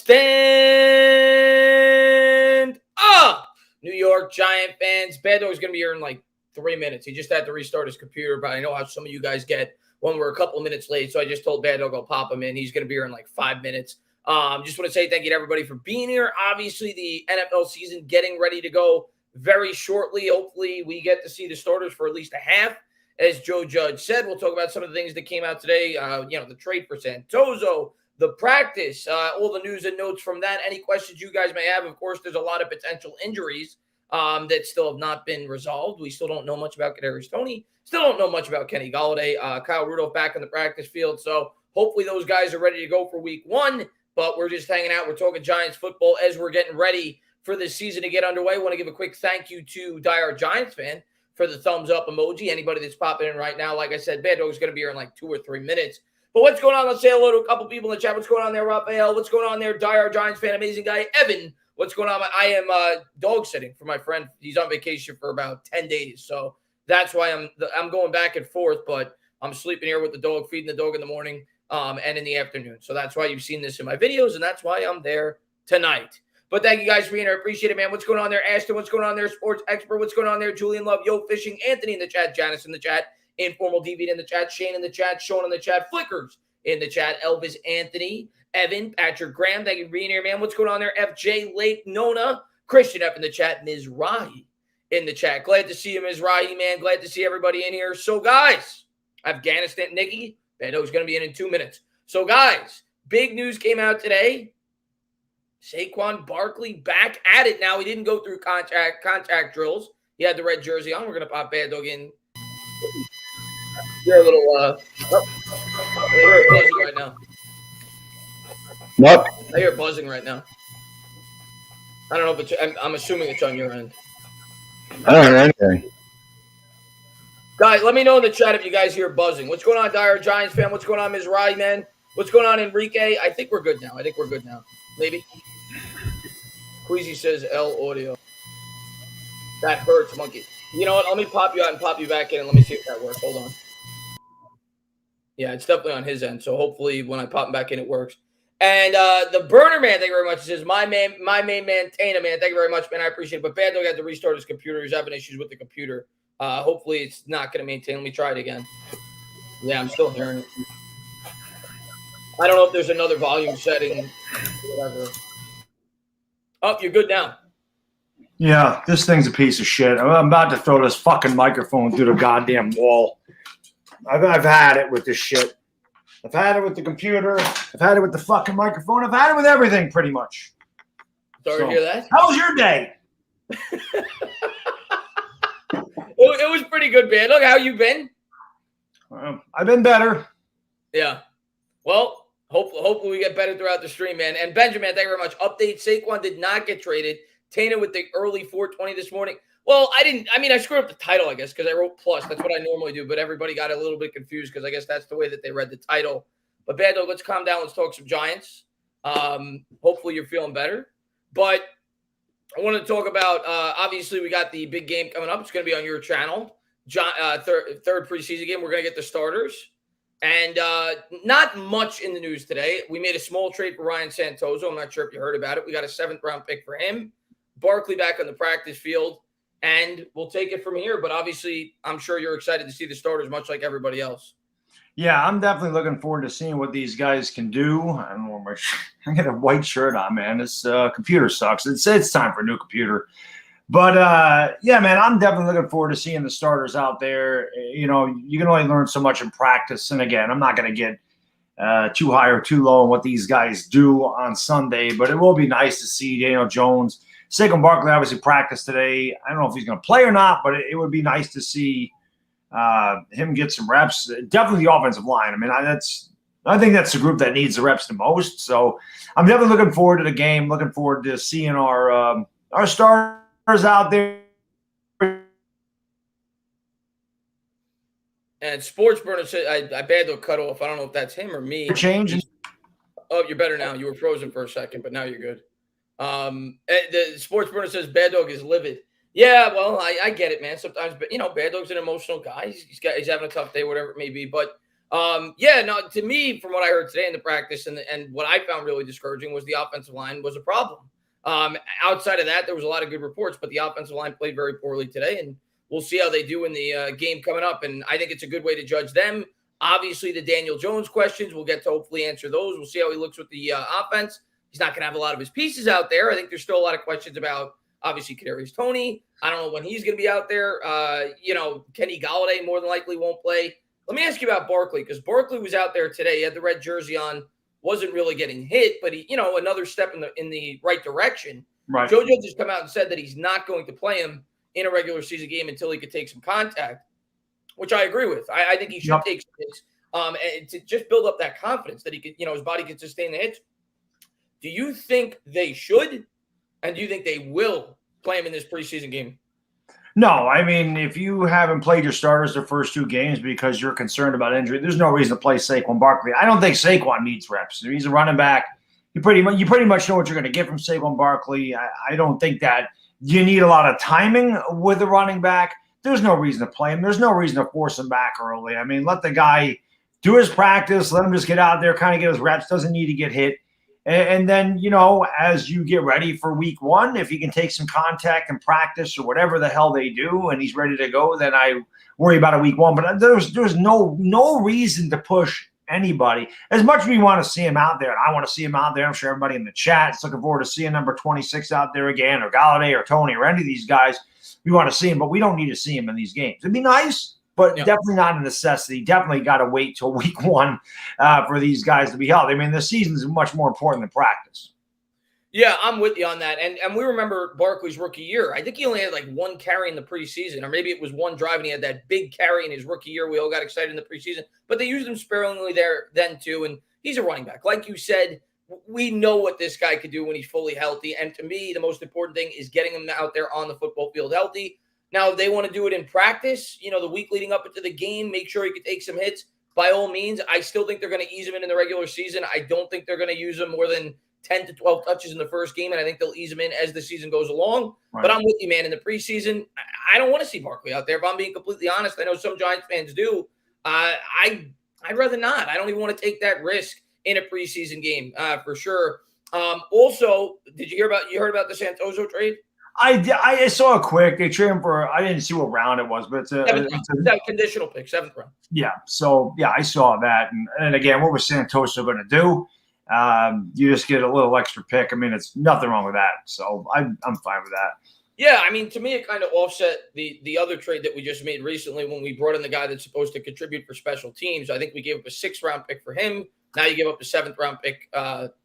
Stand up, New York Giant fans. Baddog's going to be here in like 3 minutes. He just had to restart his computer, but I know how some of you guys get when we're a couple of minutes late. So I just told Baddog I'll pop him in. He's going to be here in like 5 minutes. Just want to say thank you to everybody for being here. Obviously, the NFL season getting ready to go very shortly. Hopefully, we get to see the starters for at least a half. As Joe Judge said, we'll talk about some of the things that came out today. The trade for Santoso, the practice, all the news and notes from that. Any questions you guys may have? Of course, there's a lot of potential injuries that still have not been resolved. We still don't know much about Kadarius Toney. Still don't know much about Kenny Golladay. Kyle Rudolph back in the practice field. So hopefully those guys are ready to go for week one. But we're just hanging out. We're talking Giants football as we're getting ready for this season to get underway. I want to give a quick thank you to diehard Giants fan for the thumbs up emoji. Anybody that's popping in right now, like I said, Baddog is going to be here in like 2 or 3 minutes. But what's going on? Let's say hello to a couple people in the chat. What's going on there, Raphael? What's going on there, diehard Giants fan, amazing guy, Evan? What's going on? I am dog sitting for my friend. He's on vacation for about 10 days. So that's why I'm going back and forth, but I'm sleeping here with the dog, feeding the dog in the morning and in the afternoon. So that's why you've seen this in my videos, and that's why I'm there tonight. But thank you guys for being here. Appreciate it, man. What's going on there, Ashton? What's going on there, Sports Expert? What's going on there, Julian Love? Yo, Fishing, Anthony in the chat, Janice in the chat, Informal DV in the chat, Shane in the chat, Sean in the chat, Flickers in the chat, Elvis, Anthony, Evan, Patrick Graham. Thank you for being here, man. What's going on there, FJ, Lake, Nona, Christian up in the chat, Ms. Rahi in the chat. Glad to see you, Ms. Rahi, man. Glad to see everybody in here. So, guys, Afghanistan, Nikki, Baddog's going to be in 2 minutes. So, guys, big news came out today. Saquon Barkley back at it now. He didn't go through contact drills. He had the red jersey on. We're going to pop Baddog in. You're a little, I hear it buzzing right now. What? I hear it buzzing right now. I don't know if it's, I'm assuming it's on your end. I don't know anything. Guys, let me know in the chat if you guys hear buzzing. What's going on, Dire Giants fan? What's going on, Ms. Rye, man? What's going on, Enrique? I think we're good now. Maybe. Queasy says L audio. That hurts, monkey. You know what? Let me pop you out and pop you back in, and let me see if that works. Hold on. Yeah, it's definitely on his end. So hopefully when I pop him back in, it works. And the burner man, thank you very much. It says my main man, Tana, man. Thank you very much, man. I appreciate it. But Baddog had to restart his computer. He's having issues with the computer. Hopefully it's not going to maintain. Let me try it again. Yeah, I'm still hearing it. I don't know if there's another volume setting. Whatever. Oh, you're good now. Yeah, this thing's a piece of shit. I'm about to throw this fucking microphone through the goddamn wall. I've had it with this shit. I've had it with the computer. I've had it with the fucking microphone. I've had it with everything pretty much. Sorry to hear that. How was your day? It was pretty good, man. Look, how you been? I've been better. Yeah. Well, hopefully we get better throughout the stream, man. And Benjamin, thank you very much. Update, Saquon did not get traded. Tana with the early 420 this morning. Well, I screwed up the title, I guess, because I wrote plus. That's what I normally do. But everybody got a little bit confused because I guess that's the way that they read the title. But, Baddog, let's calm down. Let's talk some Giants. Hopefully you're feeling better. But I want to talk about, obviously, we got the big game coming up. It's going to be on your channel. Third preseason game. We're going to get the starters. And not much in the news today. We made a small trade for Ryan Santoso. I'm not sure if you heard about it. We got a 7th-round pick for him. Barkley back on the practice field. And we'll take it from here. But obviously, I'm sure you're excited to see the starters, much like everybody else. Yeah, I'm definitely looking forward to seeing what these guys can do. I don't know where I got a white shirt on, man. This computer sucks. It's time for a new computer. But, yeah, man, I'm definitely looking forward to seeing the starters out there. You know, you can only learn so much in practice. And, again, I'm not going to get too high or too low on what these guys do on Sunday. But it will be nice to see Daniel Jones. Saquon Barkley obviously practiced today. I don't know if he's going to play or not, but it would be nice to see him get some reps. Definitely the offensive line. I mean, I think that's the group that needs the reps the most. So I'm definitely looking forward to the game. Looking forward to seeing our starters out there. And Sports Burner said, I bad to cut off. I don't know if that's him or me. Change. Oh, you're better now. You were frozen for a second, but now you're good. The Sports Burner says Baddog is livid. Yeah, well, I get it, man. Sometimes, but Baddog's an emotional guy. He's having a tough day, whatever it may be. But Yeah, no, to me, from what I heard today in the practice and what I found really discouraging was the offensive line was a problem. Outside of that, there was a lot of good reports, but the offensive line played very poorly today, and we'll see how they do in the game coming up. And I think it's a good way to judge them. Obviously, the Daniel Jones questions, we'll get to hopefully answer those. We'll see how he looks with the offense. He's not going to have a lot of his pieces out there. I think there's still a lot of questions about, obviously, Kadarius Toney. I don't know when he's going to be out there. Kenny Golladay more than likely won't play. Let me ask you about Barkley, because Barkley was out there today. He had the red jersey on, wasn't really getting hit, but he, another step in the right direction. Right. Joe Judge has come out and said that he's not going to play him in a regular season game until he could take some contact, which I agree with. I think he should take some hits and to just build up that confidence that he could, his body can sustain the hits. Do you think they should, and do you think they will play him in this preseason game? No, I mean, if you haven't played your starters the first 2 games because you're concerned about injury, there's no reason to play Saquon Barkley. I don't think Saquon needs reps. He's a running back. You pretty much know what you're going to get from Saquon Barkley. I don't think that you need a lot of timing with the running back. There's no reason to play him. There's no reason to force him back early. I mean, let the guy do his practice. Let him just get out there, kind of get his reps. Doesn't need to get hit. And then, as you get ready for week 1, if he can take some contact and practice or whatever the hell they do and he's ready to go, then I worry about a week 1. But there's no reason to push anybody. As much as we want to see him out there, and I want to see him out there, I'm sure everybody in the chat is looking forward to seeing number 26 out there again, or Golladay or Toney or any of these guys. We want to see him, but we don't need to see him in these games. It'd be nice, but definitely not a necessity. Definitely got to wait till week 1 for these guys to be healthy. I mean, the season is much more important than practice. Yeah, I'm with you on that. And we remember Barkley's rookie year. I think he only had like 1 carry in the preseason, or maybe it was 1 drive, and he had that big carry in his rookie year. We all got excited in the preseason, but they used him sparingly there then too. And he's a running back. Like you said, we know what this guy could do when he's fully healthy. And to me, the most important thing is getting him out there on the football field healthy. Now, if they want to do it in practice, the week leading up into the game, make sure he could take some hits. By all means, I still think they're going to ease him in the regular season. I don't think they're going to use him more than 10 to 12 touches in the first game, and I think they'll ease him in as the season goes along. Right. But I'm with you, man. In the preseason, I don't want to see Barkley out there. If I'm being completely honest, I know some Giants fans do. I'd rather not. I don't even want to take that risk in a preseason game for sure. Also, did you heard about the Santoso trade? I saw it quick. They traded him for, I didn't see what round it was, but it's a conditional pick, 7th round. Yeah. So, yeah, I saw that. And again, what was Santoso going to do? You just get a little extra pick. I mean, it's nothing wrong with that. So I'm fine with that. Yeah, I mean, to me, it kind of offset the other trade that we just made recently when we brought in the guy that's supposed to contribute for special teams. I think we gave up a 6th round pick for him. Now you give up a 7th round pick.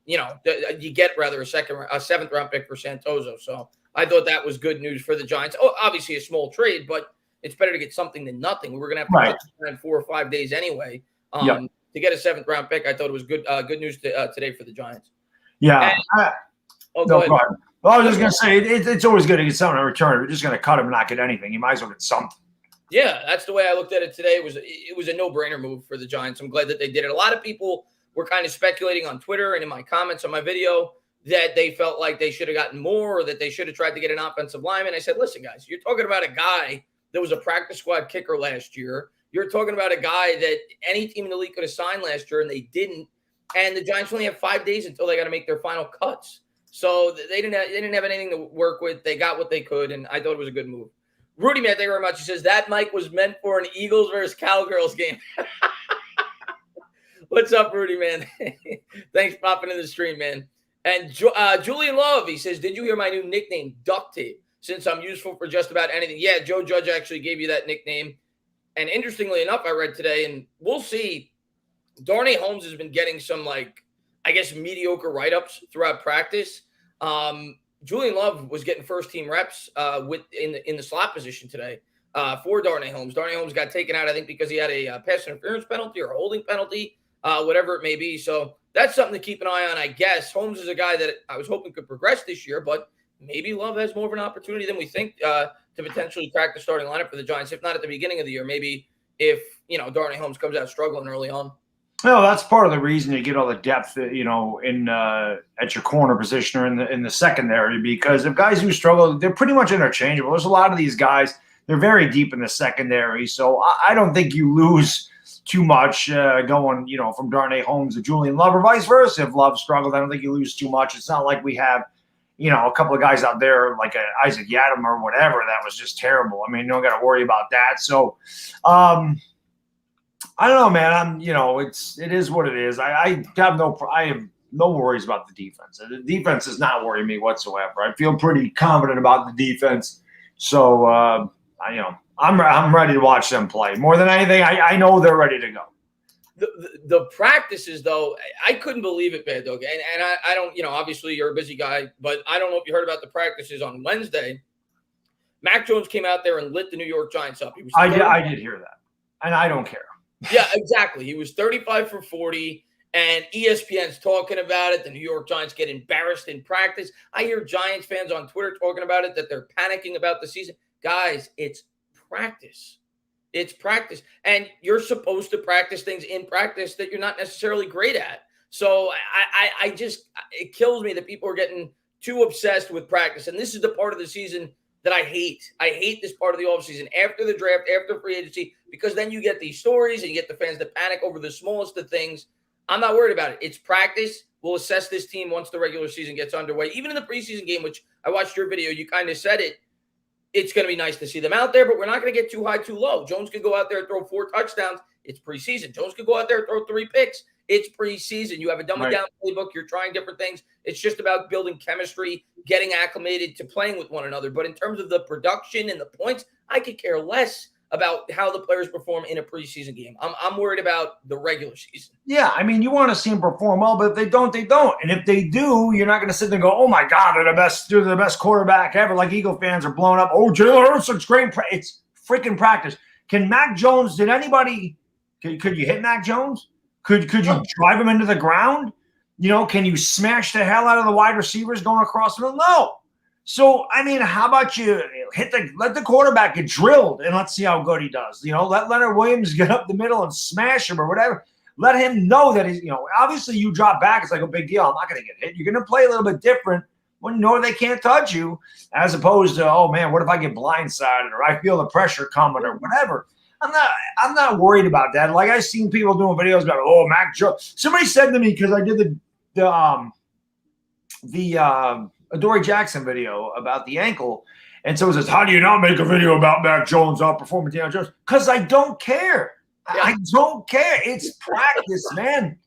You get rather a 7th round pick for Santoso. So I thought that was good news for the Giants. Oh, obviously a small trade, but it's better to get something than nothing. We were going to have to put in 4 or 5 days anyway. To get a 7th round pick, I thought it was good news today for the Giants. Yeah. Go ahead. Well, I was just going to say, it's always good to get something in return. We're just going to cut him and not get anything. You might as well get something. Yeah, that's the way I looked at it today. It was a no-brainer move for the Giants. I'm glad that they did it. A lot of people were kind of speculating on Twitter and in my comments on my video that they felt like they should have gotten more, or that they should have tried to get an offensive lineman. I said, listen, guys, you're talking about a guy that was a practice squad kicker last year. You're talking about a guy that any team in the league could have signed last year, and they didn't. And the Giants only have 5 days until they got to make their final cuts. So they didn't have anything to work with. They got what they could, and I thought it was a good move. Rudy, man, thank you very much. He says, that mic was meant for an Eagles versus Cowgirls game. What's up, Rudy, man? Thanks for popping in the stream, man. And Julian Love, he says, did you hear my new nickname, Duct Tape, since I'm useful for just about anything? Yeah, Joe Judge actually gave you that nickname. And interestingly enough, I read today, and we'll see, Darnay Holmes has been getting some, mediocre write-ups throughout practice. Julian Love was getting first-team reps in the slot position today for Darnay Holmes. Darnay Holmes got taken out, I think, because he had a pass interference penalty or a holding penalty, whatever it may be. So that's something to keep an eye on, I guess. Holmes is a guy that I was hoping could progress this year, but maybe Love has more of an opportunity than we think to potentially crack the starting lineup for the Giants, if not at the beginning of the year, maybe if, Darnay Holmes comes out struggling early on. No, that's part of the reason you get all the depth, in at your corner position or in the secondary, because if guys who struggle, they're pretty much interchangeable. There's a lot of these guys, they're very deep in the secondary. So I don't think you lose too much going, from Darnay Holmes to Julian Love or vice versa. If Love struggled, I don't think you lose too much. It's not like we have, a couple of guys out there like Isaac Yadam or whatever that was just terrible. I mean, you don't got to worry about that. So, I don't know, man. It is what it is. I have no worries about the defense. The defense does not worry me whatsoever. I feel pretty confident about the defense. So, I'm ready to watch them play. More than anything, I know they're ready to go. The practices, though, I couldn't believe it, Baddog. And I don't, obviously you're a busy guy, but I don't know if you heard about the practices on Wednesday. Mac Jones came out there and lit the New York Giants up. I did hear that, and I don't care. Yeah, exactly. He was 35 for 40. And ESPN's talking about it. The New York Giants get embarrassed in practice. I hear Giants fans on Twitter talking about it, that they're panicking about the season. Guys, it's practice. It's practice. And you're supposed to practice things in practice that you're not necessarily great at. So it kills me that people are getting too obsessed with practice. And this is the part of the season that I hate. I hate this part of the offseason after the draft, after free agency, because then you get these stories and you get the fans that panic over the smallest of things. I'm not worried about it. It's practice. We'll assess this team once the regular season gets underway. Even in the preseason game, which I watched your video, you kind of said it. It's going to be nice to see them out there, but we're not going to get too high, too low. Jones could go out there and throw 4 touchdowns. It's preseason. Jones could go out there and throw 3 picks. It's preseason. You have a dumbing down playbook. You're trying different things. It's just about building chemistry, getting acclimated to playing with one another. But in terms of the production and the points, I could care less about how the players perform in a preseason game. I'm worried about the regular season. Yeah, I mean, you want to see them perform well, but if they don't, they don't. And if they do, you're not going to sit there and go, "Oh my God, they're the best quarterback ever." Like Eagle fans are blowing up. "Oh, Jalen Hurts looks great." It's freaking practice. Can Mac Jones? Could you hit Mac Jones? Could you drive him into the ground? Can you smash the hell out of the wide receivers going across the middle? No. So, I mean, how about you let the quarterback get drilled and let's see how good he does. Let Leonard Williams get up the middle and smash him or whatever. Let him know that he's, obviously you drop back. It's like a big deal. I'm not going to get hit. You're going to play a little bit different when you know they can't touch you, as opposed to, oh man, what if I get blindsided or I feel the pressure coming or whatever. I'm not worried about that. Like I've seen people doing videos about, oh, Mac Jones. Somebody said to me, because I did the Adoree Jackson video about the ankle. And so it says, how do you not make a video about Mac Jones outperforming Daniel Jones? Because I don't care. Yeah. I don't care. It's practice, man.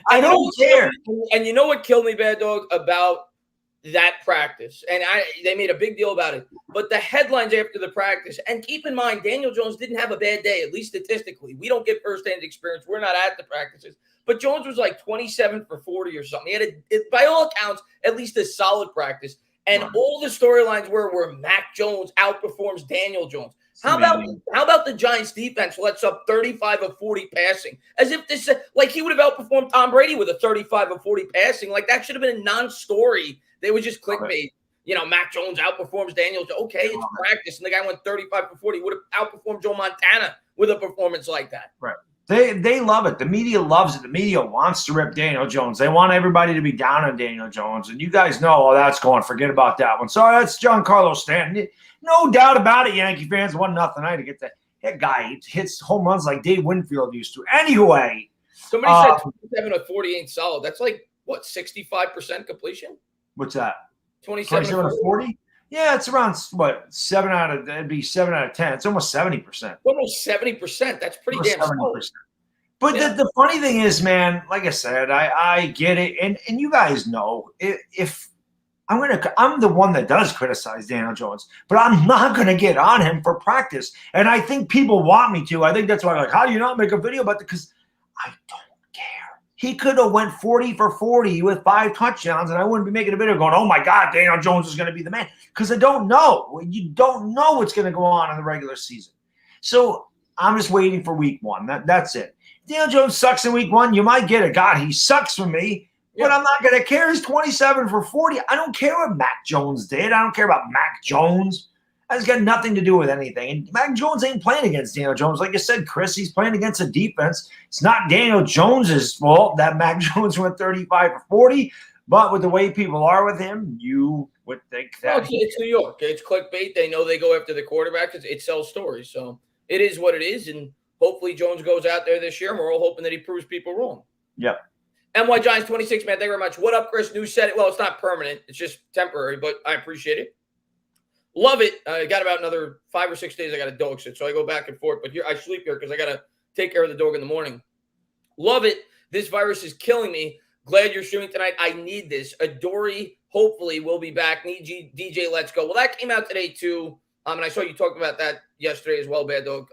I don't care. And you know what killed me, Baddog, about that practice? And they made a big deal about it. But the headlines after the practice, and keep in mind, Daniel Jones didn't have a bad day, at least statistically. We don't get firsthand experience. We're not at the practices. But Jones was like 27 for 40 or something. He had, by all accounts, at least a solid practice. And all the storylines were where Mac Jones outperforms Daniel Jones. How about the Giants defense lets up 35 of 40 passing? As if this, like he would have outperformed Tom Brady with a 35 of 40 passing. Like that should have been a non-story. They would just clickbait. Mac Jones outperforms Daniel Jones. Okay, it's practice. And the guy went 35 for 40. Would have outperformed Joe Montana with a performance like that. Right. They love it. The media loves it. The media wants to rip Daniel Jones. They want everybody to be down on Daniel Jones. And you guys know, that's going. Forget about that one. Sorry, that's Giancarlo Stanton. No doubt about it, Yankee fans. 1-0 tonight to get that guy hits home runs like Dave Winfield used to. Anyway. Somebody said 27 of 40 ain't solid. That's like, what, 65% completion? What's that? 27 of 40? Yeah, it's around, that'd be 7 out of 10. It's almost 70%. Almost 70%. That's pretty damn solid. But the funny thing is, man, like I said, I get it. And you guys know, if I'm the one that does criticize Daniel Jones, but I'm not going to get on him for practice. And I think people want me to. I think that's why I'm like, how do you not make a video about that? Because I don't care. He could have went 40 for 40 with 5 touchdowns, and I wouldn't be making a video going, oh, my God, Daniel Jones is going to be the man. Because I don't know. You don't know what's going to go on in the regular season. So I'm just waiting for week 1. That's it. Daniel Jones sucks in week 1. You might get it. God, he sucks for me. But I'm not going to care. He's 27 for 40. I don't care what Mac Jones did. I don't care about Mac Jones. That's got nothing to do with anything. And Mac Jones ain't playing against Daniel Jones. Like you said, Chris, he's playing against a defense. It's not Daniel Jones's fault that Mac Jones went 35 for 40. But with the way people are with him, you would think that. It's New York. It's clickbait. They know they go after the quarterback because it sells stories. So it is what it is. And hopefully Jones goes out there this year, and we're all hoping that he proves people wrong. Yep. NY Giants 26, man. Thank you very much. What up, Chris? News said it. Well, it's not permanent. It's just temporary, but I appreciate it. Love it. I got about another 5 or 6 days. I got a dog sit, so I go back and forth. But here I sleep here because I got to take care of the dog in the morning. Love it. This virus is killing me. Glad you're streaming tonight. I need this. Adoree, hopefully, will be back. Need DJ, let's go. Well, that came out today, too. And I saw you talked about that yesterday as well, Bad Dog,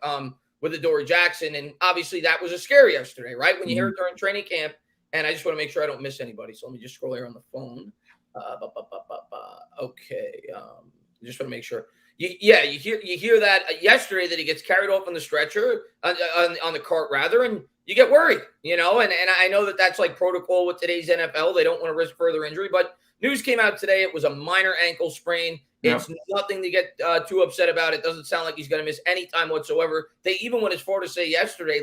with Adoree Jackson. And obviously, that was a scare yesterday, right? When you hear it during training camp. And I just want to make sure I don't miss anybody. So let me just scroll here on the phone. Okay. Just want to make sure. You hear that yesterday that he gets carried off on the stretcher, on the cart rather, and you get worried, and I know that that's like protocol with today's NFL. They don't want to risk further injury, but news came out today. It was a minor ankle sprain. It's nothing to get too upset about. It doesn't sound like he's going to miss any time whatsoever. They even went as far to say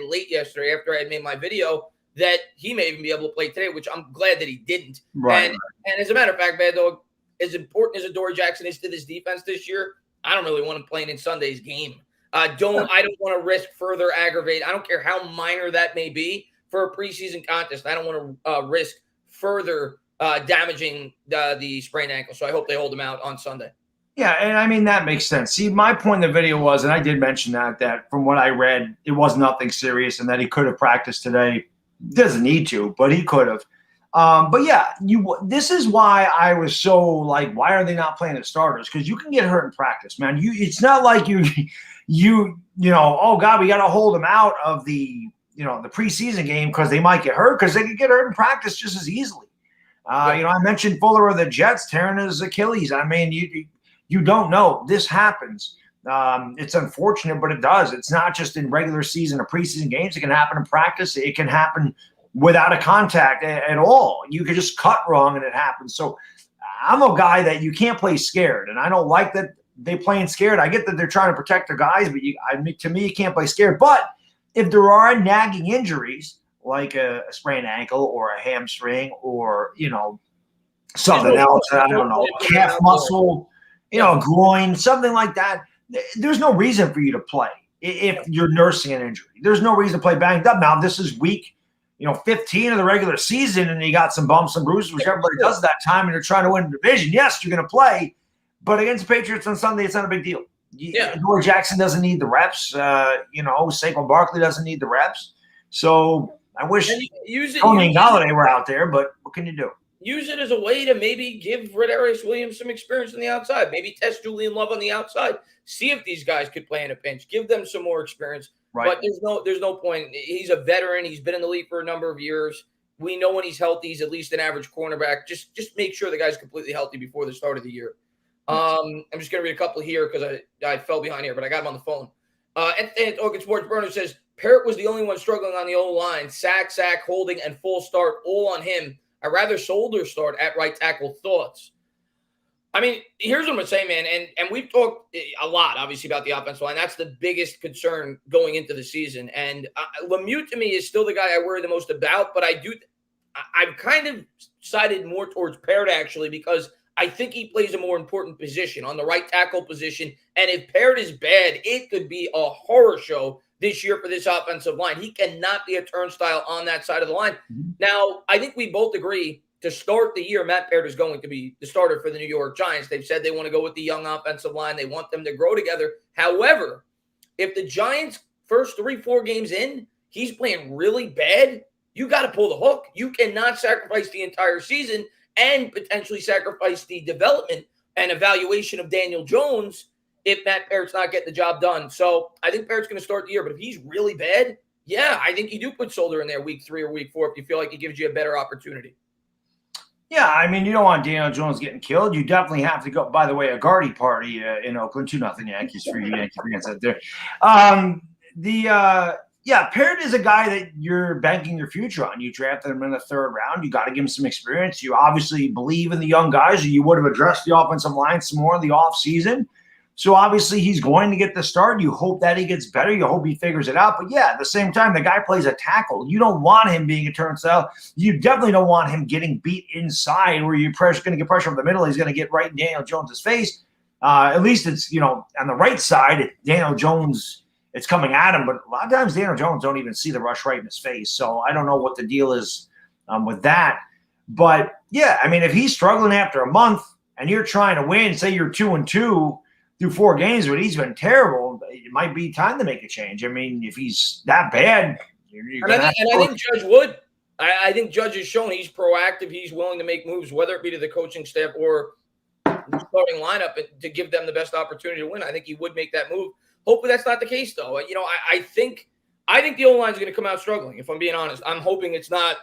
late yesterday, after I had made my video, that he may even be able to play today, which I'm glad that he didn't. Right. And as a matter of fact, Bad Dog, as important as Adoree Jackson is to this defense this year, I don't really want him playing in Sunday's game. I don't want to risk further aggravate. I don't care how minor that may be for a preseason contest. I don't want to risk further damaging the sprained ankle. So I hope they hold him out on Sunday. Yeah, and I mean, that makes sense. See, my point in the video was, and I did mention that from what I read, it was nothing serious and that he could have practiced today. Doesn't need to, but he could have. But yeah, this is why I was so like, why are they not playing the starters? Because you can get hurt in practice, man. It's not like oh God, we got to hold them out of the preseason game because they might get hurt, because they could get hurt in practice just as easily. I mentioned Fuller of the Jets tearing his Achilles. I mean, you don't know. This happens. It's unfortunate, but it does. It's not just in regular season or preseason games. It can happen in practice. It can happen without a contact at all. You could just cut wrong and it happens. So I'm a guy that you can't play scared, and I don't like that they playing scared. I get that they're trying to protect their guys, but to me, you can't play scared. But if there are nagging injuries like a sprained ankle or a hamstring or something else, I don't know, calf muscle, groin, something like that, there's no reason for you to play if you're nursing an injury. There's no reason to play banged up. Now, this is week 15 of the regular season, and you got some bumps and bruises, which everybody does that time, and you're trying to win the division. Yes, you're going to play, but against the Patriots on Sunday, it's not a big deal. Adoree Jackson doesn't need the reps. Saquon Barkley doesn't need the reps. So I wish Tony and Galladay were out there, but what can you do? Use it as a way to maybe give Rodarius Williams some experience on the outside. Maybe test Julian Love on the outside. See if these guys could play in a pinch. Give them some more experience. Right. But there's no point. He's a veteran. He's been in the league for a number of years. We know when he's healthy, he's at least an average cornerback. Just make sure the guy's completely healthy before the start of the year. I'm just going to read a couple here because I fell behind here, but I got him on the phone. And Orchid Sports Burner says, Parrott was the only one struggling on the O-line. Sack, holding, and full start, all on him. I'd rather Solder start at right tackle. Thoughts? I mean, here's what I'm saying, man. And we've talked a lot, obviously, about the offensive line. That's the biggest concern going into the season. And Lemieux, to me, is still the guy I worry the most about. But I've kind of sided more towards Parrott, actually, because I think he plays a more important position on the right tackle position. And if Parrott is bad, it could be a horror show this year for this offensive line. He cannot be a turnstile on that side of the line. Mm-hmm. Now, I think we both agree to start the year, Matt Parrott is going to be the starter for the New York Giants. They've said they want to go with the young offensive line. They want them to grow together. However, if the Giants' first 3-4 games in, he's playing really bad, you got to pull the hook. You cannot sacrifice the entire season and potentially sacrifice the development and evaluation of Daniel Jones if Matt Parrott's not getting the job done. So I think Parrott's going to start the year, but if he's really bad, yeah, I think you do put Solder in there week 3 or week 4 if you feel like it gives you a better opportunity. Yeah, I mean, you don't want Daniel Jones getting killed. You definitely have to go. By the way, a Gardy party in Oakland, 2-0 Yankees for you Yankee fans out there. Parrott is a guy that you're banking your future on. You drafted him in the 3rd round. You got to give him some experience. You obviously believe in the young guys. You would have addressed the offensive line some more in the offseason. So obviously he's going to get the start. You hope that he gets better. You hope he figures it out. But yeah, at the same time, the guy plays a tackle. You don't want him being a turnstile. You definitely don't want him getting beat inside where you're going to get pressure from the middle. He's going to get right in Daniel Jones' face. At least it's, on the right side, Daniel Jones it's coming at him. But a lot of times Daniel Jones don't even see the rush right in his face. So I don't know what the deal is with that. But yeah, I mean, if he's struggling after a month and you're trying to win, say you're 2-2 through 4 games, but he's been terrible, it might be time to make a change. I mean, if he's that bad, I think Judge would. I think Judge has shown he's proactive. He's willing to make moves, whether it be to the coaching staff or the starting lineup, to give them the best opportunity to win. I think he would make that move. Hopefully that's not the case, though. You know, I think the O-line is going to come out struggling, if I'm being honest. I'm hoping it's not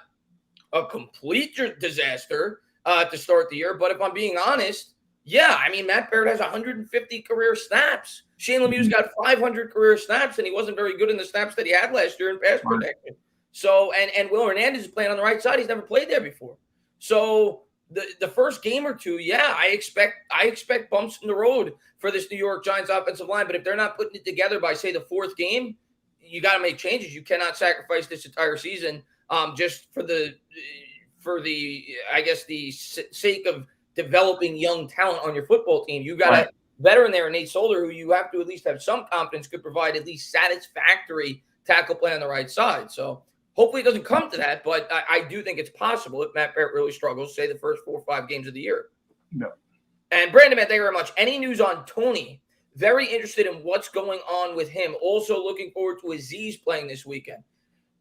a complete disaster to start the year. But if I'm being honest, yeah, I mean, Matt Barrett has 150 career snaps. Shane Lemieux's got 500 career snaps, and he wasn't very good in the snaps that he had last year in pass protection. So, and Will Hernandez is playing on the right side. He's never played there before. So the first game or two, yeah, I expect bumps in the road for this New York Giants offensive line. But if they're not putting it together by, say, the 4th game, you got to make changes. You cannot sacrifice this entire season just for the I guess the sake of developing young talent on your football team. You got a veteran there in Nate Solder, who you have to at least have some confidence could provide at least satisfactory tackle play on the right side. So hopefully it doesn't come to that, but I do think it's possible if Matt Barrett really struggles, say the first 4 or 5 games of the year. No. And Brandon, man, thank you very much. Any news on Tony? Very interested in what's going on with him. Also looking forward to Aziz playing this weekend.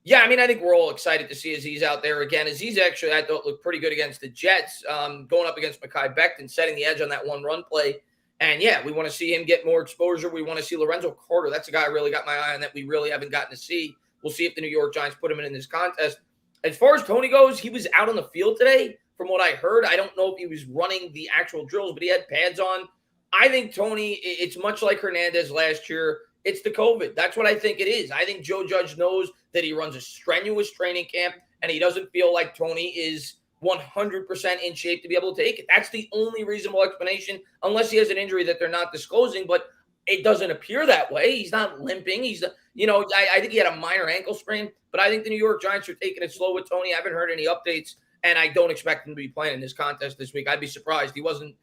Yeah, I mean, I think we're all excited to see Aziz out there again. Aziz actually, I thought, looked pretty good against the Jets, going up against Mekhi Becton, setting the edge on that one run play. And, yeah, we want to see him get more exposure. We want to see Lorenzo Carter. That's a guy I really got my eye on that we really haven't gotten to see. We'll see if the New York Giants put him in this contest. As far as Tony goes, he was out on the field today. From what I heard, I don't know if he was running the actual drills, but he had pads on. I think Tony, it's much like Hernandez last year. It's the COVID. That's what I think it is. I think Joe Judge knows that he runs a strenuous training camp, and he doesn't feel like Tony is 100% in shape to be able to take it. That's the only reasonable explanation, unless he has an injury that they're not disclosing, but it doesn't appear that way. He's not limping. I think he had a minor ankle sprain, but I think the New York Giants are taking it slow with Tony. I haven't heard any updates, and I don't expect him to be playing in this contest this week. I'd be surprised. He wasn't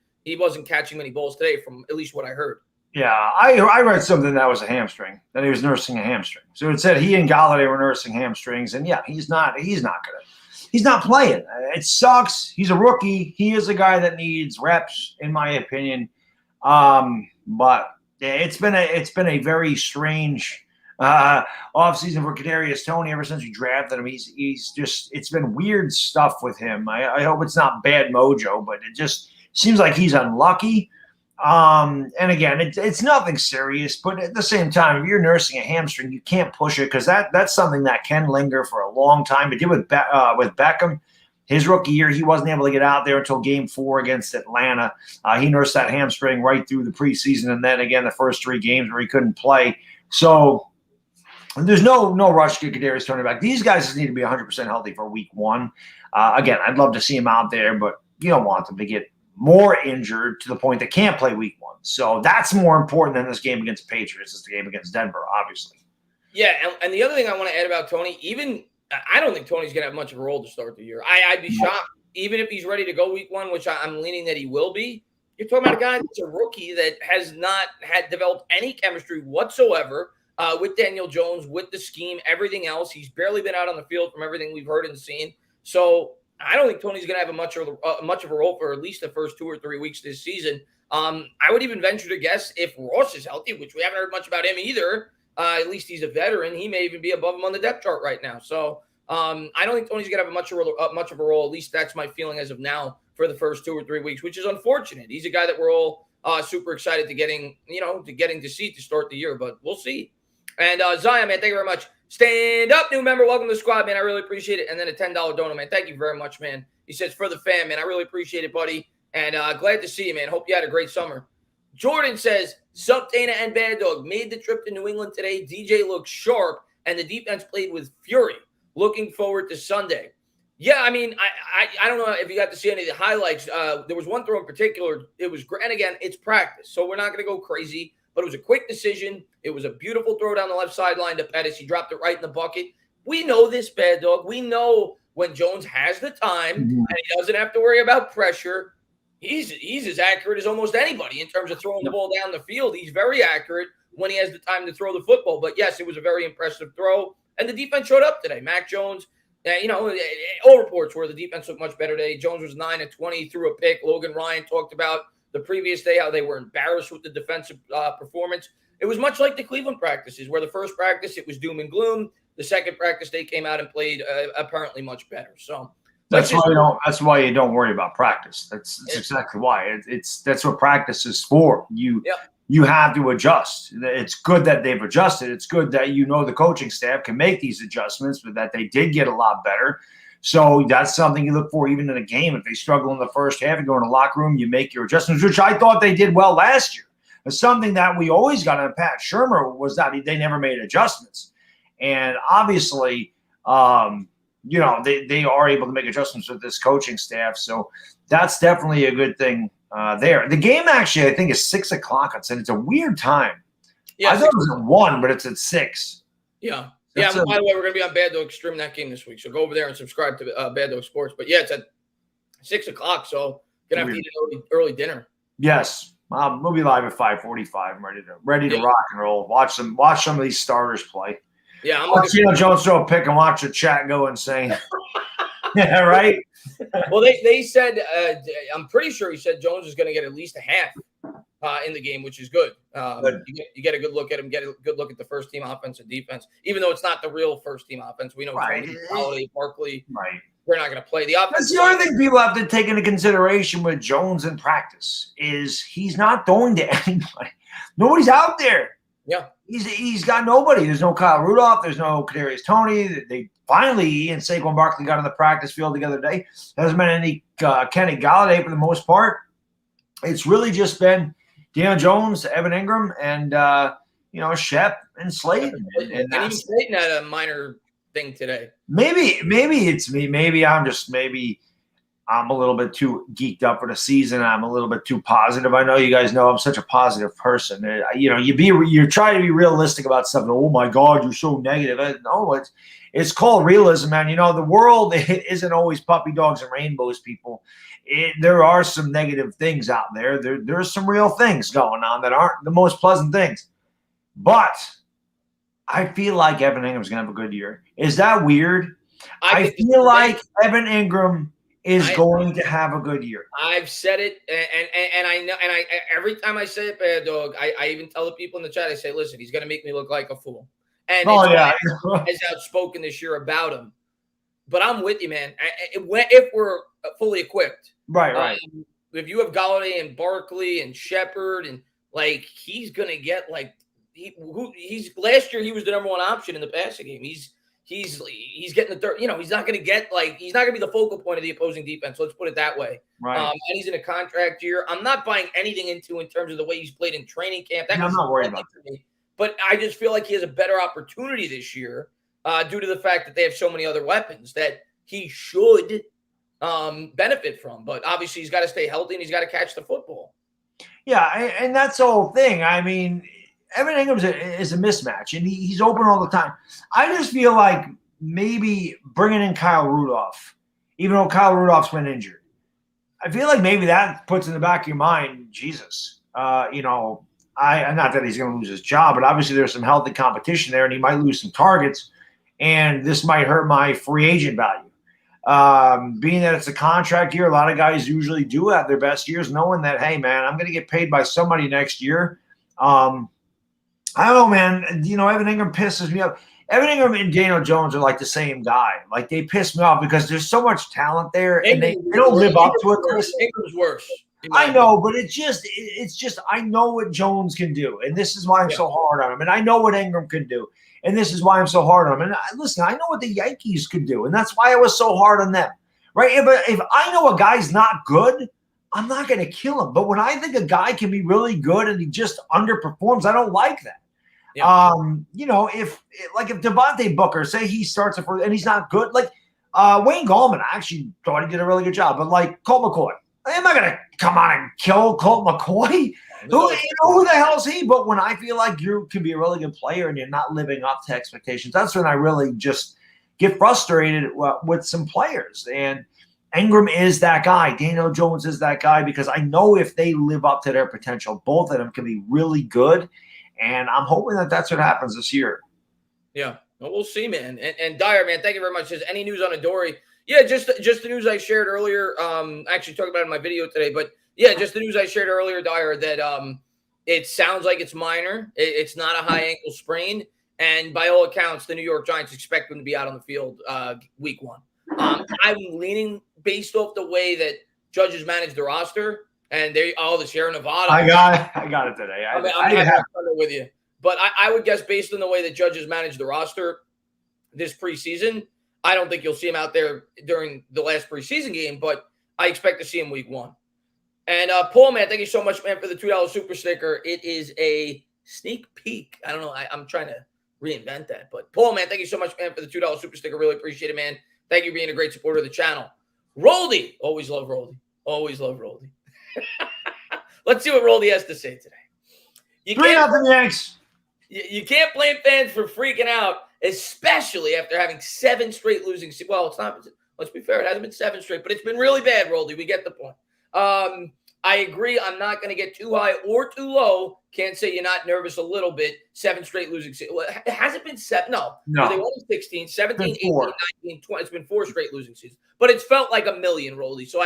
catching many balls today, from at least what I heard. Yeah, I read something that was a hamstring, that he was nursing a hamstring. So it said he and Galladay were nursing hamstrings, and yeah, he's not playing. It sucks. He's a rookie. He is a guy that needs reps, in my opinion. But yeah, it's been a very strange offseason for Kadarius Toney ever since we drafted him. He's just, it's been weird stuff with him. I hope it's not bad mojo, but it just seems like he's unlucky. And again, it's nothing serious, but at the same time, if you're nursing a hamstring, you can't push it because that's something that can linger for a long time. It did with Beckham. His rookie year, he wasn't able to get out there until Game 4 against Atlanta. He nursed that hamstring right through the preseason, and then again the first 3 games where he couldn't play. So there's no rush to get Kadarius Toney back. These guys just need to be 100% healthy for Week 1. Again, I'd love to see him out there, but you don't want them to get more injured to the point they can't play Week 1. So that's more important than this game against the Patriots. It's the game against Denver, obviously. Yeah, and the other thing I want to add about Tony, I don't think Tony's going to have much of a role to start the year. I'd be shocked, even if he's ready to go Week 1, which I'm leaning that he will be. You're talking about a guy that's a rookie that has not had developed any chemistry whatsoever with Daniel Jones, with the scheme, everything else. He's barely been out on the field from everything we've heard and seen. So I don't think Tony's going to have much of a role for at least the first 2 or 3 weeks this season. I would even venture to guess if Ross is healthy, which we haven't heard much about him either. At least he's a veteran. He may even be above him on the depth chart right now. So I don't think Tony's going to have much of a role. At least that's my feeling as of now for the first 2 or 3 weeks, which is unfortunate. He's a guy that we're all super excited to getting to see to start the year, but we'll see. And Zion, man, thank you very much. Stand up, new member. Welcome to the squad, man. I really appreciate it. And then a $10 donor, man. Thank you very much, man. He says, for the fan, man. I really appreciate it, buddy. And glad to see you, man. Hope you had a great summer. Jordan says, sup, Dana and Baddog. Made the trip to New England today. DJ looked sharp, and the defense played with fury. Looking forward to Sunday. Yeah, I mean, I don't know if you got to see any of the highlights. There was one throw in particular. It was great. And again, it's practice, so we're not going to go crazy. But it was a quick decision. It was a beautiful throw down the left sideline to Pettis. He dropped it right in the bucket. We know this, Baddog. We know when Jones has the time and he doesn't have to worry about pressure. He's as accurate as almost anybody in terms of throwing the ball down the field. He's very accurate. when he has the time to throw the football. But yes, it was a very impressive throw. And the defense showed up today. Mac Jones, all reports were the defense looked much better today. Jones was 9-20, threw a pick. Logan Ryan talked about the previous day how they were embarrassed with the defensive performance. It was much like the Cleveland practices, where the first practice, it was doom and gloom. The second practice, they came out and played apparently much better. So that's why you don't worry about practice. That's exactly why. That's what practice is for. You have to adjust. It's good that they've adjusted. It's good that the coaching staff can make these adjustments, but that they did get a lot better. So that's something you look for even in a game. If they struggle in the first half, you go in the locker room, you make your adjustments, which I thought they did well last year. It's something that we always got on Pat Shurmur was that they never made adjustments. And obviously, they are able to make adjustments with this coaching staff. So that's definitely a good thing there. The game actually, I think, is 6 o'clock. It's a weird time. Yeah, I thought it was at 1, but it's at 6. Yeah. By the way, we're going to be on Bad Dog streaming that game this week. So go over there and subscribe to Bad Dog Sports. But yeah, it's at 6 o'clock. So going to have to eat early dinner. Yes. We'll be live at 5:45. I'm ready to rock and roll. Watch some of these starters play. Yeah, I'm watch Jones throw a pick and watch the chat go insane. Yeah, right. Well, they said I'm pretty sure he said Jones is going to get at least a half in the game, which is good. You get a good look at him, get a good look at the first team offense and defense, even though it's not the real first team offense. We know Holiday, Barkley, right? They're not going to play the offense. That's the only thing people have to take into consideration with Jones in practice is he's not throwing to anybody. Nobody's out there. Yeah. He's got nobody. There's no Kyle Rudolph. There's no Kadarius Toney. They finally, he and Saquon Barkley got on the practice field together today. There hasn't been any Kenny Galladay for the most part. It's really just been Daniel Jones, Evan Engram, and Shep and Slayton. And even Slayton had a minor thing today. Maybe it's me. Maybe I'm a little bit too geeked up for the season. I'm a little bit too positive. I know you guys know I'm such a positive person. You try to be realistic about stuff. Oh my God, you're so negative. No, it's called realism, man. The world isn't always puppy dogs and rainbows, people. There are some negative things out there. There's some real things going on that aren't the most pleasant things. But I feel like Evan Ingram's going to have a good year. Is that weird? I feel like Evan Engram is going to have a good year. I've said it, and I know, and I every time I say it, Bad Dog, I even tell the people in the chat, I say, listen, he's going to make me look like a fool. And as outspoken this year about him. But I'm with you, man. If we're fully equipped. Right. If you have Galladay and Barkley and Shepard, and he's going to get he's last year he was the number one option in the passing game. He's getting the third. He's not going to get he's not going to be the focal point of the opposing defense. Let's put it that way. Right. And he's in a contract year. I'm not buying anything in terms of the way he's played in training camp. I'm not worried about that. But I just feel like he has a better opportunity this year due to the fact that they have so many other weapons that he should benefit from. But obviously, he's got to stay healthy and he's got to catch the football. Yeah, and that's the whole thing. I mean, Evan Engram is a mismatch, and he's open all the time. I just feel like maybe bringing in Kyle Rudolph, even though Kyle Rudolph's been injured, I feel like maybe that puts in the back of your mind, Jesus, not that he's going to lose his job, but obviously there's some healthy competition there, and he might lose some targets, and this might hurt my free agent value. Being that it's a contract year, a lot of guys usually do have their best years, knowing that, hey, man, I'm going to get paid by somebody next year. I don't know, man. Evan Engram pisses me off. Evan Engram and Daniel Jones are like the same guy. They piss me off because there's so much talent there, and they don't live up to it. Engram's worse. I know, but it's just I know what Jones can do, and this is why I'm so hard on him. And I know what Engram can do, and this is why I'm so hard on him. And listen, I know what the Yankees could do, and that's why I was so hard on them. Right? If I know a guy's not good, I'm not going to kill him. But when I think a guy can be really good and he just underperforms, I don't like that. Yeah. If Devontae Booker, say he starts and he's not good, Wayne Gallman, I actually thought he did a really good job, but Colt McCoy, I'm not going to come on and kill Colt McCoy. Who the hell is he? But when I feel like you can be a really good player and you're not living up to expectations, that's when I really just get frustrated with some players. And Engram is that guy. Daniel Jones is that guy because I know if they live up to their potential, both of them can be really good. And I'm hoping that that's what happens this year. Yeah, well, we'll see, man. And Dyer, man, thank you very much. Says any news on Adoree? Yeah, just the news I shared earlier. Actually talked about it in my video today, but yeah, just the news I shared earlier, Dyer, that it sounds like it's minor. It's not a high ankle sprain, and by all accounts, the New York Giants expect him to be out on the field week 1. I'm leaning based off the way that judges manage the roster, and the Sierra Nevada. I got it today. I'm having fun with you. But I would guess based on the way that judges manage the roster this preseason, I don't think you'll see him out there during the last preseason game, but I expect to see him week 1. And Paul, man, thank you so much, man, for the $2 super sticker. It is a sneak peek. I don't know. I'm trying to reinvent that. But Paul, man, thank you so much, man, for the $2 super sticker. Really appreciate it, man. Thank you for being a great supporter of the channel. Roldy. Always love Roldy. Always love Roldy. Let's see what Roldy has to say today. 3-0 Yanks. You can't blame fans for freaking out, especially after having 7 straight losing. Well, it's not. Let's be fair. It hasn't been 7 straight, but it's been really bad, Roldy. We get the point. I agree. I'm not going to get too high or too low. Can't say you're not nervous a little bit. 7 straight losing. Well, it hasn't been 7. No. They won 16, 17, 18, 19, 20. It's been 4 straight losing seasons. But it's felt like a million, Roldy. So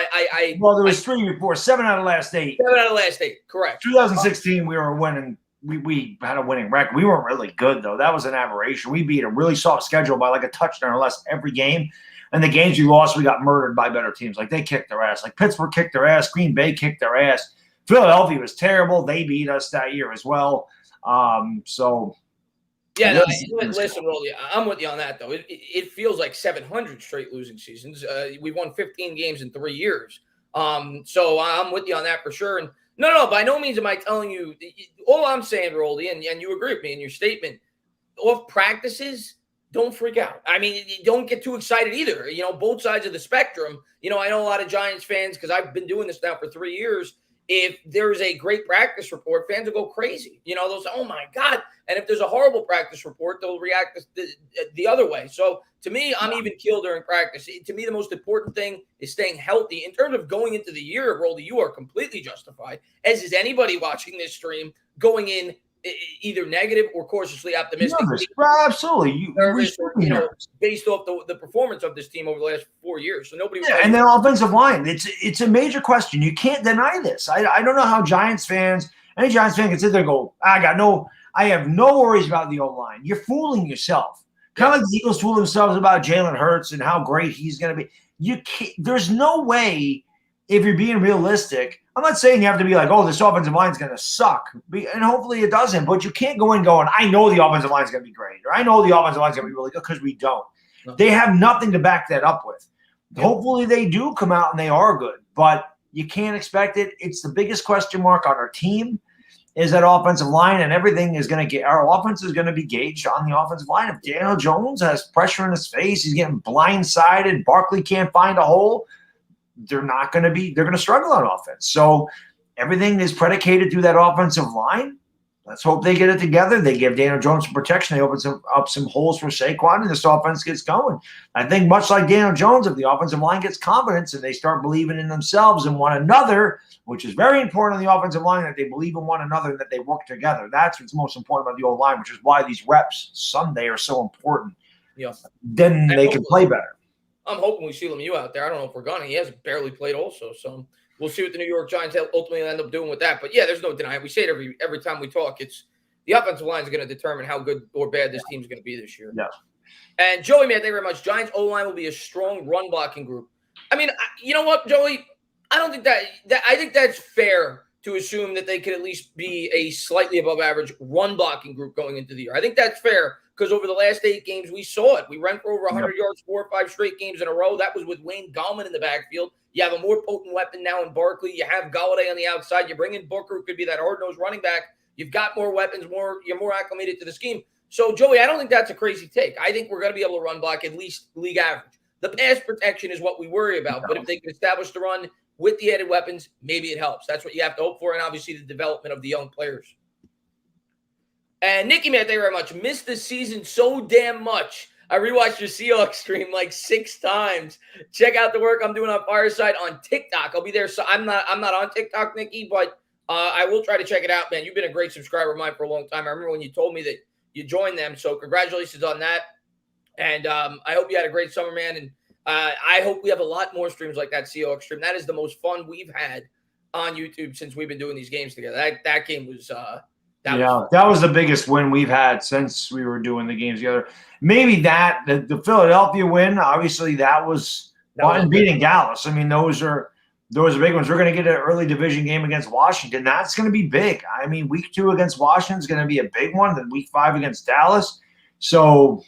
well, there was 3 before. 7 out of the last 8. 7 out of the last 8. Correct. 2016, we were winning. We had a winning record. We weren't really good, though. That was an aberration. We beat a really soft schedule by like a touchdown or less every game. And the games we lost, we got murdered by better teams. Like, they kicked their ass. Like, Pittsburgh kicked their ass. Green Bay kicked their ass. Philadelphia was terrible. They beat us that year as well. Yeah, no, listen, Rolly, I'm with you on that, though. It feels like 700 straight losing seasons. We won 15 games in 3 years. So I'm with you on that for sure. And no, by no means am I telling you. All I'm saying, Rolly, and you agree with me in your statement, off practices, don't freak out. I mean, don't get too excited either. You know, both sides of the spectrum. You know, I know a lot of Giants fans, because I've been doing this now for 3 years. If there's a great practice report, fans will go crazy. You know, they'll say, oh, my God. And if there's a horrible practice report, they'll react the other way. So, to me, I'm even killed during practice. To me, the most important thing is staying healthy. In terms of going into the year, Roldy, you are completely justified, as is anybody watching this stream, going in either negative or cautiously optimistic. Absolutely. Based off the performance of this team over the last 4 years. So nobody. Yeah, and then offensive line. It's a major question. You can't deny this. I don't know how any Giants fan can sit there and go, I have no worries about the O-line. You're fooling yourself. Kind of like the Eagles fool themselves about Jalen Hurts and how great he's going to be. You can't. There's no way, if you're being realistic. I'm not saying you have to be like, oh, this offensive line is going to suck. And hopefully it doesn't. But you can't go in going, I know the offensive line is going to be great. Or I know the offensive line is going to be really good, because we don't. No. They have nothing to back that up with. Yeah. Hopefully they do come out and they are good. But you can't expect it. It's the biggest question mark on our team is that offensive line, and everything is going to get – our offense is going to be gauged on the offensive line. If Daniel Jones has pressure in his face, he's getting blindsided, Barkley can't find a hole – they're going to struggle on offense. So everything is predicated through that offensive line. Let's hope they get it together. They give Daniel Jones some protection. They open up some holes for Saquon, and this offense gets going. I think much like Daniel Jones, if the offensive line gets confidence and they start believing in themselves and one another, which is very important on the offensive line, that they believe in one another and that they work together. That's what's most important about the O-line, which is why these reps Sunday are so important. Yeah. Then they can play better. I'm hoping we see Lemieux out there. I don't know if we're going to. He hasn't barely played also. So we'll see what the New York Giants ultimately end up doing with that. But, yeah, there's no denying. We say it every time we talk. It's the offensive line is going to determine how good or bad this team is going to be this year. Yeah. And, Joey, man, thank you very much. Giants O-line will be a strong run-blocking group. I mean, you know what, Joey? I don't think that I think that's fair to assume that they could at least be a slightly above average run-blocking group going into the year. I think that's fair. Because over the last 8 games, we saw it. We ran for over 100 yards 4 or 5 straight games in a row. That was with Wayne Gallman in the backfield. You have a more potent weapon now in Barkley. You have Galladay on the outside. You bring in Booker, who could be that hard-nosed running back. You've got more weapons. You're more acclimated to the scheme. So, Joey, I don't think that's a crazy take. I think we're going to be able to run block at least league average. The pass protection is what we worry about. But if they can establish the run with the added weapons, maybe it helps. That's what you have to hope for, and obviously the development of the young players. And Nikki, man, thank you very much. Missed the season so damn much. I rewatched your Seahawks stream like 6 times. Check out the work I'm doing on Fireside on TikTok. I'll be there. So I'm not on TikTok, Nikki, but I will try to check it out, man. You've been a great subscriber of mine for a long time. I remember when you told me that you joined them, so congratulations on that. And I hope you had a great summer, man. And I hope we have a lot more streams like that Seahawks stream. That is the most fun we've had on YouTube since we've been doing these games together. That game was that was the biggest win we've had since we were doing the games together. Maybe the Philadelphia win, obviously that was beating Dallas. I mean, those are big ones. We're going to get an early division game against Washington. That's going to be big. I mean, week 2 against Washington is going to be a big one. Then week 5 against Dallas. So,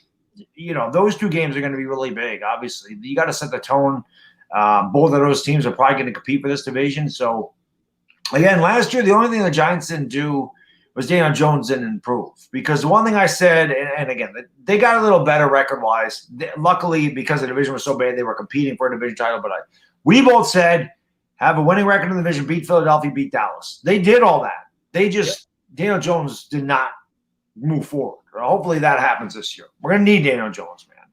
those 2 games are going to be really big. Obviously, you got to set the tone. Both of those teams are probably going to compete for this division. So, again, last year, the only thing the Giants didn't do was Daniel Jones didn't improve. Because the one thing I said, and again, they got a little better record-wise. Luckily, because the division was so bad, they were competing for a division title. But we both said, have a winning record in the division, beat Philadelphia, beat Dallas. They did all that. Daniel Jones did not move forward. Hopefully that happens this year. We're going to need Daniel Jones, man.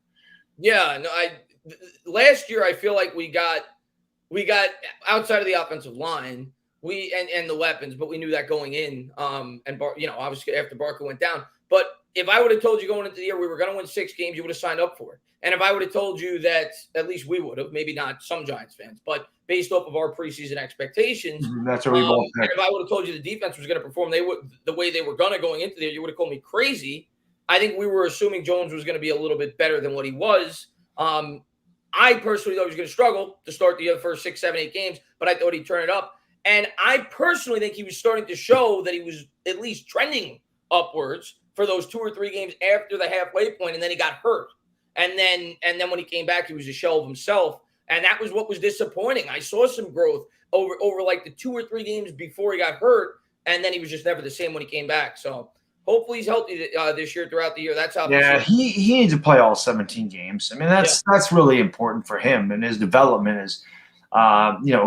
Yeah, no, last year I feel like we got outside of the offensive line, and the weapons, but we knew that going in. And obviously after Barkley went down. But if I would have told you going into the year we were going to win 6 games, you would have signed up for it. And if I would have told you that, at least we would have, maybe not some Giants fans, but based off of our preseason expectations, that's what we both think. If I would have told you the defense was going to perform the way they were going to going into the year, you would have called me crazy. I think we were assuming Jones was going to be a little bit better than what he was. I personally thought he was going to struggle to start the first 6, 7, 8 games, but I thought he'd turn it up. And I personally think he was starting to show that he was at least trending upwards for those 2 or 3 games after the halfway point, and then he got hurt. And then when he came back, he was a shell of himself. And that was what was disappointing. I saw some growth over like the 2 or 3 games before he got hurt, and then he was just never the same when he came back. So hopefully he's healthy this year throughout the year. That's how. Yeah, he needs to play all 17 games. I mean, that's really important for him, and his development is,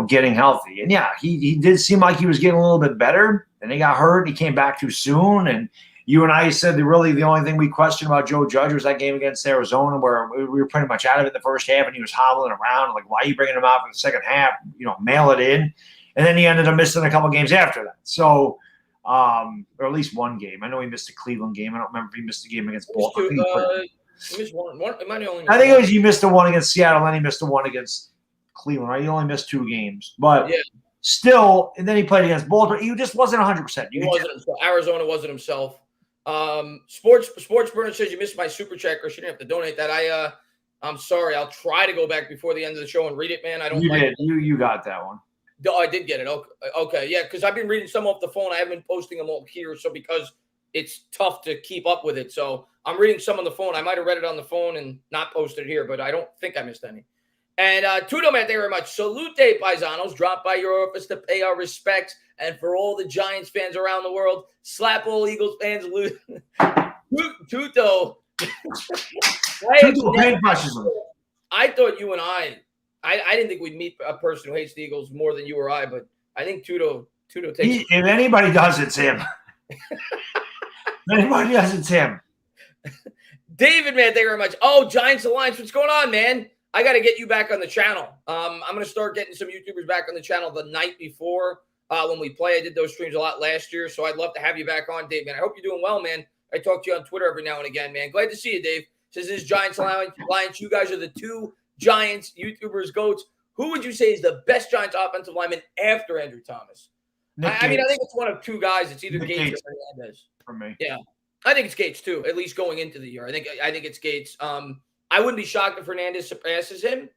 getting healthy. And yeah, he did seem like he was getting a little bit better. Then he got hurt. He came back too soon, and you and I said that really the only thing we questioned about Joe Judge was that game against Arizona where we were pretty much out of it in the first half and he was hobbling around. Like, why are you bringing him out for the second half? Mail it in. And then he ended up missing a couple games after that. So, or at least one game. I know he missed a Cleveland game. I don't remember if he missed a game against Baltimore. He missed one. I think it was he missed the one against Seattle and he missed the one against Cleveland, right? He only missed 2 games. But still, and then he played against Baltimore. He just wasn't 100%. Arizona wasn't himself. Sports Burner says you missed my super chat, or shouldn't have to donate that. I'm sorry. I'll try to go back before the end of the show and read it, man. I don't. You did. You got that one. Oh, I did get it. Okay. Yeah, because I've been reading some off the phone. I haven't been posting them all here, so because it's tough to keep up with it. So I'm reading some on the phone. I might have read it on the phone and not posted it here, but I don't think I missed any. And Tudo, man, thank you very much. Salute, paisanos. Drop by your office to pay our respects. And for all the Giants fans around the world, slap all Eagles fans. Tuto. I thought you and I didn't think we'd meet a person who hates the Eagles more than you or I, but I think Tudo takes. If anybody does, it's him. If anybody does, it's him. David, man, thank you very much. Oh, Giants Alliance, what's going on, man? I got to get you back on the channel. I'm going to start getting some YouTubers back on the channel the night before when we play. I did those streams a lot last year, so I'd love to have you back on, Dave, man. I hope you're doing well, man. I talk to you on Twitter every now and again, man. Glad to see you, Dave. Says this Giants Alliance. You guys are the 2 Giants YouTubers, GOATs. Who would you say is the best Giants offensive lineman after Andrew Thomas? I mean, I think it's one of 2 guys. It's either Gates or Hernandez. For me. Yeah. I think it's Gates, too, at least going into the year. I think it's Gates. I wouldn't be shocked if Hernandez surpasses him.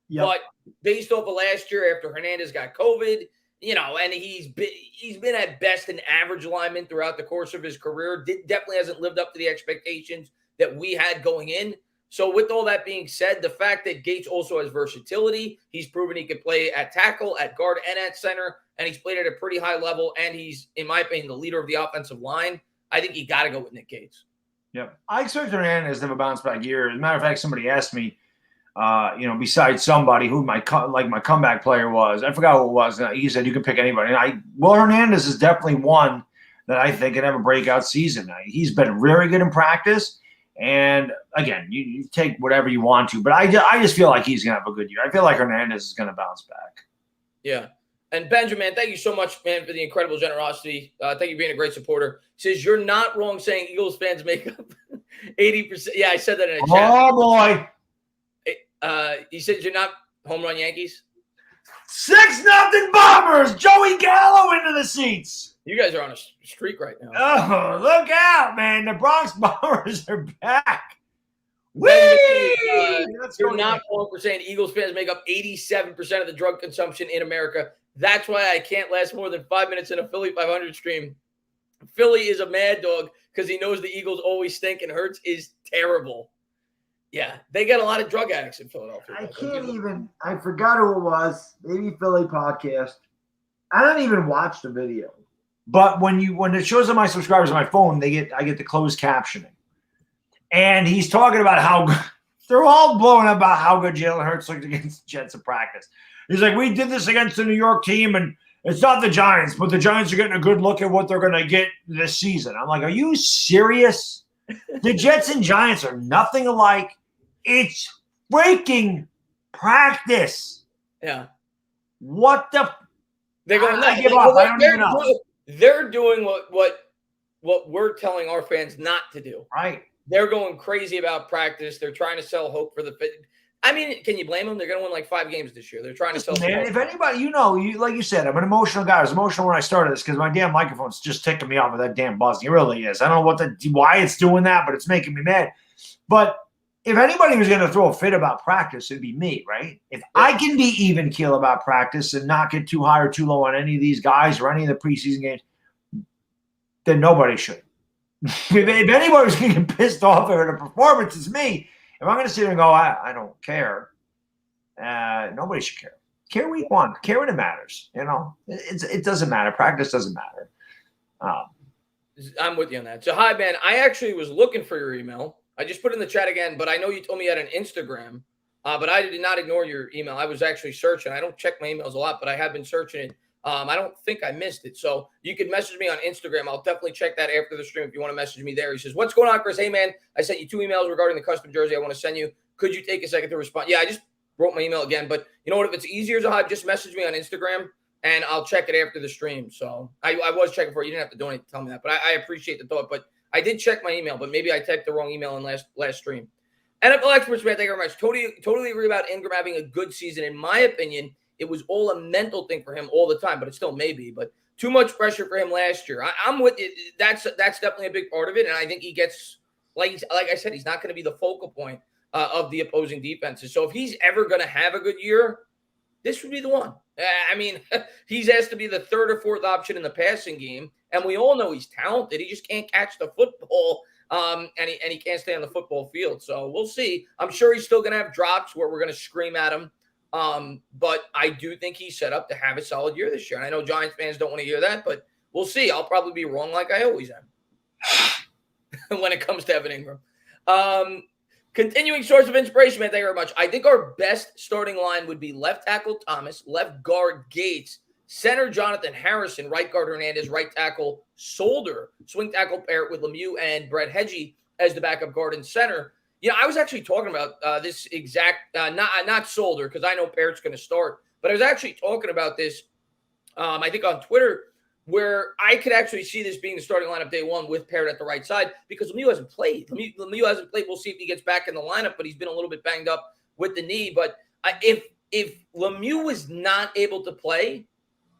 Yep. But based off of last year after Hernandez got COVID, and he's been at best an average lineman throughout the course of his career. Definitely hasn't lived up to the expectations that we had going in. So with all that being said, the fact that Gates also has versatility, he's proven he could play at tackle, at guard, and at center, and he's played at a pretty high level, and he's, in my opinion, the leader of the offensive line. I think you got to go with Nick Gates. Yep. I expect Hernandez to have a bounce back year. As a matter of fact, somebody asked me, besides somebody who my comeback player was, I forgot who it was. He said you can pick anybody. And Hernandez is definitely one that I think can have a breakout season. He's been very good in practice. And again, you take whatever you want to, but I just feel like he's going to have a good year. I feel like Hernandez is going to bounce back. Yeah. And Benjamin, thank you so much, man, for the incredible generosity. Thank you for being a great supporter. Says you're not wrong saying Eagles fans make up 80%. Yeah, I said that in a chat. Oh boy. He said you're not home run Yankees. 6-0 Bombers. Joey Gallo into the seats. You guys are on a streak right now. Oh, look out, man. The Bronx Bombers are back. You're not wrong for saying Eagles fans make up 87% of the drug consumption in America. That's why I can't last more than 5 minutes in a Philly 500 stream. Philly is a mad dog because he knows the Eagles always stink, and Hurts is terrible. Yeah, they got a lot of drug addicts in Philadelphia. I forgot who it was. Maybe Philly podcast. I don't even watch the video. But when it shows up my subscribers on my phone, I get the closed captioning. And he's talking about how good, they're all blowing up about how good Jalen Hurts looked against the Jets in practice. He's like, we did this against the New York team, and it's not the Giants, but the Giants are getting a good look at what they're going to get this season. I'm like, are you serious? The Jets and Giants are nothing alike. It's freaking practice. Yeah. What the? They're going. I give up. I don't even know. They're doing what we're telling our fans not to do. Right. They're going crazy about practice. They're trying to sell hope for the fit. I mean, can you blame them? They're going to win like 5 games this year. They're trying to sell. Man, if anybody, like you said, I'm an emotional guy. I was emotional when I started this because my damn microphone's just ticking me off with that damn buzzing. It really is. I don't know why it's doing that, but it's making me mad. But if anybody was going to throw a fit about practice, it'd be me, right? If I can be even keel about practice and not get too high or too low on any of these guys or any of the preseason games, then nobody should. If anybody was going to get pissed off at a performance, it's me. If I'm going to sit here and go, I don't care, nobody should care. Care week 1. Care when it matters. It doesn't matter. Practice doesn't matter. I'm with you on that. So, hi, man. I actually was looking for your email. I just put it in the chat again, but I know you told me you had an Instagram, but I did not ignore your email. I was actually searching. I don't check my emails a lot, but I have been searching it. I don't think I missed it. So you can message me on Instagram. I'll definitely check that after the stream if you want to message me there. He says, what's going on, Chris? Hey, man, I sent you 2 emails regarding the custom jersey I want to send you. Could you take a second to respond? Yeah, I just wrote my email again. But you know what? If it's easier, Zahab, just message me on Instagram, and I'll check it after the stream. So I was checking for it. You didn't have to do anything to tell me that. But I appreciate the thought. But I did check my email, but maybe I typed the wrong email in last stream. NFL experts, man, thank you very much. Totally agree about Engram having a good season. In my opinion, it was all a mental thing for him all the time, but it still may be. But too much pressure for him last year. I'm with you. That's definitely a big part of it, and I think he gets, like I said, he's not going to be the focal point of the opposing defenses. So if he's ever going to have a good year, this would be the one. I mean, he's asked to be the 3rd or 4th option in the passing game, and we all know he's talented. He just can't catch the football, and he can't stay on the football field. So we'll see. I'm sure he's still going to have drops where we're going to scream at him. But I do think he's set up to have a solid year this year. And I know Giants fans don't want to hear that, but we'll see. I'll probably be wrong like I always am when it comes to Evan Engram. Continuing source of inspiration, man. Thank you very much. I think our best starting line would be left tackle Thomas, left guard Gates, center Jonathan Harrison, right guard Hernandez, right tackle Solder, swing tackle pair with Lemieux and Brett Hedgie as the backup guard and center. I was actually talking about this exact, not Solder, because I know Parrott's going to start, but I was actually talking about this, I think on Twitter, where I could actually see this being the starting lineup day 1 with Parrott at the right side because Lemieux hasn't played. Lemieux hasn't played. We'll see if he gets back in the lineup, but he's been a little bit banged up with the knee. But if Lemieux was not able to play,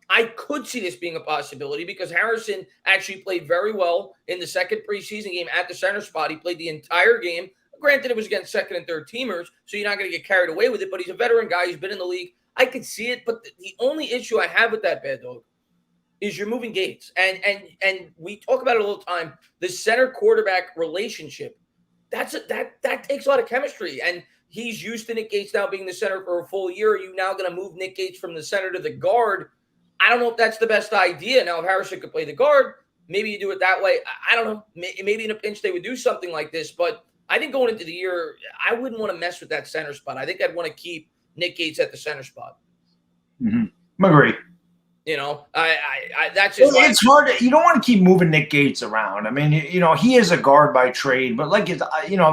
I could see this being a possibility because Harrison actually played very well in the second preseason game at the center spot. He played the entire game. Granted, it was against second and third teamers, so you're not going to get carried away with it, but he's a veteran guy. He's been in the league. I could see it, but the only issue I have with that, Baddog, is you're moving Gates. And we talk about it all the time, the center-quarterback relationship. That takes a lot of chemistry, and he's used to Nick Gates now being the center for a full year. Are you now going to move Nick Gates from the center to the guard? I don't know if that's the best idea. Now, if Harrison could play the guard, maybe you do it that way. I don't know. Maybe in a pinch they would do something like this, but I think going into the year, I wouldn't want to mess with that center spot. I think I'd want to keep Nick Gates at the center spot. Mm-hmm. Agree. That's just it's hard. You don't want to keep moving Nick Gates around. I mean, he is a guard by trade, but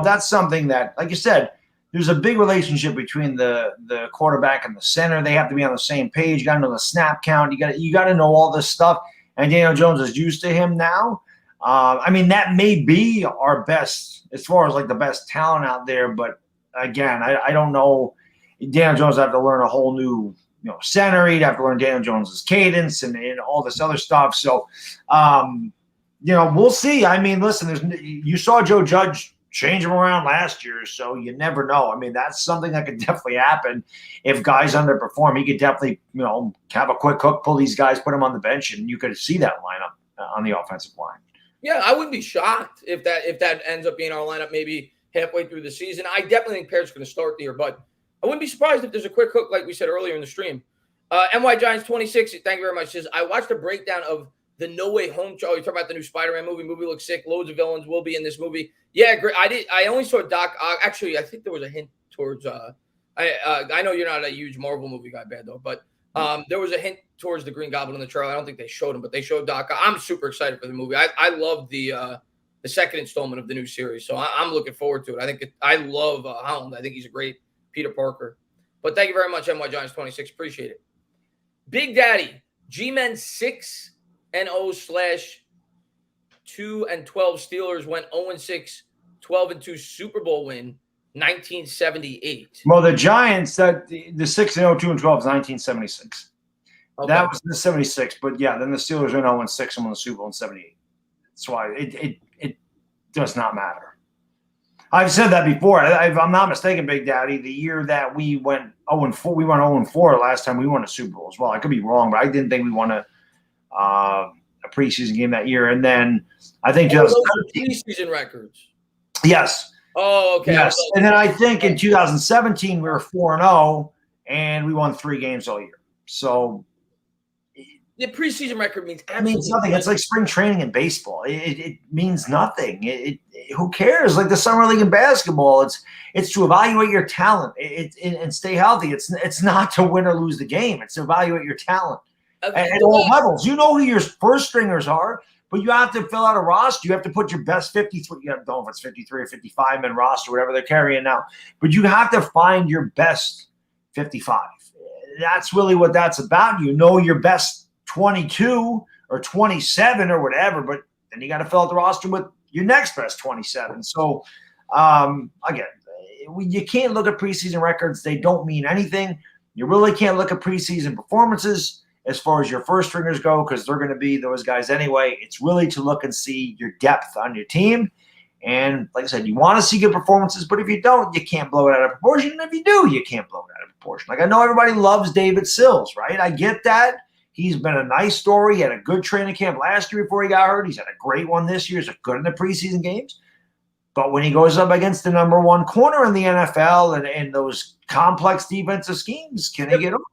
that's something that, like you said, there's a big relationship between the quarterback and the center. They have to be on the same page. You got to know the snap count. You got to know all this stuff. And Daniel Jones is used to him now. I mean, that may be our best as far as like the best talent out there. But again, I don't know. Daniel Jones have to learn a whole new center. He'd have to learn Daniel Jones's cadence and all this other stuff. So, we'll see. I mean, listen, you saw Joe Judge change him around last year, so you never know. I mean, that's something that could definitely happen if guys underperform. He could definitely, have a quick hook, pull these guys, put them on the bench, and you could see that lineup on the offensive line. Yeah, I wouldn't be shocked if that ends up being our lineup maybe halfway through the season. I definitely think Parrish going to start the year, but I wouldn't be surprised if there's a quick hook like we said earlier in the stream. NY Giants 26, thank you very much, says, I watched a breakdown of the No Way Home show. You talk about the new Spider-Man movie. Movie looks sick. Loads of villains will be in this movie. Yeah, great. I only saw Doc. Actually, I think there was a hint towards. I know you're not a huge Marvel movie guy, Baddog, but there was a hint towards the Green Goblin in the trailer. I don't think they showed him, but they showed Doc. I'm super excited for the movie. I love the second installment of the new series, so I'm looking forward to it. I love Holland. I think he's a great Peter Parker. But thank you very much, NY Giants 26. Appreciate it. Big Daddy G-Men 6-0/2-12 Steelers went 0-6, 12-2 Super Bowl win, 1978. Well, the Giants, the 6-0, 2-12 is 1976. Okay. That was the 76, but yeah, then the Steelers went 0-6 and won the Super Bowl in 78. That's why it does not matter. I've said that before. I'm not mistaken, Big Daddy. The year that we went 0-4, we went 0-4 last time we won a Super Bowl as well. I could be wrong, but I didn't think we won a preseason game that year. And then I think 2017 preseason records. Yes. Oh, okay. Yes. And then I think in 2017 we were 4-0 and we won 3 games all year. So the preseason record means nothing. It's like spring training in baseball. It means nothing. Who cares? Like the summer league in basketball, it's to evaluate your talent and stay healthy. It's not to win or lose the game. It's to evaluate your talent at all levels. You know who your first stringers are, but you have to fill out a roster. You have to put your best 53. You don't know if it's 53 or 55 man roster, whatever they're carrying now. But you have to find your best 55. That's really what that's about. You know your best 22 or 27 or whatever, but then you got to fill out the roster with your next best 27. So, again, you can't look at preseason records. They don't mean anything. You really can't look at preseason performances as far as your first stringers go because they're going to be those guys anyway. It's really to look and see your depth on your team. And like I said, you want to see good performances, but if you don't, you can't blow it out of proportion. And if you do, you can't blow it out of proportion. Like I know everybody loves David Sills, right? I get that. He's been a nice story. He had a good training camp last year before he got hurt. He's had a great one this year. He's good in the preseason games. But when he goes up against the number one corner in the NFL and those complex defensive schemes, can he get over it?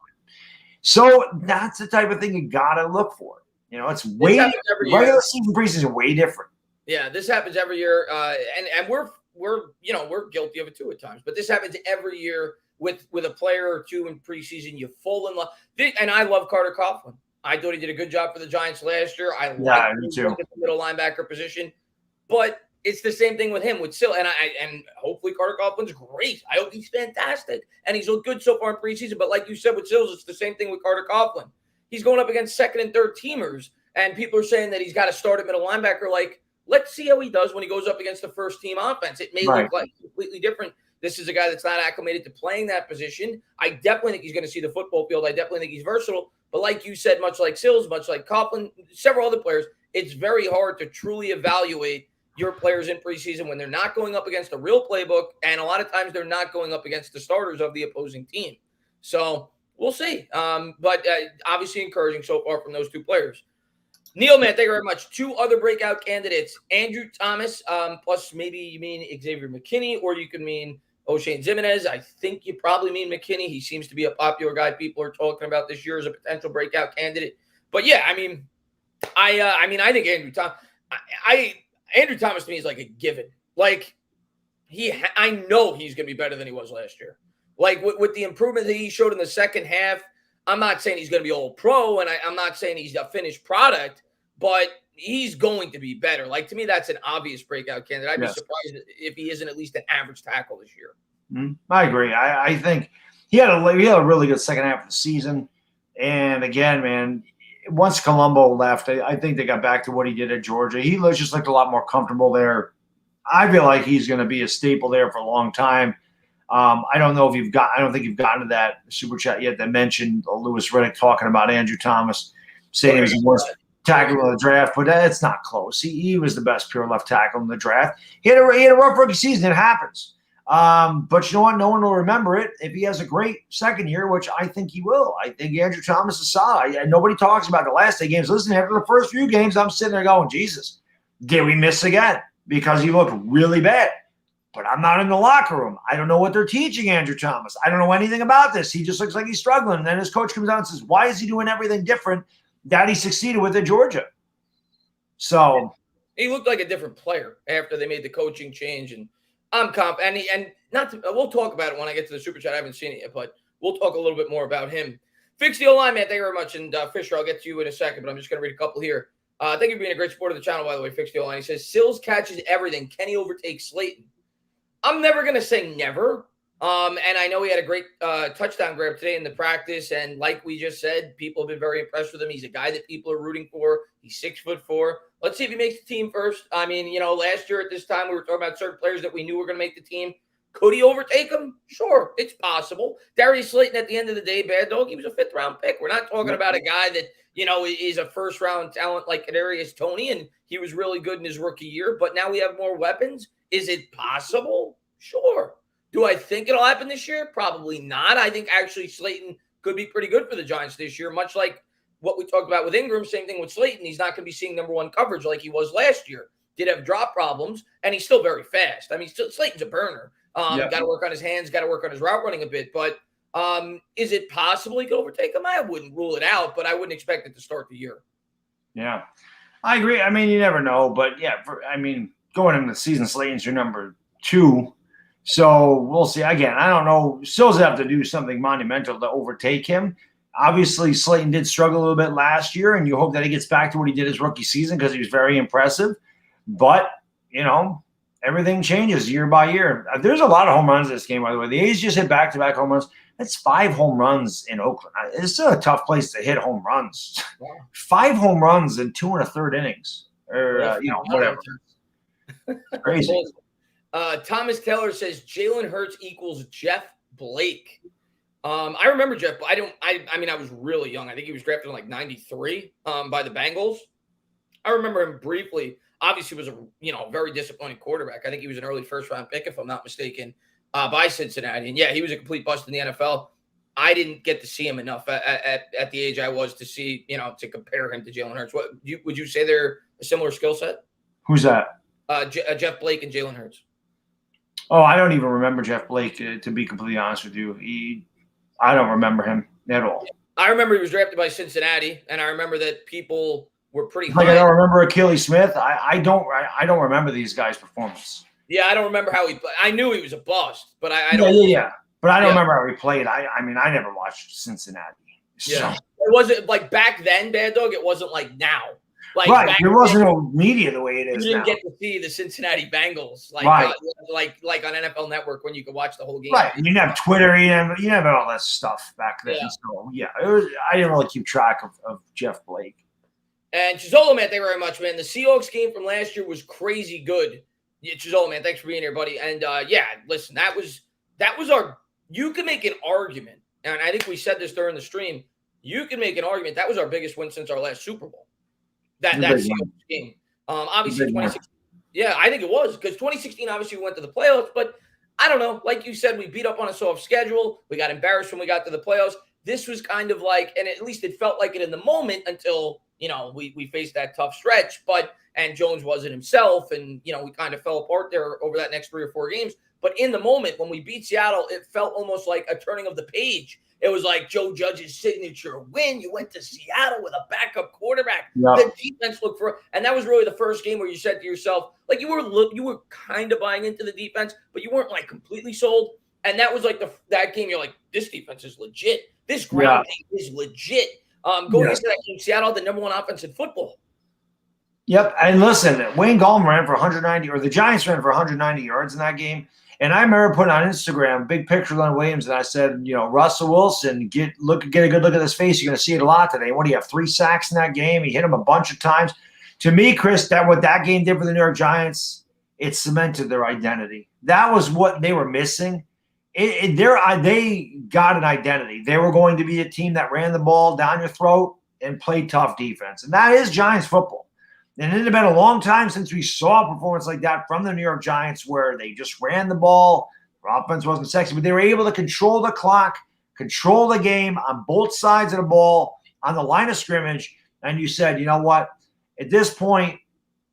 So that's the type of thing you got to look for. It's way – regular season preseason way different. Yeah, this happens every year. And we're guilty of it too at times. But this happens every year. With a player or two in preseason, you fall in love. And I love Carter Coughlin. I thought he did a good job for the Giants last year. I like him too. The middle linebacker position. But it's the same thing with him, with Sill. And hopefully Carter Coughlin's great. I hope he's fantastic. And he's looked good so far in preseason. But like you said with Sills, it's the same thing with Carter Coughlin. He's going up against second and third teamers. And people are saying that he's got to start at middle linebacker. Like, let's see how he does when he goes up against the first team offense. It may look like completely different. This is a guy that's not acclimated to playing that position. I definitely think he's going to see the football field. I definitely think he's versatile. But like you said, much like Sills, much like Coughlin, several other players, it's very hard to truly evaluate your players in preseason when they're not going up against a real playbook. And a lot of times they're not going up against the starters of the opposing team. So we'll see. But obviously encouraging so far from those two players. Neil, man, thank you very much. 2 other breakout candidates, Andrew Thomas, plus maybe you mean Xavier McKinney, or you could mean O'Shane Zimenez. I think you probably mean McKinney. He seems to be a popular guy people are talking about this year as a potential breakout candidate. But yeah, I think Andrew Thomas. Andrew Thomas to me is like a given. Like I know he's going to be better than he was last year. Like with the improvement that he showed in the second half. I'm not saying he's going to be all pro, and I'm not saying he's a finished product, but he's going to be better. Like, to me, that's an obvious breakout candidate. I'd be surprised if he isn't at least an average tackle this year. I agree. I think he had a really good second half of the season. And again, man, once Colombo left, I think they got back to what he did at Georgia. He just looked a lot more comfortable there. I feel like he's going to be a staple there for a long time. I don't think you've gotten to that super chat yet that mentioned Lewis Riddick talking about Andrew Thomas, saying he was the worst tackle in the draft, but that's not close. He was the best pure left tackle in the draft. He had a rough rookie season. It happens. But you know what? No one will remember it if he has a great second year, which I think he will. I think Andrew Thomas is solid. And nobody talks about the last 8 games. Listen, after the first few games, I'm sitting there going, Jesus, did we miss again? Because he looked really bad. But I'm not in the locker room. I don't know what they're teaching Andrew Thomas. I don't know anything about this. He just looks like he's struggling. And then his coach comes out and says, why is he doing everything different that he succeeded with at Georgia? So he looked like a different player after they made the coaching change. And I'm confident. We'll talk about it when I get to the super chat. I haven't seen it yet, but we'll talk a little bit more about him. Fix the O-line, man. Thank you very much. And Fisher, I'll get to you in a second, but I'm just going to read a couple here. Thank you for being a great supporter of the channel, by the way. Fix the O-line. He says, Sills catches everything. Can he overtake Slayton? I'm never going to say never. And I know he had a great touchdown grab today in the practice. And like we just said, people have been very impressed with him. He's a guy that people are rooting for. He's 6'4". Let's see if he makes the team first. I mean, last year at this time, we were talking about certain players that we knew were going to make the team. Could he overtake him? Sure, it's possible. Darius Slayton, at the end of the day, Baddog, he was a 5th-round pick. We're not talking about a guy that, is a first-round talent like Kadarius Toney, and he was really good in his rookie year. But now we have more weapons. Is it possible? Sure. Do I think it'll happen this year? Probably not. I think actually Slayton could be pretty good for the Giants this year, much like what we talked about with Engram. Same thing with Slayton. He's not going to be seeing number 1 coverage like he was last year. Did have drop problems, and he's still very fast. I mean, Slayton's a burner. Got to work on his hands, got to work on his route running a bit. But is it possible he could overtake him? I wouldn't rule it out, but I wouldn't expect it to start the year. Yeah, I agree. I mean, you never know. But, yeah, going into the season, Slayton's your number 2. So we'll see. Again, I don't know. Stills have to do something monumental to overtake him. Obviously, Slayton did struggle a little bit last year, and you hope that he gets back to what he did his rookie season because he was very impressive. But, everything changes year by year. There's a lot of home runs in this game, by the way. The A's just hit back-to-back home runs. That's 5 home runs in Oakland. It's still a tough place to hit home runs. Wow. 5 home runs in 2 1/3 innings, or whatever. Crazy. Thomas Taylor says Jalen Hurts equals Jeff Blake. I remember Jeff. I was really young. I think he was drafted in like 93 by the Bengals. I remember him briefly. Obviously, was a very disappointing quarterback. I think he was an early first-round pick, if I'm not mistaken, by Cincinnati. And yeah, he was a complete bust in the NFL. I didn't get to see him enough at the age I was to see, to compare him to Jalen Hurts. Would you say they're a similar skill set? Who's that? Jeff Blake and Jalen Hurts. Oh, I don't even remember Jeff Blake, to be completely honest with you. I don't remember him at all. I remember he was drafted by Cincinnati, and I remember that people were pretty high. Like, I don't remember Achilles Smith. I don't remember these guys' performance. Yeah, I don't remember how he played. I knew he was a bust, but I don't. Yeah. But I don't remember how he played. I never watched Cincinnati. Yeah. So. It wasn't like back then, Baddog. It wasn't like now. Like right, there wasn't no media the way it is. You didn't now. get to see the Cincinnati Bengals like on NFL Network when you could watch the whole game. Right, you didn't have Twitter, you didn't have all that stuff back then. Yeah. So I didn't really keep track of Jeff Blake. And Chizola, man, thank you very much, man. The Seahawks game from last year was crazy good. Yeah, Chizola, man, thanks for being here, buddy. And listen, that was our. You can make an argument, and I think we said this during the stream. You can make an argument that was our biggest win since our last Super Bowl. That Seahawks game. Obviously 2016. Yeah, I think it was because 2016 obviously we went to the playoffs, but I don't know. Like you said, we beat up on a soft schedule. We got embarrassed when we got to the playoffs. This was kind of like, and at least it felt like it in the moment until we faced that tough stretch. And Jones wasn't himself, and we kind of fell apart there over that next 3 or 4 games. But in the moment when we beat Seattle, it felt almost like a turning of the page. It was like Joe Judge's signature win. You went to Seattle with a backup quarterback. Yeah. The defense looked for, and that was really the first game where you said to yourself, like you were kind of buying into the defense, but you weren't like completely sold. And that was like that game. You're like, this defense is legit. This ground game is legit. Going into that game, Seattle had the number 1 offense in football. Yep. And listen, Wayne Gallman ran for 190, or the Giants ran for 190 yards in that game. And I remember putting on Instagram big picture of Leonard Williams, and I said, Russell Wilson, get a good look at his face. You're going to see it a lot today. What do you have? 3 sacks in that game. He hit him a bunch of times. To me, Chris, what that game did for the New York Giants, it cemented their identity. That was what they were missing. They got an identity. They were going to be a team that ran the ball down your throat and played tough defense, and that is Giants football. And it had been a long time since we saw a performance like that from the New York Giants where they just ran the ball. Their offense wasn't sexy, but they were able to control the clock, control the game on both sides of the ball, on the line of scrimmage. And you said, you know what? At this point,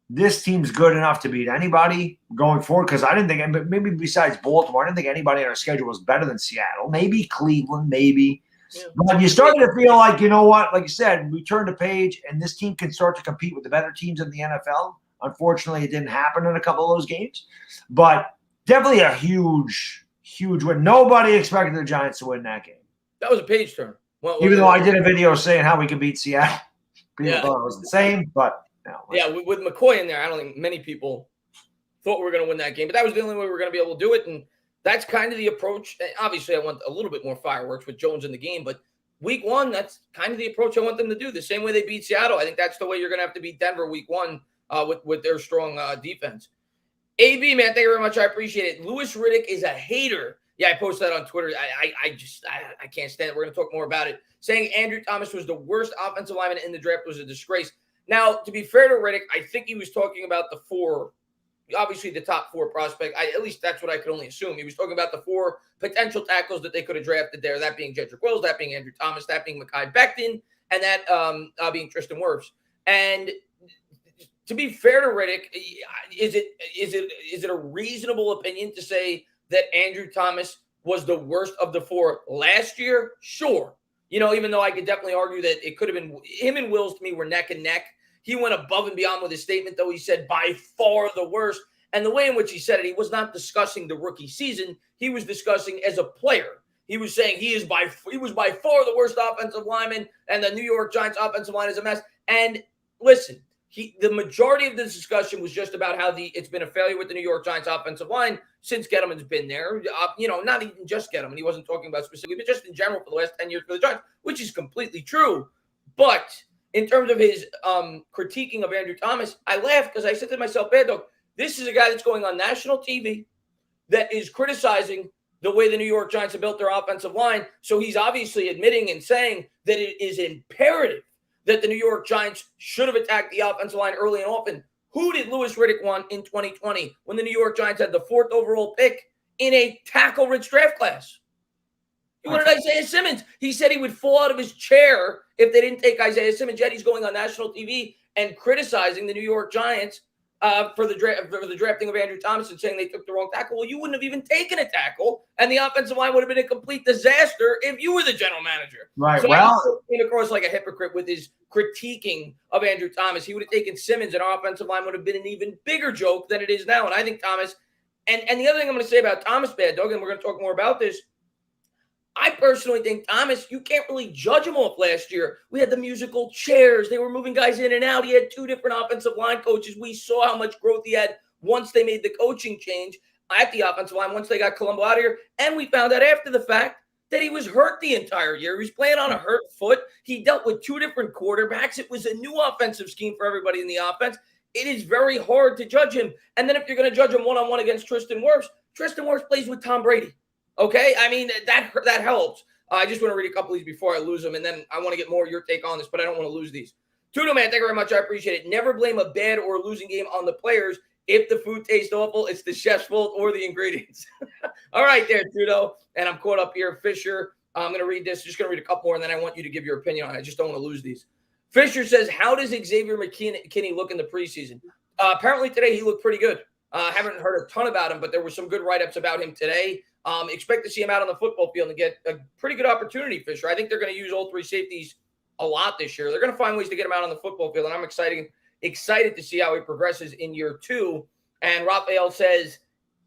this team's good enough to beat anybody going forward because I didn't think – maybe besides Baltimore, I didn't think anybody on our schedule was better than Seattle. Maybe Cleveland, maybe. Yeah. But you started to feel like, you know what, like you said, we turned the page and this team can start to compete with the better teams in the NFL. Unfortunately, it didn't happen in a couple of those games. But definitely a huge, huge win. Nobody expected the Giants to win that game. That was a page turn. Even though I did a video saying how we could beat Seattle. People thought it was the same, but no. Yeah, with McCoy in there, I don't think many people thought we were going to win that game. But that was the only way we were going to be able to do it. And that's kind of the approach. Obviously, I want a little bit more fireworks with Jones in the game, but week 1, that's kind of the approach I want them to do. The same way they beat Seattle, I think that's the way you're going to have to beat Denver week 1 with their strong defense. AB, man, thank you very much. I appreciate it. Louis Riddick is a hater. Yeah, I posted that on Twitter. I can't stand it. We're going to talk more about it. Saying Andrew Thomas was the worst offensive lineman in the draft was a disgrace. Now, to be fair to Riddick, I think he was talking about the 4. Obviously, the top 4 prospect. At least that's what I could only assume. He was talking about the 4 potential tackles that they could have drafted there. That being Jedrick Wills, that being Andrew Thomas, that being Mekhi Becton, and that being Tristan Wirfs. And to be fair to Riddick, is it a reasonable opinion to say that Andrew Thomas was the worst of the 4 last year? Sure. Even though I could definitely argue that it could have been him and Wills to me were neck and neck. He went above and beyond with his statement, though. He said by far the worst. And the way in which he said it, he was not discussing the rookie season. He was discussing as a player. He was saying he was by far the worst offensive lineman, and the New York Giants offensive line is a mess. And listen, the majority of this discussion was just about how it's been a failure with the New York Giants offensive line since Gettleman's been there. Not even just Gettleman. He wasn't talking about specifically, but just in general for the last 10 years for the Giants, which is completely true. But in terms of his critiquing of Andrew Thomas, I laughed because I said to myself, Baddog, this is a guy that's going on national TV that is criticizing the way the New York Giants have built their offensive line. So he's obviously admitting and saying that it is imperative that the New York Giants should have attacked the offensive line early and often. Who did Louis Riddick want in 2020 when the New York Giants had the 4th overall pick in a tackle-rich draft class? He wanted Isaiah Simmons. He said he would fall out of his chair if they didn't take Isaiah Simmons. Yet he's going on national TV and criticizing the New York Giants for the drafting of Andrew Thomas and saying they took the wrong tackle. Well, you wouldn't have even taken a tackle, and the offensive line would have been a complete disaster if you were the general manager. Right. So he came across like a hypocrite with his critiquing of Andrew Thomas. He would have taken Simmons, and our offensive line would have been an even bigger joke than it is now. And I think Thomas, and the other thing I'm going to say about Thomas, Baddog, and we're going to talk more about this, I personally think Thomas, you can't really judge him off last year. We had the musical chairs. They were moving guys in and out. He had 2 different offensive line coaches. We saw how much growth he had once they made the coaching change at the offensive line, once they got Colombo out of here. And we found out after the fact that he was hurt the entire year. He was playing on a hurt foot. He dealt with 2 different quarterbacks. It was a new offensive scheme for everybody in the offense. It is very hard to judge him. And then if you're going to judge him one-on-one against Tristan Wirfs plays with Tom Brady. Okay, I mean, that helps. I just want to read a couple of these before I lose them, and then I want to get more of your take on this, but I don't want to lose these. Tudo, man, thank you very much. I appreciate it. Never blame a bad or losing game on the players. If the food tastes awful, it's the chef's fault or the ingredients. All right there, Tudo. And I'm caught up here. Fisher, I'm going to read this. Just going to read a couple more, and then I want you to give your opinion on it. I just don't want to lose these. Fisher says, how does Xavier McKinney look in the preseason? Apparently today he looked pretty good. Haven't heard a ton about him, but there were some good write-ups about him today. Expect to see him out on the football field and get a pretty good opportunity, Fisher. I think they're going to use all 3 safeties a lot this year. They're going to find ways to get him out on the football field, and I'm excited to see how he progresses in year 2. And Raphael says,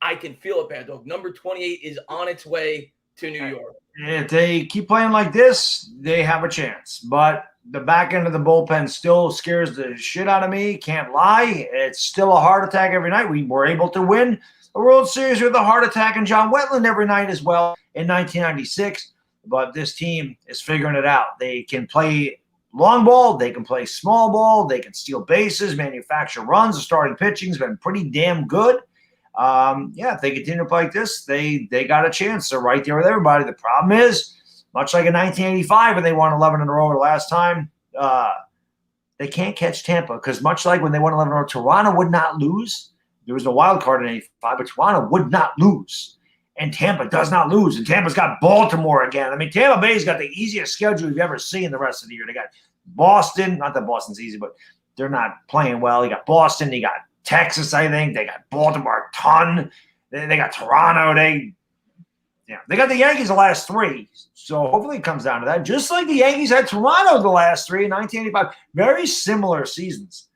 I can feel it, Baddog. Number 28 is on its way to New York. If they keep playing like this, they have a chance. But the back end of the bullpen still scares the shit out of me. Can't lie. It's still a heart attack every night. We were able to win a World Series with a heart attack and John Wetland every night as well in 1996. But this team is figuring it out. They can play long ball. They can play small ball. They can steal bases, manufacture runs. The starting pitching's been pretty damn good. If they continue to play like this, they got a chance. They're right there with everybody. The problem is, much like in 1985 when they won 11 in a row the last time, they can't catch Tampa because much like when they won 11 in a row, Toronto would not lose. There was no wild card in 85, but Toronto would not lose. And Tampa does not lose. And Tampa's got Baltimore again. I mean, Tampa Bay's got the easiest schedule you've ever seen the rest of the year. They got Boston. Not that Boston's easy, but they're not playing well. You got Boston. You got Texas, I think. They got Baltimore a ton. They got Toronto. They got the Yankees the last three. So hopefully it comes down to that. Just like the Yankees had Toronto the last three in 1985. Very similar seasons.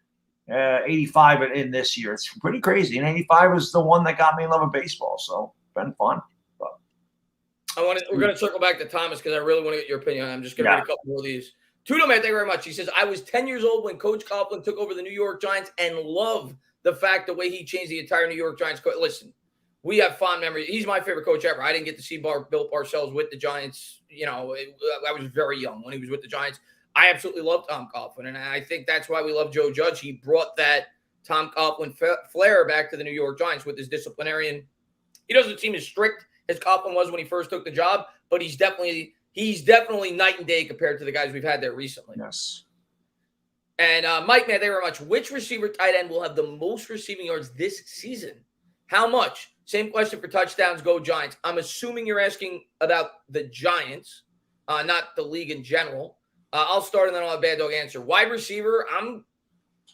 85 in this year. It's pretty crazy. And 85 was the one that got me in love with baseball. So been fun. But we're going to circle back to Thomas because I really want to get your opinion. I'm just going to read a couple more of these. Tudo, man, thank you very much. He says, I was 10 years old when Coach Coughlin took over the New York Giants and love the fact the way he changed the entire New York Giants. Listen, we have fond memories. He's my favorite coach ever. I didn't get to see Bill Parcells with the Giants. I was very young when he was with the Giants. I absolutely love Tom Coughlin, and I think that's why we love Joe Judge. He brought that Tom Coughlin flair back to the New York Giants with his disciplinarian. He doesn't seem as strict as Coughlin was when he first took the job, but he's definitely night and day compared to the guys we've had there recently. Yes. And Mike, man, thank you very much. Which receiver tight end will have the most receiving yards this season? How much? Same question for touchdowns. Go Giants. I'm assuming you're asking about the Giants, not the league in general. I'll start and then I'll have Baddog answer. Wide receiver, I'm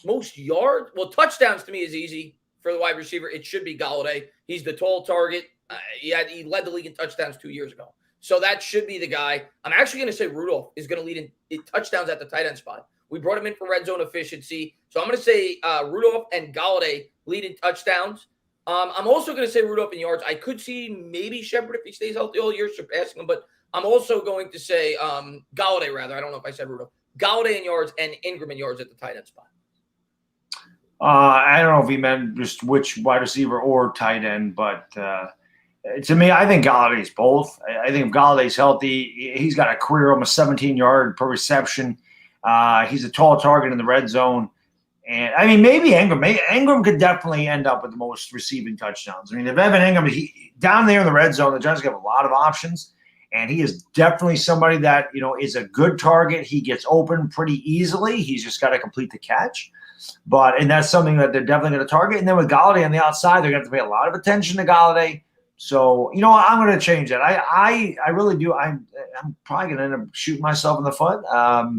most yards. Well, touchdowns to me is easy for the wide receiver. It should be Galladay. He's the tall target. He led the league in touchdowns 2 years ago. So that should be the guy. I'm actually going to say Rudolph is going to lead in touchdowns at the tight end spot. We brought him in for red zone efficiency. So I'm going to say Rudolph and Galladay lead in touchdowns. I'm also going to say Rudolph in yards. I could see maybe Shepard if he stays healthy all year surpassing him, but I'm also going to say Galladay, rather. I don't know if I said Rudolph. Galladay in yards and Engram in yards at the tight end spot. I don't know if he meant just which wide receiver or tight end, but to me, I think Galladay's both. I think if Galladay's healthy, he's got a career almost 17-yard per reception. He's a tall target in the red zone. And, I mean, maybe Engram. Engram could definitely end up with the most receiving touchdowns. I mean, if Evan Engram, down there in the red zone, the Giants have a lot of options. And he is definitely somebody that, is a good target. He gets open pretty easily. He's just got to complete the catch. And that's something that they're definitely going to target. And then with Galladay on the outside, they're going to have to pay a lot of attention to Galladay. So, I'm going to change that. I really do. I'm probably going to end up shooting myself in the foot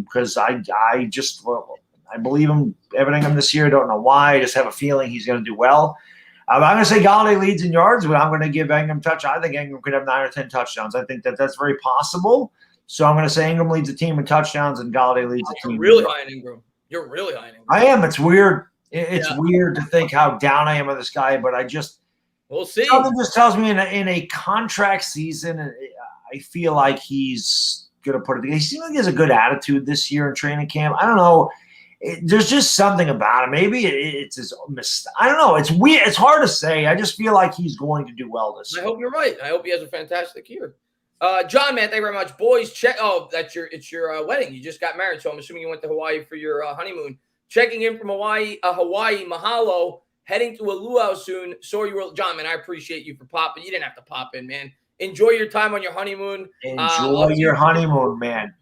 because I believe him, Evan Engram this year. I don't know why. I just have a feeling he's going to do well. I'm going to say Galladay leads in yards, but I'm going to give Engram touchdowns. I think Engram could have 9 or 10 touchdowns. I think that's very possible. So I'm going to say Engram leads the team in touchdowns and Galladay leads the team. You're really high on Engram. You're really high on Engram. I am. It's weird. It's weird to think how down I am on this guy, but we'll see. Something just tells me in a contract season, I feel like he's going to put it together. He seems like he has a good attitude this year in training camp. I don't know. There's just something about him. Maybe it's his mistake. I don't know. It's weird. It's hard to say. I just feel like he's going to do well this year. I hope you're right. I hope he has a fantastic year. John, man, thank you very much. Boys, check. Oh, it's your wedding. You just got married, so I'm assuming you went to Hawaii for your honeymoon. Checking in from Hawaii. Mahalo. Heading to a luau soon. Sorry, John, man. I appreciate you for popping. You didn't have to pop in, man. Enjoy your time on your honeymoon. Enjoy your honeymoon, man.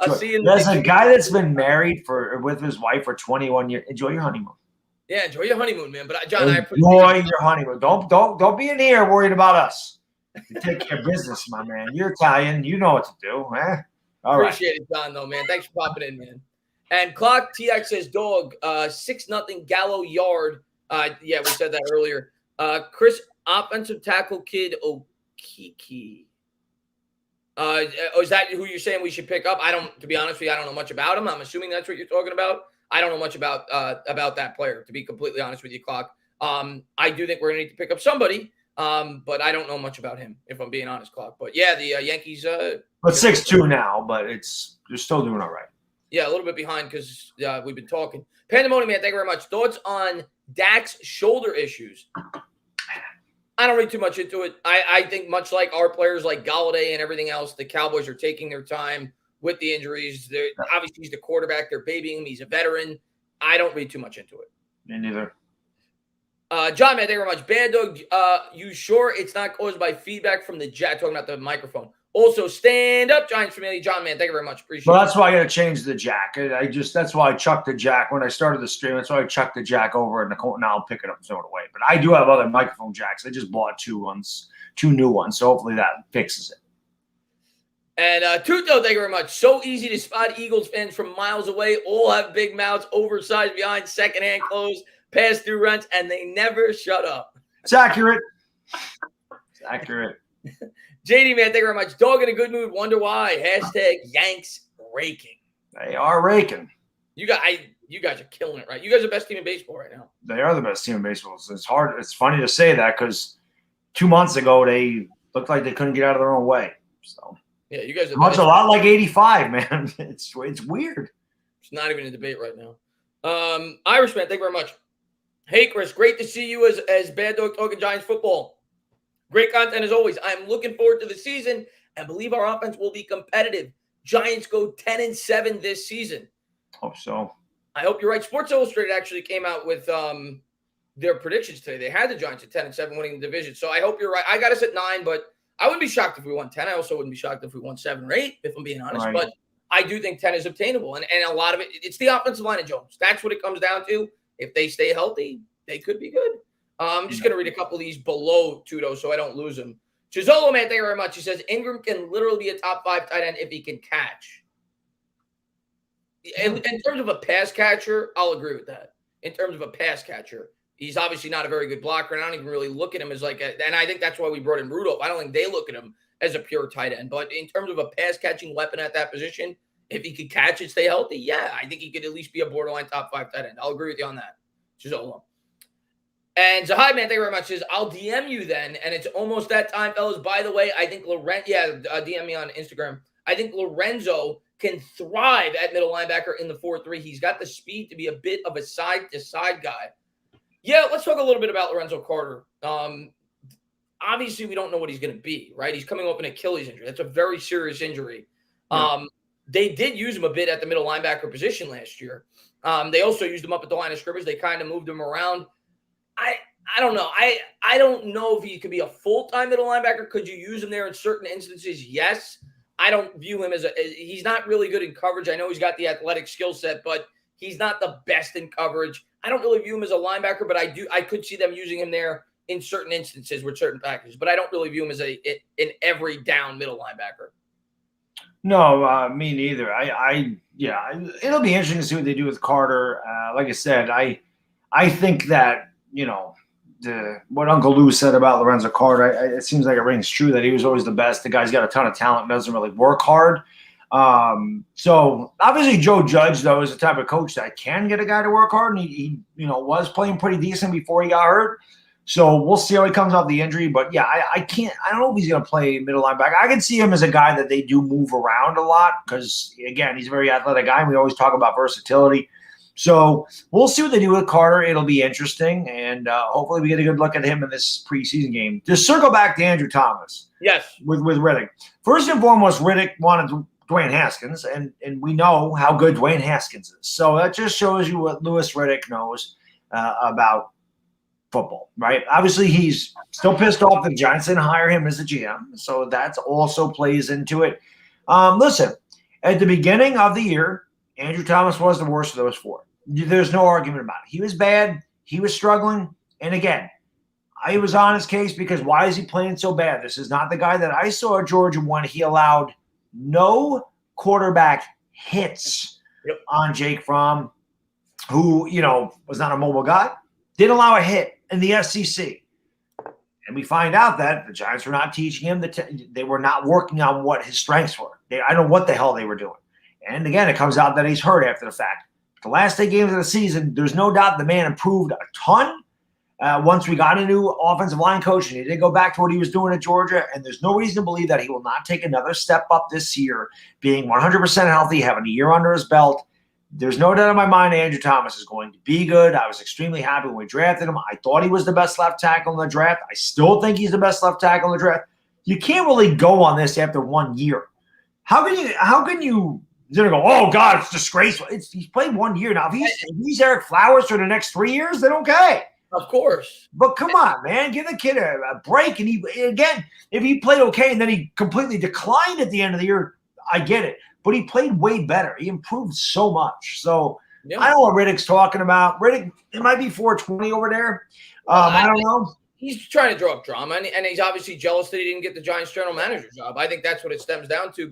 I'll see you. There's a guy that's been married with his wife for 21 years. Enjoy your honeymoon. Yeah, enjoy your honeymoon, man. But John, I appreciate enjoy your honeymoon. Don't be in here worried about us. You take care of business, my man. You're Italian. You know what to do, man. Appreciate it, John, though, man. Thanks for popping in, man. And Clock TX says, dog, 6-0 Gallo yard. Yeah, we said that earlier. Chris, offensive tackle kid Okiki. Is that who you're saying we should pick up? To be honest with you, I don't know much about him. I'm assuming that's what you're talking about. I don't know much about that player, to be completely honest with you, Clock. I do think we're going to need to pick up somebody, but I don't know much about him, if I'm being honest, Clock. But yeah, the Yankees. But 6-2 now, but they're still doing all right. Yeah, a little bit behind because we've been talking. Pandemonium, man, thank you very much. Thoughts on Dak's shoulder issues? I don't read too much into it. I think much like our players like Galladay and everything else, the Cowboys are taking their time with the injuries. Obviously, he's the quarterback. They're babying him. He's a veteran. I don't read too much into it. Me neither. John, man, thank you very much. Baddog, you sure it's not caused by feedback from the jack? Talking about the microphone. Also, stand up, Giants family. John, man, thank you very much. Appreciate it. Well, that's why I got to change the jack. That's why I chucked the jack when I started the stream. That's why I chucked the jack over in the corner. Now I'll pick it up and throw it away. But I do have other microphone jacks. I just bought two new ones. So hopefully that fixes it. And Tuto, thank you very much. So easy to spot Eagles fans from miles away. All have big mouths, oversized behind, secondhand clothes, pass through runs, and they never shut up. It's accurate. It's accurate. JD, man, thank you very much. Dog in a good mood. Wonder why. Hashtag Yanks raking. They are raking. You guys are killing it, right? You guys are the best team in baseball right now. They are the best team in baseball. So it's hard. It's funny to say that because 2 months ago they looked like they couldn't get out of their own way. So yeah, you guys are a lot like 85, man. It's weird. It's not even a debate right now. Irishman, thank you very much. Hey, Chris, great to see you as Baddog Talkin Giants football. Great content as always. I'm looking forward to the season and believe our offense will be competitive. Giants go 10-7 this season. Hope so. I hope you're right. Sports Illustrated actually came out with their predictions today. They had the Giants at 10-7 winning the division. So I hope you're right. I got us at 9, but I wouldn't be shocked if we won 10. I also wouldn't be shocked if we won 7 or 8, if I'm being honest. Right. But I do think 10 is obtainable. And a lot of it's the offensive line of Jones. That's what it comes down to. If they stay healthy, they could be good. I'm just going to read a couple of these below Tudo so I don't lose them. Chizolo, man, thank you very much. He says, Engram can literally be a top 5 tight end if he can catch. In terms of a pass catcher, I'll agree with that. In terms of a pass catcher, he's obviously not a very good blocker, and I don't even really look at him as and I think that's why we brought in Rudolph. I don't think they look at him as a pure tight end. But in terms of a pass-catching weapon at that position, if he could catch and stay healthy, yeah, I think he could at least be a borderline top 5 tight end. I'll agree with you on that. Chizolo. And Zahai, man, thank you very much. Says, I'll DM you then. And it's almost that time, fellas. By the way, I think DM me on Instagram. I think Lorenzo can thrive at middle linebacker in the 4-3. He's got the speed to be a bit of a side-to-side guy. Yeah, let's talk a little bit about Lorenzo Carter. Obviously, we don't know what he's going to be, right? He's coming off an Achilles injury. That's a very serious injury. They did use him a bit at the middle linebacker position last year. They also used him up at the line of scrimmage. They kind of moved him around. I don't know. I don't know if he could be a full-time middle linebacker. Could you use him there in certain instances? Yes. I don't view him as he's not really good in coverage. I know he's got the athletic skill set, but he's not the best in coverage. I don't really view him as a linebacker, but I could see them using him there in certain instances with certain packages, but I don't really view him as an every down middle linebacker. No, me neither. It'll be interesting to see what they do with Carter. Like I said, I think that, what Uncle Lou said about Lorenzo Carter, it seems like it rings true that he was always the best. The guy's got a ton of talent, doesn't really work hard. So obviously Joe Judge, though, is the type of coach that can get a guy to work hard, and he was playing pretty decent before he got hurt. So we'll see how he comes off the injury. But yeah, I don't know if he's going to play middle linebacker. I can see him as a guy that they do move around a lot because, again, he's a very athletic guy, and we always talk about versatility. So we'll see what they do with Carter. It'll be interesting, and hopefully we get a good look at him in this preseason game. To circle back to Andrew Thomas. Yes. With Riddick. First and foremost, Riddick wanted Dwayne Haskins, and we know how good Dwayne Haskins is. So that just shows you what Louis Riddick knows about football, right? Obviously, he's still pissed off that the Giants didn't hire him as a GM, so that also plays into it. Listen, at the beginning of the year, Andrew Thomas was the worst of those 4. There's no argument about it. He was bad. He was struggling. And again, I was on his case because why is he playing so bad? This is not the guy that I saw at Georgia when he allowed no quarterback hits on Jake Fromm, who, was not a mobile guy. Didn't allow a hit in the SEC. And we find out that the Giants were not teaching him. They were not working on what his strengths were. I don't know what the hell they were doing. And again, it comes out that he's hurt after the fact. The last 8 games of the season, there's no doubt the man improved a ton once we got a new offensive line coach, and he did go back to what he was doing at Georgia. And there's no reason to believe that he will not take another step up this year, being 100% healthy, having a year under his belt. there's no doubt in my mind Andrew Thomas is going to be good. I was extremely happy when we drafted him. I thought he was the best left tackle in the draft. I still think he's the best left tackle in the draft. You can't really go on this after 1 year. How can you go, oh, God, it's disgraceful. He's played 1 year now. If he's Eric Flowers for the next 3 years, then okay. Of course. But come on, man. Give the kid a break. And if he played okay and then he completely declined at the end of the year, I get it. But he played way better. He improved so much. So I don't know what Riddick's talking about. Riddick, it might be 420 over there. I don't know. He's trying to draw up drama, and he's obviously jealous that he didn't get the Giants general manager job. I think that's what it stems down to.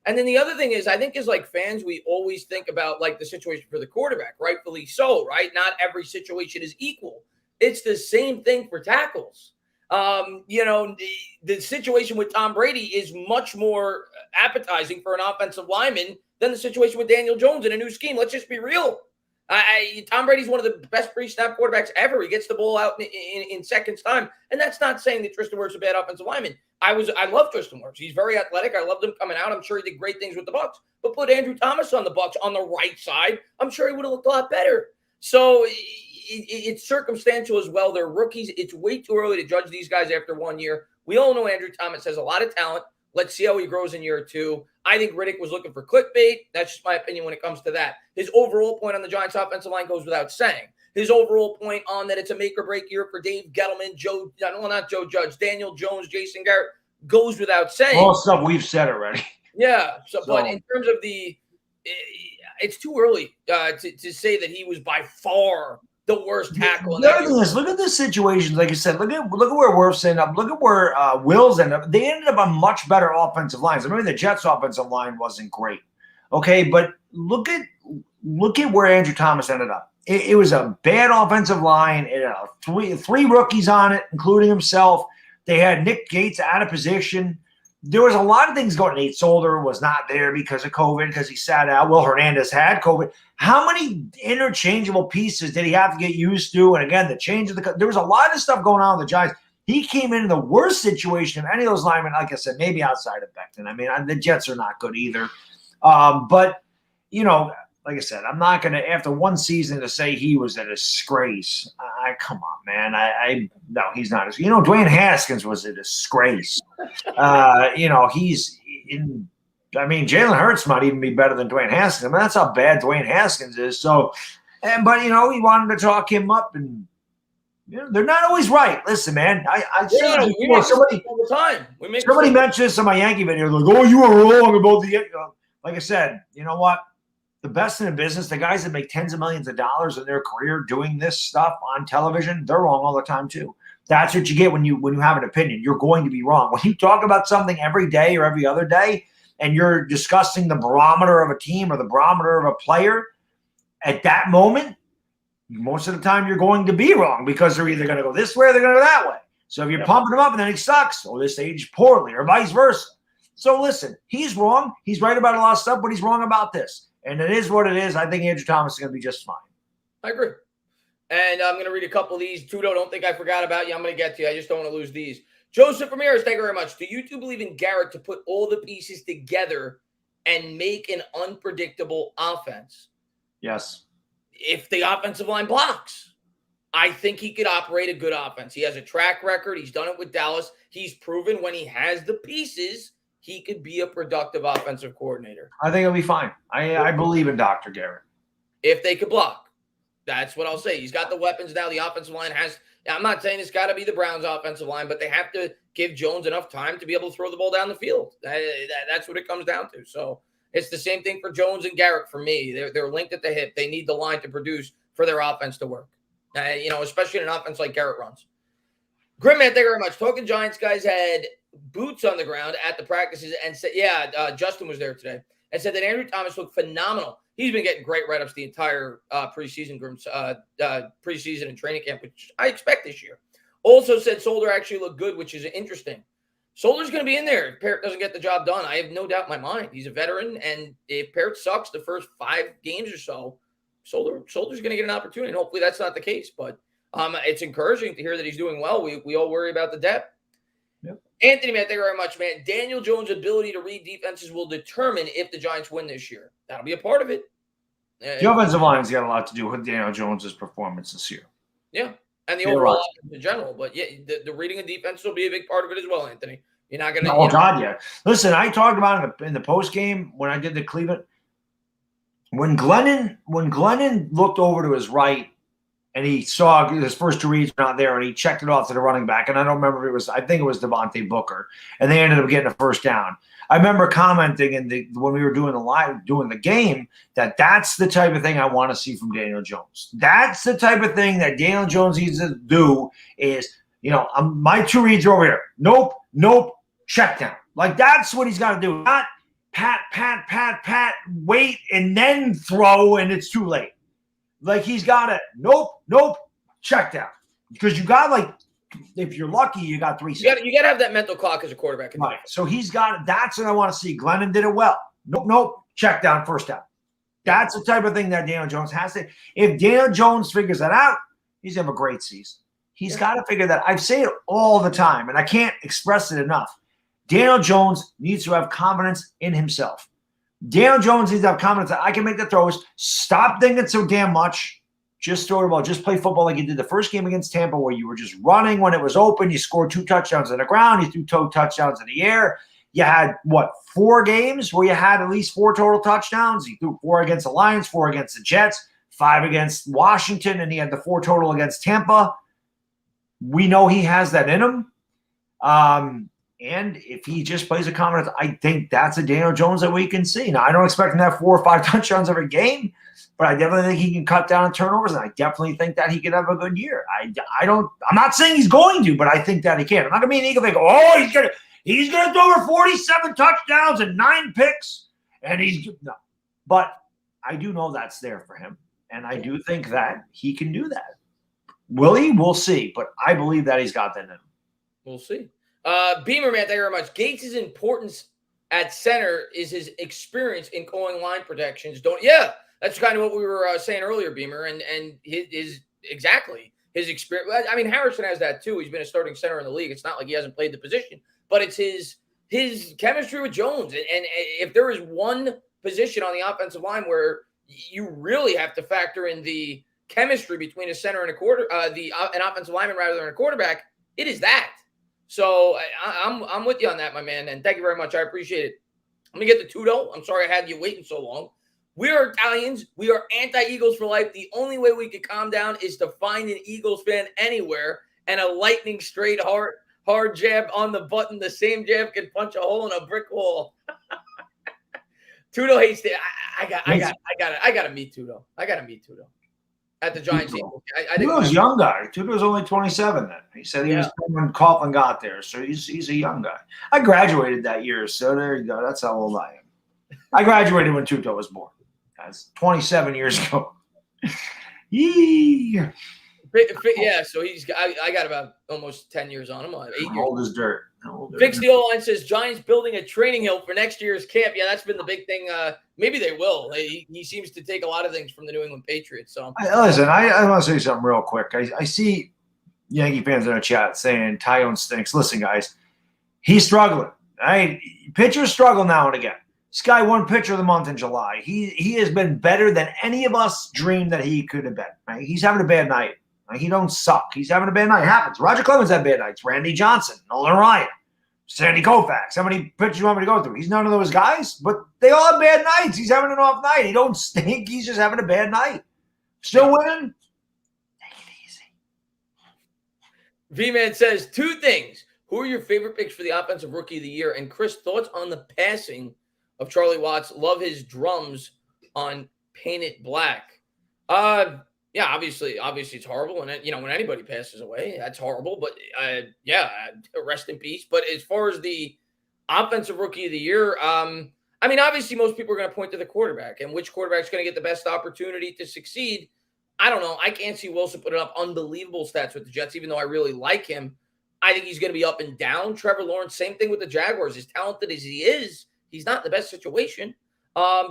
And then the other thing is, I think as like fans, we always think about like the situation for the quarterback, rightfully so, right? Not every situation is equal. It's the same thing for tackles. The situation with Tom Brady is much more appetizing for an offensive lineman than the situation with Daniel Jones in a new scheme. Let's just be real. Tom Brady's one of the best pre-snap quarterbacks ever. He gets the ball out in seconds time. And that's not saying that Tristan Wirfs is a bad offensive lineman. I love Tristan Wirfs. He's very athletic. I loved him coming out. I'm sure he did great things with the Bucs. But put Andrew Thomas on the Bucs on the right side, I'm sure he would have looked a lot better. So it's circumstantial as well. They're rookies. It's way too early to judge these guys after 1 year. We all know Andrew Thomas has a lot of talent. Let's see how he grows in year 2. I think Riddick was looking for clickbait. That's just my opinion when it comes to that. His overall point on the Giants offensive line goes without saying. His overall point on that it's a make or break year for Dave Gettleman, not Joe Judge, Daniel Jones, Jason Garrett goes without saying. All stuff we've said already. Yeah. But in terms of it's too early to say that he was by far the worst tackle. The other thing is, look at the situations. Like I said, look at where Wirfs ended up. Look at where Wills ended up. They ended up on much better offensive lines. I mean, the Jets' offensive line wasn't great, okay, but look at where Andrew Thomas ended up. It was a bad offensive line. It had three rookies on it, including himself. They had Nick Gates out of position. There was a lot of things going. Nate Solder was not there because of COVID, because he sat out. Will Hernandez had COVID. How many interchangeable pieces did he have to get used to? And again, the change of there was a lot of stuff going on with the Giants. He came in the worst situation of any of those linemen, like I said, maybe outside of Becton. I mean, the Jets are not good either. But, like I said, I'm not going to, after one season, to say he was a disgrace. Come on, man. No, he's not. Dwayne Haskins was a disgrace. He's in. I mean, Jalen Hurts might even be better than Dwayne Haskins. I mean, that's how bad Dwayne Haskins is. So, but he wanted to talk him up, and they're not always right. Listen, man, we make somebody all the time. Somebody mentioned this in my Yankee video. Like, oh, you were wrong about the. Like I said, you know what? The best in the business, the guys that make tens of millions of dollars in their career doing this stuff on television, they're wrong all the time too. That's what you get when you have an opinion. You're going to be wrong. When you talk about something every day or every other day, and you're discussing the barometer of a team or the barometer of a player, at that moment, most of the time you're going to be wrong because they're either going to go this way or they're going to go that way. So if you're pumping him up and then he sucks, or this aged poorly, or vice versa. So listen, he's wrong. He's right about a lot of stuff, but he's wrong about this. And it is what it is. I think Andrew Thomas is going to be just fine. I agree. And I'm going to read a couple of these. Tudo, don't think I forgot about you. I'm going to get to you. I just don't want to lose these. Joseph Ramirez, thank you very much. Do you two believe in Garrett to put all the pieces together and make an unpredictable offense? Yes. If the offensive line blocks, I think he could operate a good offense. He has a track record. He's done it with Dallas. He's proven when he has the pieces, he could be a productive offensive coordinator. I think he'll be fine. I believe in Dr. Garrett. If they could block. That's what I'll say. He's got the weapons now. The offensive line has – I'm not saying it's got to be the Browns' offensive line, but they have to give Jones enough time to be able to throw the ball down the field. That's what it comes down to. So it's the same thing for Jones and Garrett for me. They're linked at the hip. They need the line to produce for their offense to work, especially in an offense like Garrett runs. Grimman, thank you very much. Talking Giants guys had boots on the ground at the practices and said, Justin was there today, and said that Andrew Thomas looked phenomenal. He's been getting great write-ups the entire preseason and training camp, which I expect this year. Also said Solder actually looked good, which is interesting. Solder's going to be in there if Parrott doesn't get the job done. I have no doubt in my mind. He's a veteran, and if Parrott sucks the first 5 games or so, Solder's going to get an opportunity, and hopefully that's not the case. But it's encouraging to hear that he's doing well. We all worry about the depth. Yep. Anthony, man, thank you very much, man. Daniel Jones' ability to read defenses will determine if the Giants win this year. That'll be a part of it. The offensive line's got a lot to do with Daniel Jones' performance this year. Yeah, and the overall offense in general. But yeah, the reading of defense will be a big part of it as well, Anthony. You're not going to. Oh, God, yeah. Listen, I talked about it in the post game when I did the Cleveland. When Glennon looked over to his right and he saw his first two reads not there, and he checked it off to the running back. And I don't remember if it was, I think it was Devontae Booker, and they ended up getting a first down. I remember commenting when we were doing the game, that's the type of thing I want to see from Daniel Jones. That's the type of thing that Daniel Jones needs to do is, my two reads are over here. Nope, check down. Like, that's what he's got to do. Not pat, wait, and then throw, and it's too late. Like, he's got to, nope, check down. Because you got, if you're lucky, you got 3 seconds. You got to have that mental clock as a quarterback. Right. So he's got it. That's what I want to see. Glennon did it well. Nope, check down, first down. That's the type of thing that Daniel Jones has to. If Daniel Jones figures that out, he's going to have a great season. He's got to figure that. I say it all the time, and I can't express it enough. Daniel Jones needs to have confidence in himself. Daniel Jones needs to have confidence that I can make the throws. Stop thinking so damn much. Just throw the ball. Just play football like you did the first game against Tampa, where you were just running when it was open. You scored 2 touchdowns on the ground. You threw 2 touchdowns in the air. You had, 4 games where you had at least 4 total touchdowns? You threw 4 against the Lions, 4 against the Jets, 5 against Washington, and he had the 4 total against Tampa. We know he has that in him. And if he just plays a confidence, I think that's a Daniel Jones that we can see. Now, I don't expect him to have 4 or 5 touchdowns every game, but I definitely think he can cut down on turnovers, and I definitely think that he can have a good year. I'm not saying he's going to, but I think that he can. I'm not gonna be an Eagle fan. He's gonna throw over 47 touchdowns and 9 picks, and no. But I do know that's there for him, and I do think that he can do that. Will he? We'll see. But I believe that he's got that in him. We'll see. Beamer, man, thank you very much. Gates' importance at center is his experience in calling line protections. That's kind of what we were saying earlier, Beamer, and his exactly his experience. I mean, Harrison has that too. He's been a starting center in the league. It's not like he hasn't played the position, but it's his chemistry with Jones. And if there is one position on the offensive line where you really have to factor in the chemistry between a center and an offensive lineman rather than a quarterback, it is that. So I'm with you on that, my man, and thank you very much. I appreciate it. Let me get the Tudo. I'm sorry I had you waiting so long. We are Italians. We are anti-Eagles for life. The only way we could calm down is to find an Eagles fan anywhere and a lightning straight hard jab on the button. The same jab can punch a hole in a brick wall. Tudo hates it. I got to meet Tudo. At the Giants. Tudo's a young guy. Tudo's only 27 then. He said he was when Coughlin got there, so he's a young guy. I graduated that year, so there you go. That's how old I am. I graduated when Tudo was born. That's 27 years ago. Yeah, so I got about almost 10 years on him. 8 years. Old as dirt. Fix the O-line says Giants building a training hill for next year's camp. Yeah, that's been the big thing. Maybe they will. He seems to take a lot of things from the New England Patriots. So listen, I want to say something real quick. I see Yankee fans in the chat saying Tyone stinks. Listen, guys, he's struggling. Right? Pitchers struggle now and again. This guy won pitcher of the month in July. He has been better than any of us dreamed that he could have been. Right? He's having a bad night. Right? He don't suck. He's having a bad night. It happens. Roger Clemens had bad nights. Randy Johnson, Nolan Ryan, Sandy Koufax. How many pitchers you want me to go through? He's none of those guys, but they all have bad nights. He's having an off night. He don't stink. He's just having a bad night. Still winning? Take it easy. V-Man says 2 things. Who are your favorite picks for the offensive rookie of the year? And Chris, thoughts on the passing of Charlie Watts? Love his drums on Painted Black. Yeah, obviously it's horrible. And, when anybody passes away, that's horrible. But, rest in peace. But as far as the offensive rookie of the year, obviously most people are going to point to the quarterback. And which quarterback's going to get the best opportunity to succeed? I don't know. I can't see Wilson putting up unbelievable stats with the Jets, even though I really like him. I think he's going to be up and down. Trevor Lawrence, same thing with the Jaguars. As talented as he is, he's not in the best situation.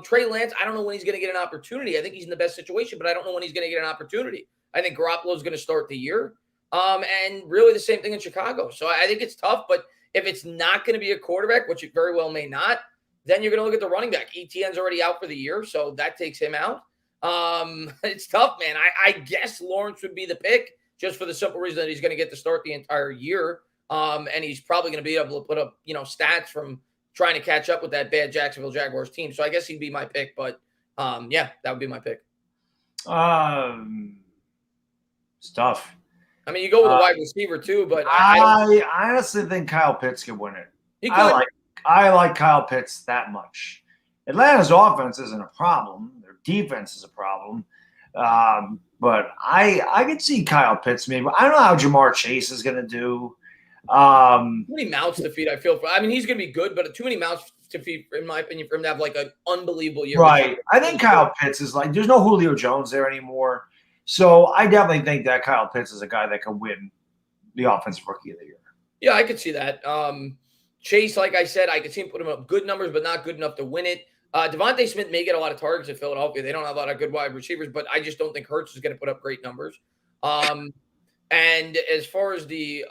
Trey Lance, I don't know when he's going to get an opportunity. I think he's in the best situation, but I don't know when he's going to get an opportunity. I think Garoppolo is going to start the year. And really the same thing in Chicago. So I think it's tough, but if it's not going to be a quarterback, which it very well may not, then you're going to look at the running back. ETN's already out for the year, so that takes him out. It's tough, man. I guess Lawrence would be the pick just for the simple reason that he's going to get to start the entire year. And he's probably going to be able to put up, stats from trying to catch up with that bad Jacksonville Jaguars team. So I guess he'd be my pick, but yeah, that would be my pick. It's tough. I mean, you go with a wide receiver too, but I honestly think Kyle Pitts could win it. He could. I like Kyle Pitts that much. Atlanta's offense isn't a problem. Their defense is a problem. But I could see Kyle Pitts maybe. I don't know how Jamar Chase is going to do. Too many mouths to feed, I feel. I mean, he's going to be good, but too many mouths to feed, in my opinion, for him to have like an unbelievable year. Right. I think Kyle Pitts is like, there's no Julio Jones there anymore. So I definitely think that Kyle Pitts is a guy that can win the Offensive Rookie of the Year. Yeah, I could see that. Chase, like I said, I could see him put him up good numbers, but not good enough to win it. Devontae Smith may get a lot of targets in Philadelphia. They don't have a lot of good wide receivers, but I just don't think Hurts is going to put up great numbers. And as far as the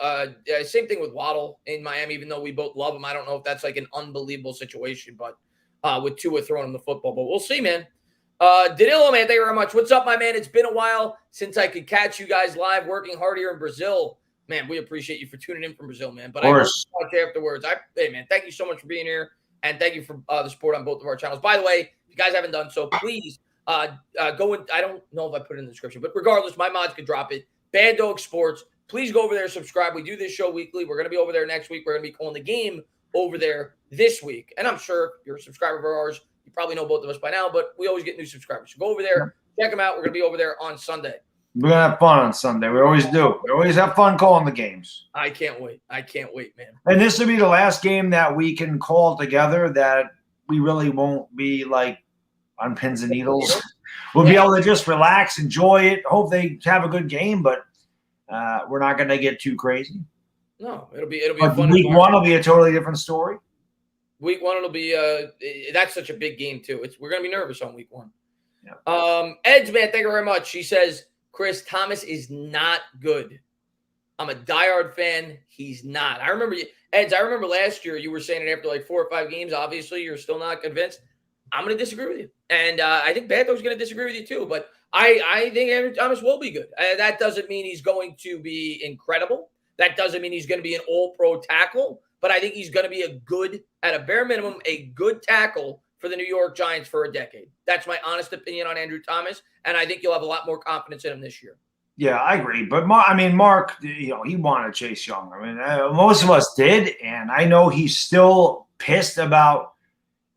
same thing with Waddle in Miami, even though we both love him, I don't know if that's like an unbelievable situation, but with Tua throwing him the football, but we'll see, man. Danilo, man, thank you very much. What's up, my man? It's been a while since I could catch you guys live working hard here in Brazil. Man, we appreciate you for tuning in from Brazil, man. But I will talk to you afterwards. Hey, man, thank you so much for being here, and thank you for the support on both of our channels. By the way, if you guys haven't done so, please go in. I don't know if I put it in the description, but regardless, my mods could drop it. Baddog Sports. Please go over there, subscribe. We do this show weekly. We're going to be over there next week. We're going to be calling the game over there this week. And I'm sure if you're a subscriber of ours, you probably know both of us by now, but we always get new subscribers. So go over there, check them out. We're going to be over there on Sunday. We're going to have fun on Sunday. We always do. We always have fun calling the games. I can't wait. I can't wait, man. And this will be the last game that we can call together that we really won't be like on pins and needles. We'll be able to just relax, enjoy it, hope they have a good game, but we're not going to get too crazy. No, it'll be a fun week one will be a totally different story. Week one, it'll be that's such a big game too. We're going to be nervous on week one. Yeah. Ed's, man, thank you very much. She says, Chris, Thomas is not good. I'm a diehard fan. He's not. I remember last year you were saying it after like 4 or 5 games. Obviously, you're still not convinced. I'm going to disagree with you. And I think Baddog's going to disagree with you too. But I think Andrew Thomas will be good. That doesn't mean he's going to be incredible. That doesn't mean he's going to be an all-pro tackle. But I think he's going to be at a bare minimum, a good tackle for the New York Giants for a decade. That's my honest opinion on Andrew Thomas. And I think you'll have a lot more confidence in him this year. Yeah, I agree. But Mark, he wanted Chase Young. Most of us did. And I know he's still pissed about,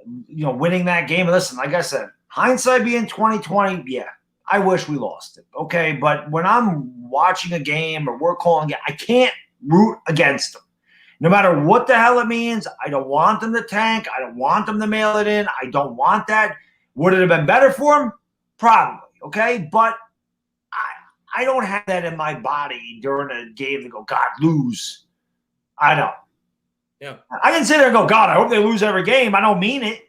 winning that game. Listen, like I said, hindsight being 2020, yeah, I wish we lost it. Okay. But when I'm watching a game or we're calling it, I can't root against them. No matter what the hell it means, I don't want them to tank. I don't want them to mail it in. I don't want that. Would it have been better for them? Probably. Okay. But I don't have that in my body during a game to go, God, lose. I don't. Yeah. I can sit there and go, God, I hope they lose every game. I don't mean it.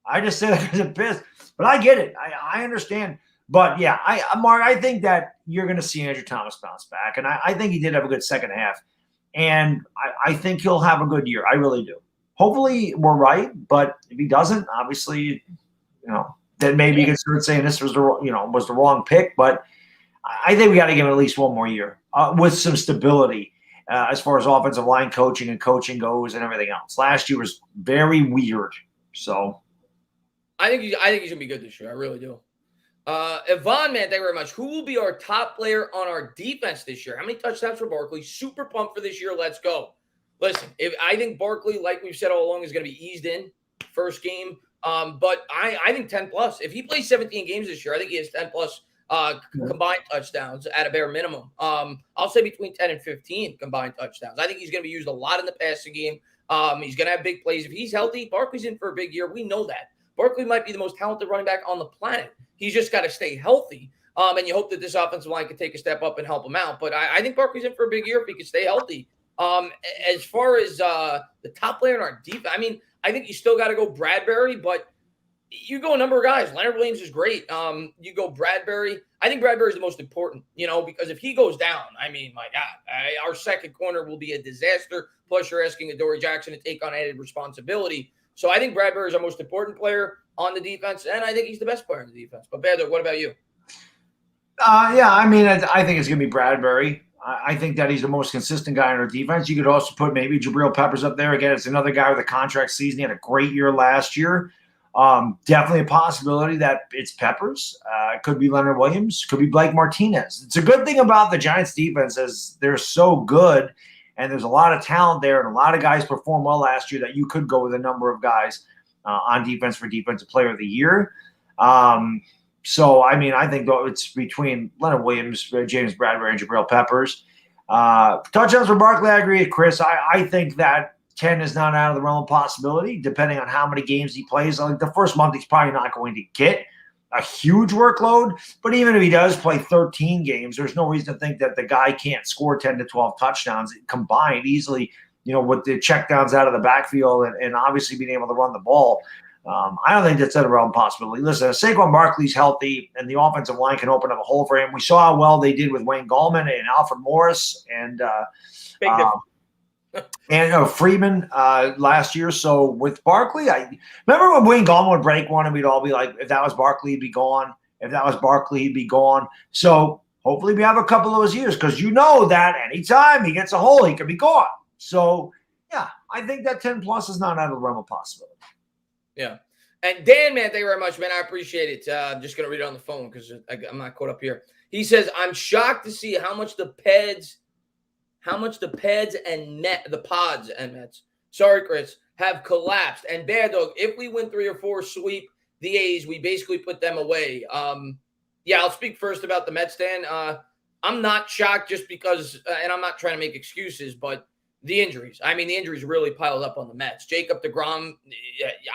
I just say that because I'm pissed. But I get it. I understand. But, yeah, Mark, I think that you're going to see Andrew Thomas bounce back. And I think he did have a good second half. And I think he'll have a good year. I really do. Hopefully we're right. But if he doesn't, obviously, then maybe you can start saying this was the wrong pick. But I think we got to give him at least one more year with some stability as far as offensive line coaching and coaching goes and everything else. Last year was very weird. So I think he's going to be good this year. I really do. Yvonne, man, thank you very much. Who will be our top player on our defense this year? How many touchdowns for Barkley? Super pumped for this year. Let's go. Listen, I think Barkley, like we've said all along, is going to be eased in first game. But I think 10 plus. If he plays 17 games this year, I think he has 10 plus combined touchdowns at a bare minimum. I'll say between 10 and 15 combined touchdowns. I think he's going to be used a lot in the passing game. He's going to have big plays. If he's healthy, Barkley's in for a big year. We know that. Barkley might be the most talented running back on the planet. He's just got to stay healthy. And you hope that this offensive line can take a step up and help him out. But I think Barkley's in for a big year if he can stay healthy. As far as the top player in our defense, I think you still got to go Bradbury, but you go a number of guys. Leonard Williams is great. You go Bradbury. I think Bradbury is the most important, because if he goes down, my God, our second corner will be a disaster. Plus, you're asking Adoree Jackson to take on added responsibility. So I think Bradbury is our most important player on the defense, and I think he's the best player on the defense. But Baddog, what about you? Yeah, I mean, I think it's going to be Bradbury. I think that he's the most consistent guy on our defense. You could also put maybe Jabril Peppers up there. Again, it's another guy with a contract season. He had a great year last year. Definitely a possibility that it's Peppers. It could be Leonard Williams. Could be Blake Martinez. It's a good thing about the Giants defense is they're so good, and there's a lot of talent there, and a lot of guys performed well last year that you could go with a number of guys on defense for Defensive Player of the Year. So, I mean, I think it's between Leonard Williams, James Bradbury, and Jabril Peppers. Touchdowns for Barkley, I agree with Chris. I think that 10 is not out of the realm of possibility, depending on how many games he plays. Like the first month, he's probably not going to get a huge workload. But even if he does play 13 games, there's no reason to think that the guy can't score 10 to 12 touchdowns combined easily, with the checkdowns out of the backfield and obviously being able to run the ball. I don't think that's out of the realm of possibility. Listen, if Saquon Barkley's healthy and the offensive line can open up a hole for him, we saw how well they did with Wayne Gallman and Alfred Morris and Freeman last year. So with Barkley, I remember when Wayne Gallman would break one and we'd all be like, if that was Barkley, he'd be gone. If that was Barkley, he'd be gone. So hopefully we have a couple of those years because that anytime he gets a hole, he could be gone. So, yeah, I think that 10 plus is not out of the realm of possibility. Yeah. And Dan, man, thank you very much, man. I appreciate it. I'm just going to read it on the phone because I'm not caught up here. He says, I'm shocked to see how much the Pods and the Pods and Mets, sorry, Chris, have collapsed. And Baddog, if we win 3 or 4 sweep the A's, we basically put them away. Yeah, I'll speak first about the Mets, Dan. I'm not shocked just because, and I'm not trying to make excuses, but the injuries. I mean, the injuries really piled up on the Mets. Jacob deGrom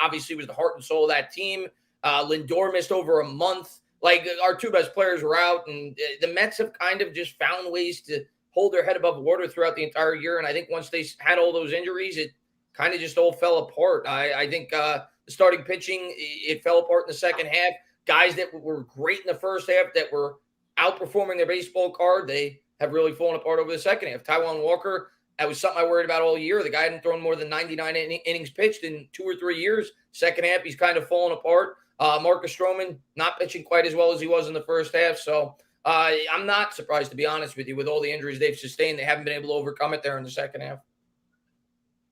obviously was the heart and soul of that team. Lindor missed over a month. Like, our 2 best players were out, and the Mets have kind of just found ways to hold their head above water throughout the entire year. And I think once they had all those injuries, it kind of just all fell apart. I think the starting pitching, it fell apart in the second half. Guys that were great in the first half that were outperforming their baseball card, they have really fallen apart over the second half. Taijuan Walker, that was something I worried about all year. The guy hadn't thrown more than 99 innings pitched in 2 or 3 years. Second half, he's kind of fallen apart. Marcus Stroman not pitching quite as well as he was in the first half. So I'm not surprised, to be honest with you, with all the injuries they've sustained. They haven't been able to overcome it there in the second half.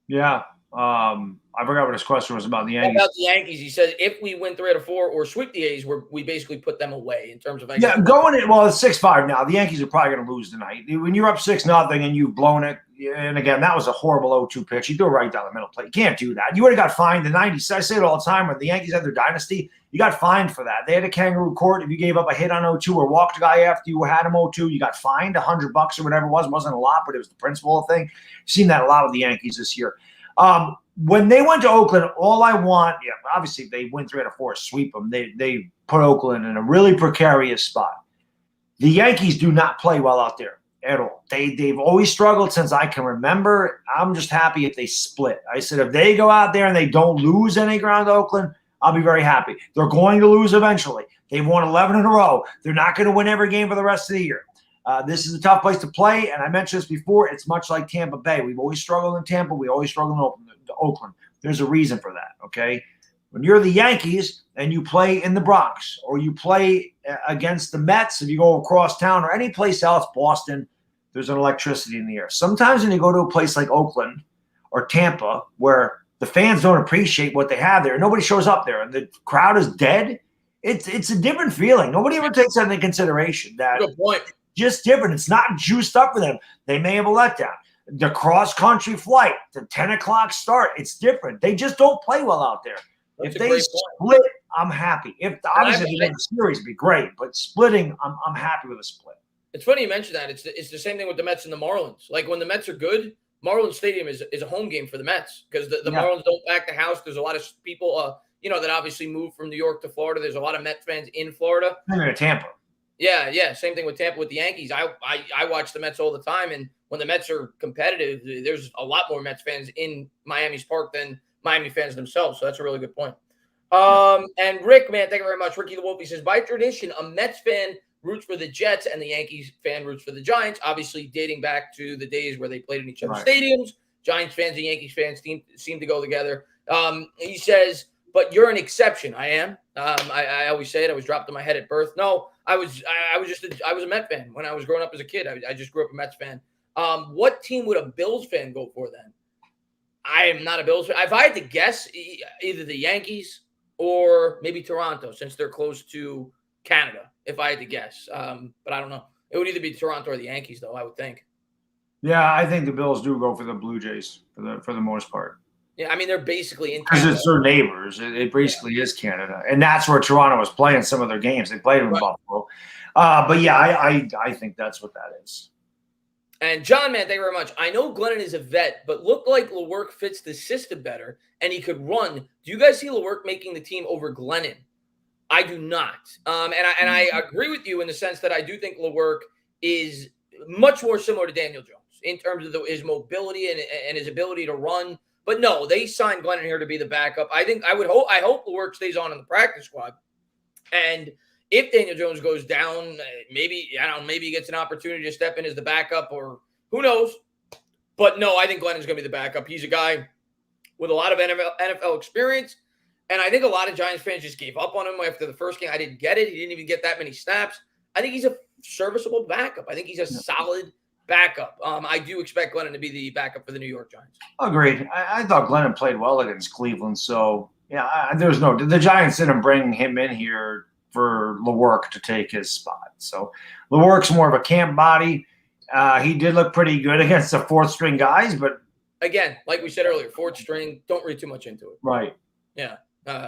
Yeah. I forgot what his question was about the Yankees. About the Yankees, he said if we win 3 out of 4 or sweep the A's, we basically put them away in terms of. Yeah, going in. Well, it's 6-5 now. The Yankees are probably going to lose tonight. When you're up 6-0 and you've blown it, and again, that was a horrible 0-2 pitch. You threw it right down the middle plate. You can't do that. You would have got fined in the 90s. I say it all the time. When the Yankees had their dynasty, you got fined for that. They had a kangaroo court. If you gave up a hit on 0-2 or walked a guy after you had him 0-2, you got fined $100 or whatever it was. It wasn't a lot, but it was the principal thing. You've seen that a lot with the Yankees this year. When they went to Oakland, all I want, obviously they win 3 out of 4, sweep them. They put Oakland in a really precarious spot. The Yankees do not play well out there at all. They've always struggled since I can remember. I'm just happy if they split. I said if they go out there and they don't lose any ground to Oakland, I'll be very happy. They're going to lose eventually. They've won 11 in a row. They're not going to win every game for the rest of the year. This is a tough place to play, and I mentioned this before. It's much like Tampa Bay. We've always struggled in Tampa. We always struggle in Oakland. There's a reason for that, okay? When you're the Yankees and you play in the Bronx or you play against the Mets, if you go across town or any place else, Boston, there's an electricity in the air. Sometimes when you go to a place like Oakland or Tampa where the fans don't appreciate what they have there, nobody shows up there, and the crowd is dead, it's a different feeling. Nobody ever takes that into consideration. Good point. Just different. It's not juiced up for them. They may have a letdown. The cross-country flight, the 10 o'clock start, it's different. They just don't play well out there. If they split, I'm happy. If obviously the series would be great, but splitting, I'm happy with a split. It's funny you mention that. It's the same thing with the Mets and the Marlins. Like when the Mets are good, Marlins Stadium is a home game for the Mets because the Marlins don't pack the house. There's a lot of people, that obviously moved from New York to Florida. There's a lot of Mets fans in Florida. And in Tampa. Yeah. Same thing with Tampa with the Yankees. I watch the Mets all the time, and when the Mets are competitive, there's a lot more Mets fans in Miami's park than Miami fans themselves. So that's a really good point. And Rick, man, thank you very much. Ricky the Wolf, he says, by tradition, a Mets fan roots for the Jets and the Yankees fan roots for the Giants, obviously dating back to the days where they played in each other's stadiums. Giants fans and Yankees fans seem to go together. He says, but you're an exception. I am. I always say it. I was dropped on my head at birth. No, I was a Met fan when I was growing up as a kid. I just grew up a Mets fan. What team would a Bills fan go for then? I am not a Bills fan. If I had to guess, either the Yankees or maybe Toronto, since they're close to Canada, if I had to guess. But I don't know. It would either be Toronto or the Yankees, though, I would think. Yeah, I think the Bills do go for the Blue Jays for the most part. Yeah, I mean, they're basically in because it's their neighbors. It basically is Canada, and that's where Toronto was playing some of their games. They played in Buffalo, but yeah, I think that's what that is. And John, man, thank you very much. I know Glennon is a vet, but looked like LeWerk fits the system better, and he could run. Do you guys see LeWerk making the team over Glennon? I do not. And I agree with you in the sense that I do think LeWerk is much more similar to Daniel Jones in terms of his mobility and his ability to run. But no, they signed Glennon here to be the backup. I hope LeWerk stays on in the practice squad. And if Daniel Jones goes down, maybe he gets an opportunity to step in as the backup, or who knows. But no, I think Glennon's going to be the backup. He's a guy with a lot of NFL experience. And I think a lot of Giants fans just gave up on him after the first game. I didn't get it. He didn't even get that many snaps. I think he's a serviceable backup. I think he's a solid backup. I do expect Glennon to be the backup for the New York Giants. Agreed. I thought Glennon played well against Cleveland. So, yeah, the Giants didn't bring him in here for LeWerk to take his spot. So, LeWerk's more of a camp body. He did look pretty good against the fourth-string guys. But, again, like we said earlier, fourth string, don't read too much into it. Right. Yeah.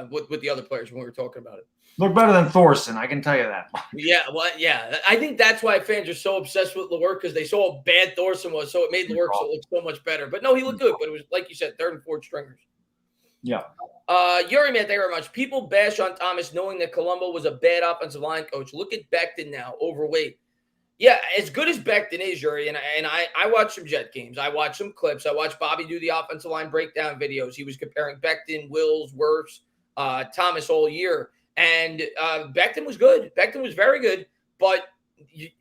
With the other players when we were talking about it. Look better than Thorson, I can tell you that. Yeah, well, yeah. I think that's why fans are so obsessed with LeWerk, because they saw how bad Thorson was, so it made LeWerk look so much better. But no, he looked good, but it was, like you said, third and fourth stringers. Yeah. Yuri, man, thank you very much. People bash on Thomas knowing that Colombo was a bad offensive line coach. Look at Becton now, overweight. Yeah, as good as Becton is, Yuri, and I watched some Jet games. I watched some clips. I watched Bobby do the offensive line breakdown videos. He was comparing Becton, Wills, Wirfs, Thomas all year. And Becton was good. Becton was very good, but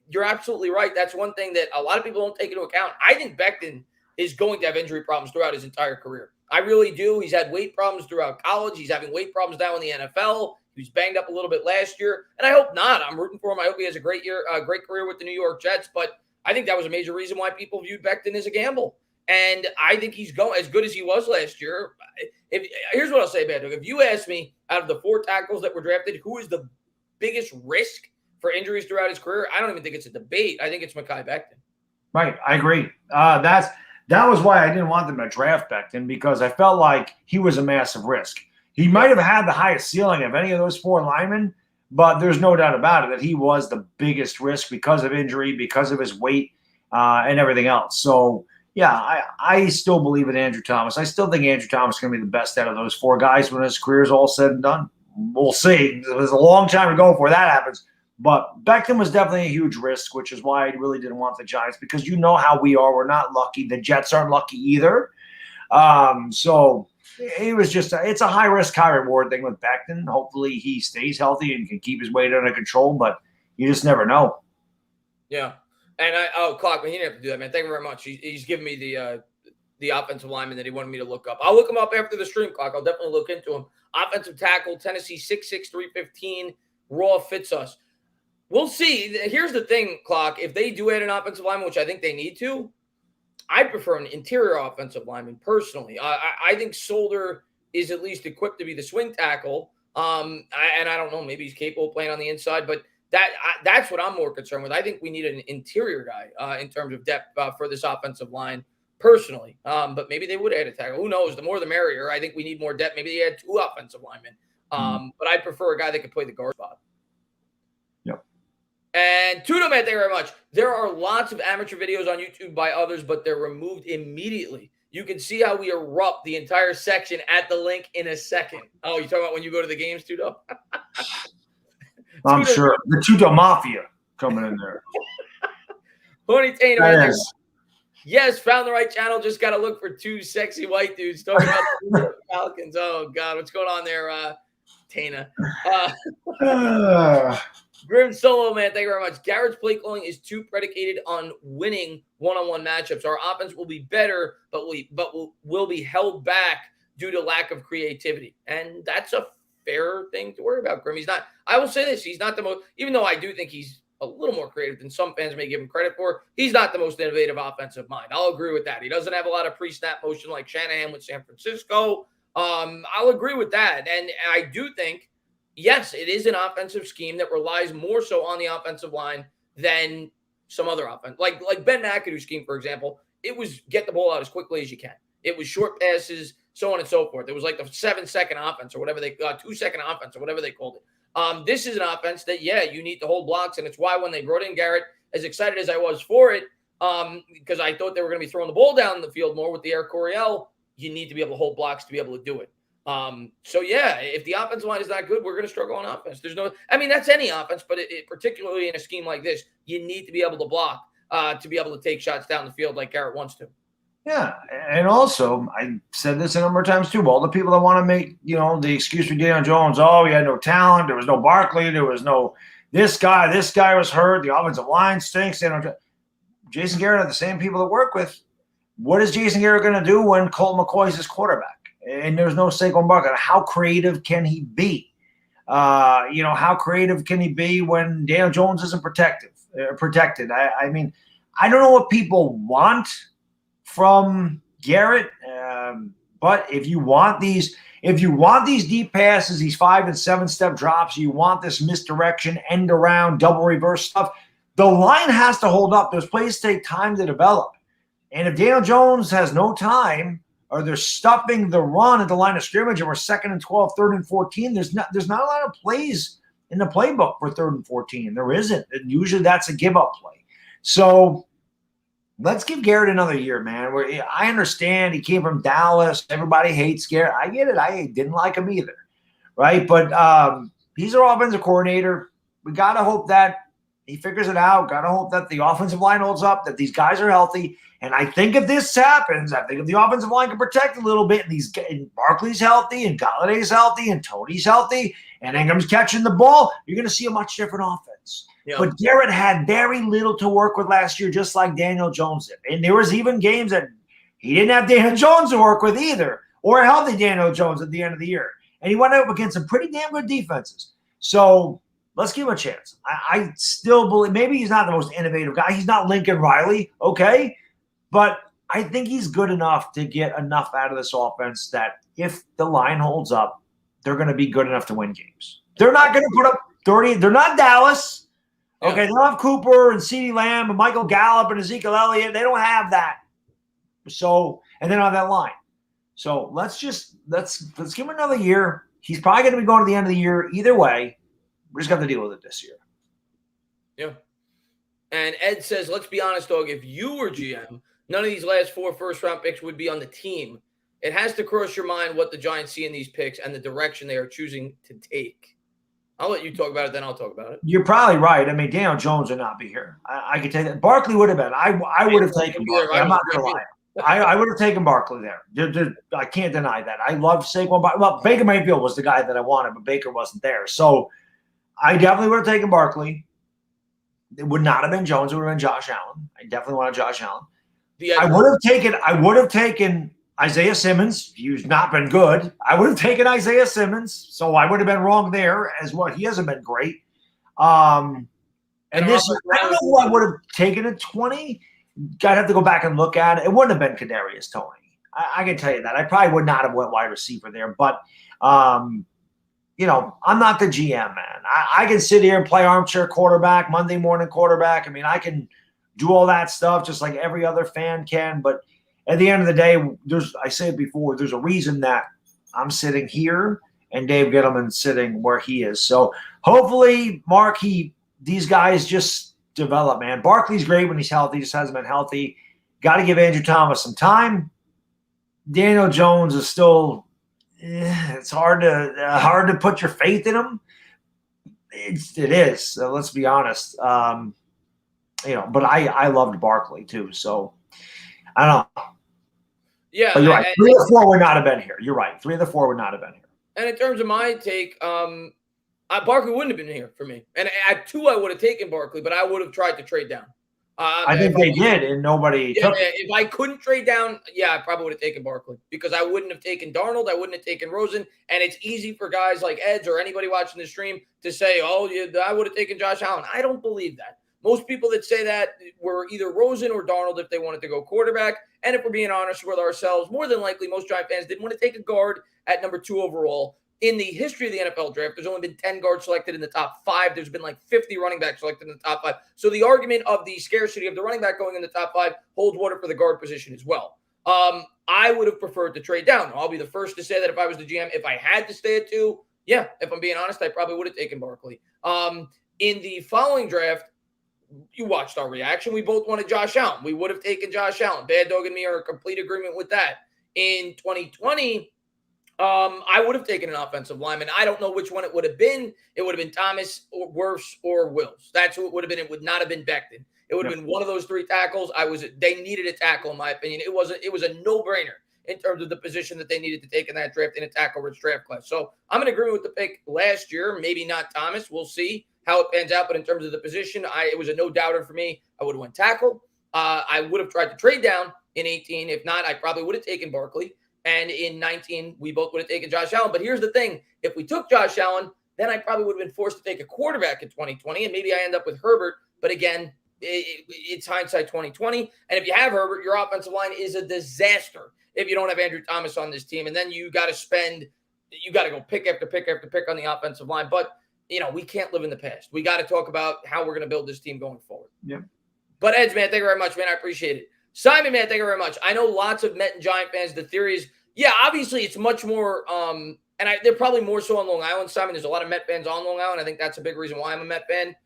you're absolutely right. That's one thing that a lot of people don't take into account. I think Becton is going to have injury problems throughout his entire career. I really do. He's had weight problems throughout college. He's having weight problems now in the NFL. He was banged up a little bit last year, and I hope not. I'm rooting for him. I hope he has a great year, great career with the New York Jets, but I think that was a major reason why people viewed Becton as a gamble. And I think he's going as good as he was last year. Here's what I'll say, Baddog. If you ask me, out of the 4 tackles that were drafted, who is the biggest risk for injuries throughout his career, I don't even think it's a debate. I think it's Mekhi Becton. Right, I agree. That was why I didn't want them to draft Becton, because I felt like he was a massive risk. He might have had the highest ceiling of any of those 4 linemen, but there's no doubt about it that he was the biggest risk because of injury, because of his weight, and everything else. So, yeah, I still believe in Andrew Thomas. I still think Andrew Thomas is going to be the best out of those 4 guys when his career is all said and done. We'll see. There's a long time to go before that happens. But Becton was definitely a huge risk, which is why I really didn't want the Giants, because you know how we are. We're not lucky. The Jets aren't lucky either. So it was just it's a high-risk, high-reward thing with Becton. Hopefully he stays healthy and can keep his weight under control, but you just never know. Yeah. And Clockman, he didn't have to do that, man. Thank you very much. He's given me the offensive lineman that he wanted me to look up. I'll look him up after the stream, Clock. I'll definitely look into him. Offensive tackle, Tennessee, 6'6", 315. Raw fits us. We'll see. Here's the thing, Clock. If they do add an offensive lineman, which I think they need to, I prefer an interior offensive lineman personally. I think Solder is at least equipped to be the swing tackle. And I don't know, maybe he's capable of playing on the inside, but that's what I'm more concerned with. I think we need an interior guy in terms of depth for this offensive line personally. But maybe they would add a tackle. Who knows? The more the merrier. I think we need more depth. Maybe they add 2 offensive linemen. But I prefer a guy that could play the guard spot. Yep. And Tudo, man, thank you very much. There are lots of amateur videos on YouTube by others, but they're removed immediately. You can see how we erupt the entire section at the link in a second. Oh, you're talking about when you go to the games, Tudo? I'm sure. The Tudo Mafia coming in there. Honey Tana, man, yes, found the right channel. Just got to look for 2 sexy white dudes talking about the Falcons. Oh, God. What's going on there, Tana? Grim Solo, man, thank you very much. Garrett's play calling is too predicated on winning one-on-one matchups. Our offense will be better, but will be held back due to lack of creativity. And that's a fair thing to worry about, Grim. He's not, I will say this, he's not the most, even though I do think he's a little more creative than some fans may give him credit for, he's not the most innovative offensive mind. I'll agree with that. He doesn't have a lot of pre-snap motion like Shanahan with San Francisco. I'll agree with that. And I do think, yes, it is an offensive scheme that relies more so on the offensive line than some other offense. Like Ben McAdoo's scheme, for example, it was get the ball out as quickly as you can. It was short passes, so on and so forth. It was like the 7-second offense or whatever 2-second offense or whatever they called it. This is an offense that, yeah, you need to hold blocks. And it's why when they brought in Garrett, as excited as I was for it, because I thought they were going to be throwing the ball down the field more with the Air Coryell, you need to be able to hold blocks to be able to do it. So yeah, if the offensive line is not good, we're going to struggle on offense. That's any offense, but particularly in a scheme like this, you need to be able to block, to be able to take shots down the field like Garrett wants to. Yeah, and also, I said this a number of times too, all the people that want to make, the excuse for Daniel Jones, oh, he had no talent, there was no Barkley, there was no this guy was hurt, the offensive line stinks. Jason Garrett had the same people to work with. What is Jason Garrett going to do when Colt McCoy is his quarterback? And there's no Saquon Barkley. How creative can he be? How creative can he be when Daniel Jones isn't protected? I mean, I don't know what people want from Garrett, but if you want these deep passes, these 5- and 7-step drops, you want this misdirection, end around, double reverse stuff, the line has to hold up. Those plays take time to develop. And if Daniel Jones has no time, or they're stuffing the run at the line of scrimmage, and we're 2nd and 12, 3rd and 14, there's not a lot of plays in the playbook for 3rd and 14. There isn't. And usually that's a give-up play. So let's give Garrett another year, man. I understand he came from Dallas. Everybody hates Garrett. I get it. I didn't like him either, right? But he's our offensive coordinator. We got to hope that he figures it out. Got to hope that the offensive line holds up, that these guys are healthy. And I think if this happens, I think if the offensive line can protect a little bit, and Barkley's healthy, and Galladay's healthy, and Tony's healthy, and Engram's catching the ball, you're going to see a much different offense. Yeah. But Garrett had very little to work with last year, just like Daniel Jones did. And there was even games that he didn't have Daniel Jones to work with either, or a healthy Daniel Jones at the end of the year. And he went up against some pretty damn good defenses. So let's give him a chance. I still believe maybe he's not the most innovative guy. He's not Lincoln Riley, okay? But I think he's good enough to get enough out of this offense that if the line holds up, they're going to be good enough to win games. They're not going to put up 30. They're not Dallas. Okay, they don't have Cooper and CeeDee Lamb and Michael Gallup and Ezekiel Elliott. They don't have that. So, and then on that line. So let's give him another year. He's probably going to be going to the end of the year either way. We're just going to deal with it this year. Yeah. And Ed says, let's be honest, dog. If you were GM, none of these last 4 first-round picks would be on the team. It has to cross your mind what the Giants see in these picks and the direction they are choosing to take. I'll let you talk about it, then I'll talk about it. You're probably right. I mean, Daniel Jones would not be here. I can tell you that. Barkley would have been. I would have taken Barkley. I'm not going to lie. I would have taken Barkley there. I can't deny that. I love Saquon. Well, Baker Mayfield was the guy that I wanted, but Baker wasn't there. So I definitely would have taken Barkley. It would not have been Jones. It would have been Josh Allen. I definitely wanted Josh Allen. I would have taken Isaiah Simmons. He's not been good. I would have taken Isaiah Simmons. So I would have been wrong there as well. He hasn't been great. And this, I don't know who I would have taken at 20. I'd have to go back and look at it. It wouldn't have been Kadarius Toney. I can tell you that. I probably would not have went wide receiver there. But, I'm not the GM, man. I can sit here and play armchair quarterback, Monday morning quarterback. I mean, I can do all that stuff just like every other fan can. But at the end of the day, I said it before, there's a reason that I'm sitting here and Dave Gettleman's sitting where he is. So hopefully, Mark, these guys just develop, man. Barkley's great when he's healthy, just hasn't been healthy. Got to give Andrew Thomas some time. Daniel Jones is still it's hard to put your faith in him. It is. So let's be honest. But I loved Barkley too. So I don't know. Yeah, but you're right. 3 or 4 would not have been here. You're right. 3 of the 4 would not have been here. And in terms of my take, Barkley wouldn't have been here for me. And at 2, I would have taken Barkley, but I would have tried to trade down. I think they did, and nobody took it. If I couldn't trade down, I probably would have taken Barkley because I wouldn't have taken Darnold. I wouldn't have taken Rosen. And it's easy for guys like Eds or anybody watching the stream to say, oh, I would have taken Josh Allen. I don't believe that. Most people that say that were either Rosen or Darnold if they wanted to go quarterback. And if we're being honest with ourselves, more than likely, most Giant fans didn't want to take a guard at number 2 overall. In the history of the NFL draft, there's only been 10 guards selected in the top 5. There's been like 50 running backs selected in the top 5. So the argument of the scarcity of the running back going in the top 5 holds water for the guard position as well. I would have preferred to trade down. I'll be the first to say that if I was the GM, if I had to stay at 2, if I'm being honest, I probably would have taken Barkley. In the following draft, you watched our reaction. We both wanted Josh Allen. We would have taken Josh Allen. Baddog and me are in complete agreement with that. In 2020, I would have taken an offensive lineman. I don't know which one it would have been. It would have been Thomas or Wirfs or Wills. That's who it would have been. It would not have been Becton. It would have been one of those 3 tackles. They needed a tackle, in my opinion. It was a no-brainer in terms of the position that they needed to take in that draft in a tackle-rich draft class. So I'm in agreement with the pick last year. Maybe not Thomas. We'll see how it pans out. But in terms of the position, it was a no-doubter for me. I would have went tackle. I would have tried to trade down in 18. If not, I probably would have taken Barkley. And in 19, we both would have taken Josh Allen. But here's the thing. If we took Josh Allen, then I probably would have been forced to take a quarterback in 2020. And maybe I end up with Herbert. But again, it's hindsight 2020. And if you have Herbert, your offensive line is a disaster if you don't have Andrew Thomas on this team. And then you got to go pick after pick after pick on the offensive line. But, we can't live in the past. We got to talk about how we're going to build this team going forward. Yeah. But Eds, man, thank you very much, man. I appreciate it. Simon, man, thank you very much. I know lots of Met and Giant fans. The theory is, obviously it's much more, they're probably more so on Long Island. Simon, there's a lot of Met fans on Long Island. I think that's a big reason why I'm a Met fan.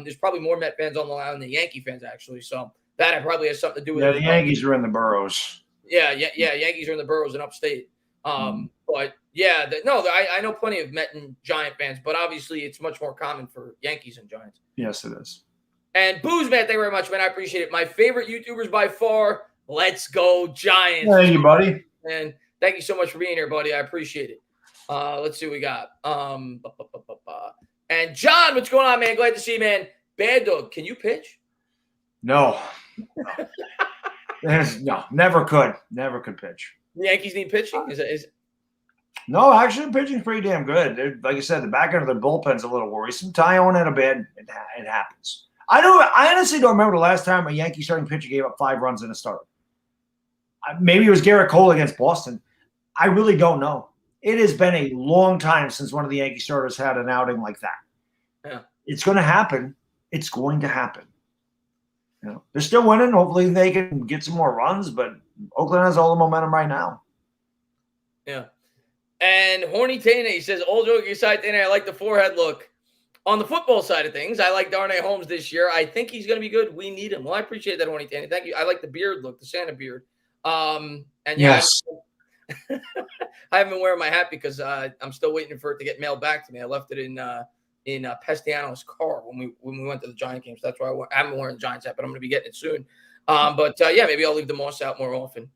There's probably more Met fans on Long Island than Yankee fans, actually. So that probably has something to do with it. The Yankees are in the boroughs. Yeah. Yankees are in the boroughs and upstate. But I know plenty of Met and Giant fans, but obviously it's much more common for Yankees and Giants. Yes, it is. And Booze, man, thank you very much, man. I appreciate it. My favorite YouTubers by far. Let's go, Giants. Thank you, buddy. And thank you so much for being here, buddy. I appreciate it. Let's see what we got. And John, what's going on, man? Glad to see you, man. Baddog, can you pitch? No. No, never could. Never could pitch. The Yankees need pitching? No, actually, pitching's pretty damn good. Like I said, the back end of their bullpen's a little worrisome. Tyone had a bad. It happens. I honestly don't remember the last time a Yankee starting pitcher gave up 5 runs in a start. Maybe it was Garrett Cole against Boston. I really don't know. It has been a long time since one of the Yankee starters had an outing like that. Yeah. It's going to happen. It's going to happen. They're still winning. Hopefully they can get some more runs, but Oakland has all the momentum right now. Yeah. And Horny Tane says, all joking aside, Tane, I like the forehead look. On the football side of things, I like Darnay Holmes this year. I think he's going to be good. We need him. Well, I appreciate that, Horny Tane. Thank you. I like the beard look, the Santa beard. And yes. I haven't been wearing my hat because I'm still waiting for it to get mailed back to me. I left it in Pestiano's car when we went to the Giant games. That's why I haven't been wearing the Giants hat, but I'm going to be getting it soon. Maybe I'll leave the moss out more often.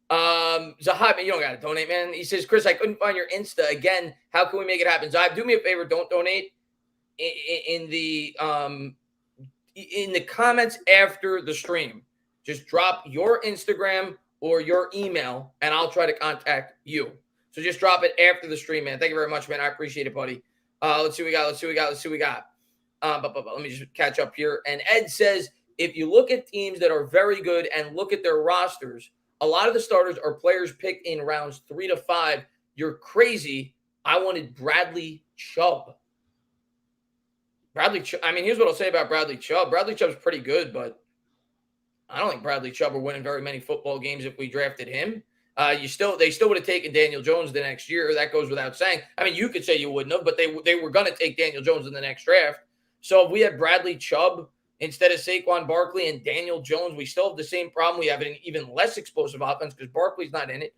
Zahab, you don't got to donate, man. He says, Chris, I couldn't find your Insta again. How can we make it happen? Zahab, do me a favor. Don't donate in the comments after the stream. Just drop your Instagram or your email, and I'll try to contact you. So just drop it after the stream, man. Thank you very much, man. I appreciate it, buddy. Let's see what we got. But let me just catch up here. And Ed says, if you look at teams that are very good and look at their rosters, a lot of the starters are players picked in rounds 3 to 5. You're crazy. I wanted Bradley Chubb. Here's what I'll say about Bradley Chubb. Bradley Chubb's pretty good, but I don't think Bradley Chubb will win very many football games if we drafted him. They still would have taken Daniel Jones the next year. That goes without saying. I mean, you could say you wouldn't have, but they were going to take Daniel Jones in the next draft. So if we had Bradley Chubb instead of Saquon Barkley and Daniel Jones, we still have the same problem. We have an even less explosive offense because Barkley's not in it.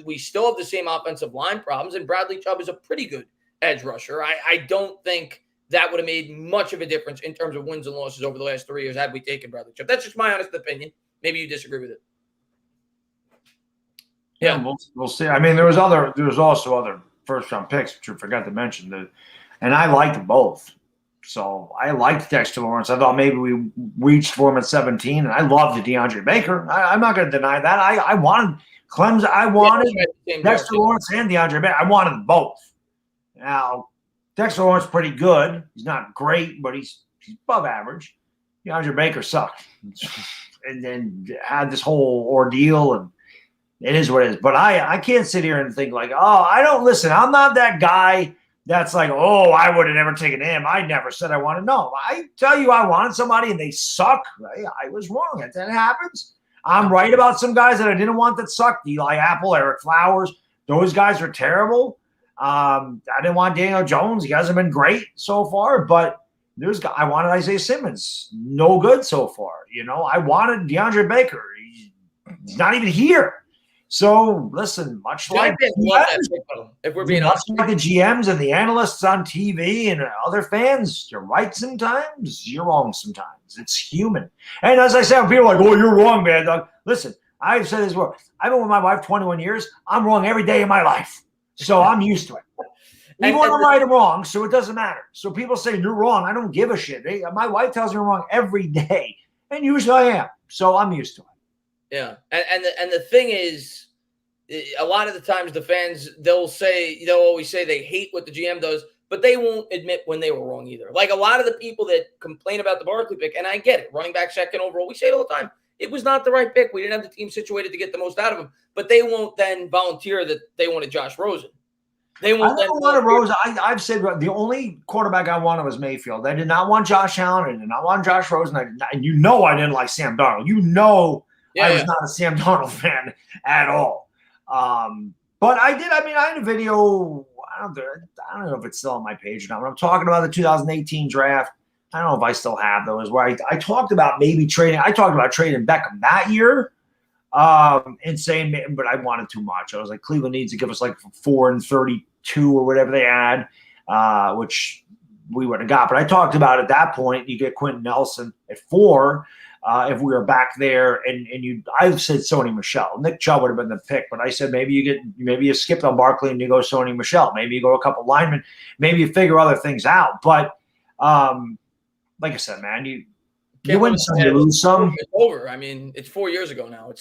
We still have the same offensive line problems, and Bradley Chubb is a pretty good edge rusher. I don't think that would have made much of a difference in terms of wins and losses over the last 3 years had we taken Bradley Chubb. That's just my honest opinion. Maybe you disagree with it. Yeah, we'll see. I mean, there was also other first-round picks, which I forgot to mention. And I liked both. So I liked Dexter Lawrence. I thought maybe we reached for him at 17, and I loved DeAndre Baker. I'm not going to deny that. I wanted Clemson. I wanted Dexter Lawrence and DeAndre Baker. I wanted them both. Now, Dexter Lawrence is pretty good. He's not great, but he's above average. DeAndre Baker sucked. And then had this whole ordeal, and it is what it is. But I can't sit here and think like, oh, I don't listen. I'm not that guy that's like, oh, I would have never taken him. I never said I wanted. No, I tell you I wanted somebody and they suck. I was wrong. That happens. I'm right about some guys that I didn't want that sucked. Eli Apple, Eric Flowers. Those guys are terrible. I didn't want Daniel Jones. He hasn't been great so far, but I wanted Isaiah Simmons. No good so far. I wanted DeAndre Baker. He's not even here. So listen, much like if we're being honest, like the GMs and the analysts on TV and other fans, you're right sometimes, you're wrong sometimes. It's human. And as I said, when people are like, "Oh, you're wrong, man." Listen, I've said this before. I've been with my wife 21 years. I'm wrong every day of my life, so I'm used to it. Even when I'm right or wrong, so it doesn't matter. So people say you're wrong. I don't give a shit. My wife tells me I'm wrong every day, and usually I am. So I'm used to it. Yeah, and the thing is, a lot of the times the fans they'll always say they hate what the GM does, but they won't admit when they were wrong either. Like a lot of the people that complain about the Barkley pick, and I get it, running back second overall, we say it all the time. It was not the right pick. We didn't have the team situated to get the most out of him, but they won't then volunteer that they wanted Josh Rosen. They won't. I wanted Rosen. I've said the only quarterback I wanted was Mayfield. I did not want Josh Allen. I did not want Josh Rosen. I didn't like Sam Darnold. I was not a Sam Darnold fan at all. But I did. I had a video. I don't know if it's still on my page or not. When I'm talking about the 2018 draft, I don't know if I still have those. Where I talked about maybe trading. I talked about trading Beckham that year. And saying, but I wanted too much. I was like, Cleveland needs to give us like 4 and 32 or whatever they had, which we would have got. But I talked about at that point, you get Quentin Nelson at 4. If we were back there, I've said Sony Michel. Nick Chubb would have been the pick, but I said maybe you skip on Barkley and you go Sony Michel. Maybe you go a couple linemen. Maybe you figure other things out. But like I said, man, you win some, you lose some. It's over. It's 4 years ago now.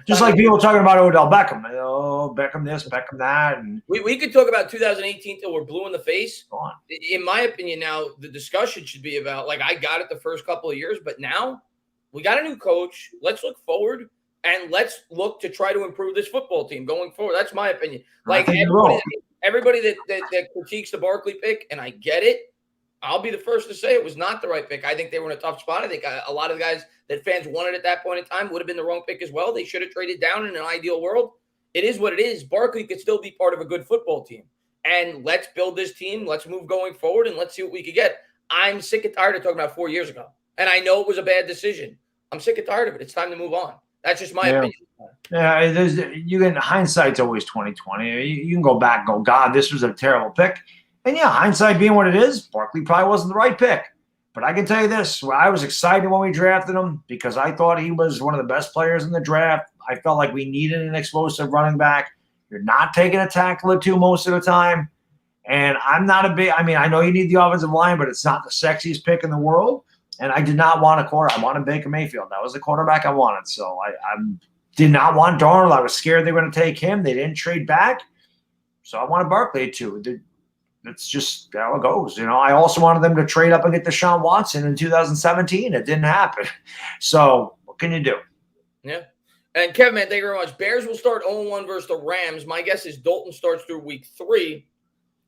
Just like people talking about Odell Beckham. Oh, Beckham this, Beckham that. And we could talk about 2018 till we're blue in the face. Go on. In my opinion, now the discussion should be about, like, I got it the first couple of years, but now we got a new coach. Let's look forward and let's look to try to improve this football team going forward. That's my opinion. Like everybody that critiques the Barkley pick, and I get it, I'll be the first to say it was not the right pick. I think they were in a tough spot. I think a lot of the guys that fans wanted at that point in time would have been the wrong pick as well. They should have traded down in an ideal world. It is what it is. Barkley could still be part of a good football team. And let's build this team. Let's move going forward, and let's see what we could get. I'm sick and tired of talking about 4 years ago. And I know it was a bad decision. I'm sick and tired of it. It's time to move on. That's just my opinion. Yeah, hindsight's always 20/20. You can go back and go, God, this was a terrible pick. And hindsight being what it is, Barkley probably wasn't the right pick. But I can tell you this, I was excited when we drafted him because I thought he was one of the best players in the draft. I felt like we needed an explosive running back. You're not taking a tackle or two most of the time. And I'm not I know you need the offensive line, but it's not the sexiest pick in the world. And I did not want a quarter. I wanted Baker Mayfield. That was the quarterback I wanted. So I did not want Darnold. I was scared they were going to take him. They didn't trade back. So I wanted Barkley too. It's just how it goes. I also wanted them to trade up and get Deshaun Watson in 2017. It didn't happen. So what can you do? Yeah. And Kevin, man, thank you very much. Bears will start 0-1 versus the Rams. My guess is Dalton starts through week 3.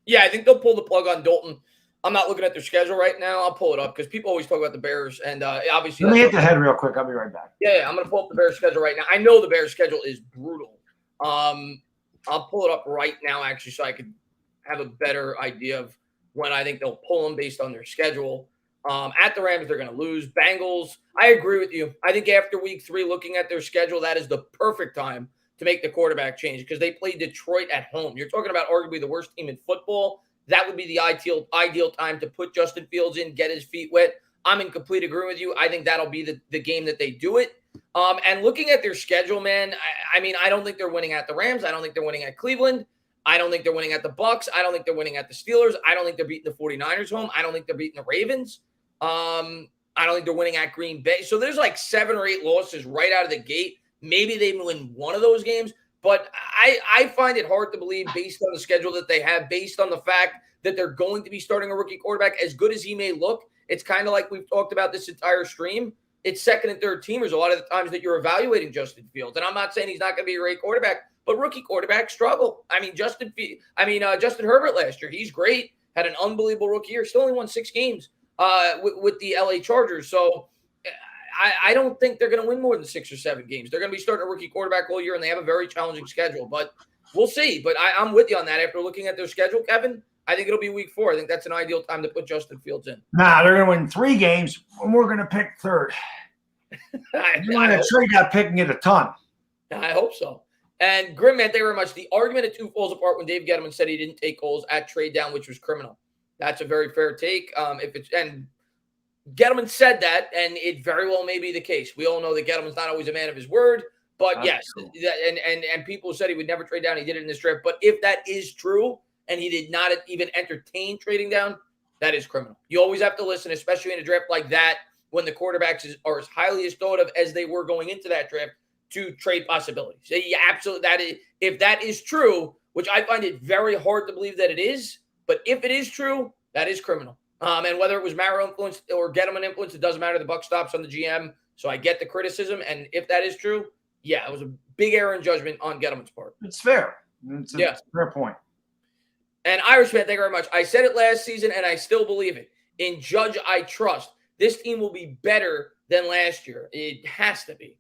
Yeah, I think they'll pull the plug on Dalton. I'm not looking at their schedule right now. I'll pull it up because people always talk about the Bears. And obviously, let me hit the head real quick. I'll be right back. Yeah, I'm going to pull up the Bears schedule right now. I know the Bears schedule is brutal. I'll pull it up right now, actually, so I could have a better idea of when I think they'll pull them based on their schedule. At the Rams, they're going to lose. Bengals, I agree with you. I think after week 3, looking at their schedule, that is the perfect time to make the quarterback change because they play Detroit at home. You're talking about arguably the worst team in football. That would be the ideal time to put Justin Fields in, get his feet wet. I'm in complete agreement with you. I think that'll be the game that they do it. And looking at their schedule, man, I don't think they're winning at the Rams. I don't think they're winning at Cleveland. I don't think they're winning at the Bucks. I don't think they're winning at the Steelers. I don't think they're beating the 49ers home. I don't think they're beating the Ravens. I don't think they're winning at Green Bay. So there's like 7 or 8 losses right out of the gate. Maybe they win one of those games. But I find it hard to believe based on the schedule that they have, based on the fact that they're going to be starting a rookie quarterback. As good as he may look, it's kind of like we've talked about this entire stream. It's second and third teamers a lot of the times that you're evaluating Justin Fields. And I'm not saying he's not going to be a great quarterback, but rookie quarterbacks struggle. I mean, Justin Herbert last year, he's great, had an unbelievable rookie year, still only won 6 games with the LA Chargers. So I don't think they're going to win more than 6 or 7 games. They're going to be starting a rookie quarterback all year, and they have a very challenging schedule. But we'll see. But I'm with you on that. After looking at their schedule, Kevin, I think it'll be week 4. I think that's an ideal time to put Justin Fields in. Nah, they're going to win 3 games, and we're going to pick third. You want to trade that pick and get a ton. I hope so. And Grim, man, thank you very much. The argument of 2 falls apart when Dave Gettleman said he didn't take goals at trade down, which was criminal. That's a very fair take. And Gettleman said that, and it very well may be the case. We all know that Gettleman's not always a man of his word, but yes, and people said he would never trade down. He did it in this draft. But if that is true, and he did not even entertain trading down, that is criminal. You always have to listen, especially in a draft like that, when the quarterbacks are as highly as thought of as they were going into that draft, to trade possibilities. So yeah, absolutely. If that is true, which I find it very hard to believe that it is, but if it is true, that is criminal. And whether it was Mara influence or Gettleman influence, it doesn't matter. The buck stops on the GM. So I get the criticism. And if that is true, yeah, it was a big error in judgment on Gettleman's part. It's fair. It's a fair point. And Irishman, thank you very much. I said it last season, and I still believe it. In Judge, I trust. This team will be better than last year. It has to be.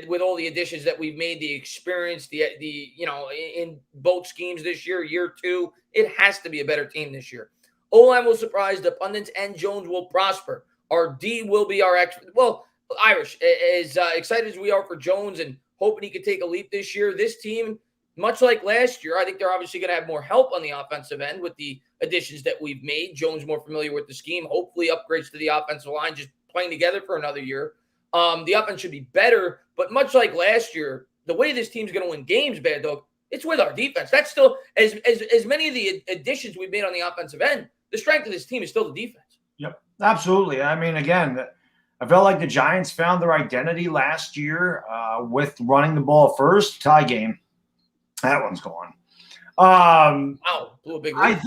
With all the additions that we've made, the experience, the in both schemes this year 2, it has to be a better team this year. O-line will surprise the pundits, and Jones will prosper. Our D will be our expert. Well, Irish, as excited as we are for Jones and hoping he could take a leap this year, this team, much like last year, I think they're obviously going to have more help on the offensive end with the additions that we've made. Jones more familiar with the scheme, hopefully upgrades to the offensive line, just playing together for another year. The offense should be better, but much like last year, the way this team's going to win games, Baddog, it's with our defense. That's still, as many of the additions we've made on the offensive end, the strength of this team is still the defense. Yep, absolutely. I mean, again, I felt like the Giants found their identity last year with running the ball first. Tie game. That one's gone. Blew a big lead.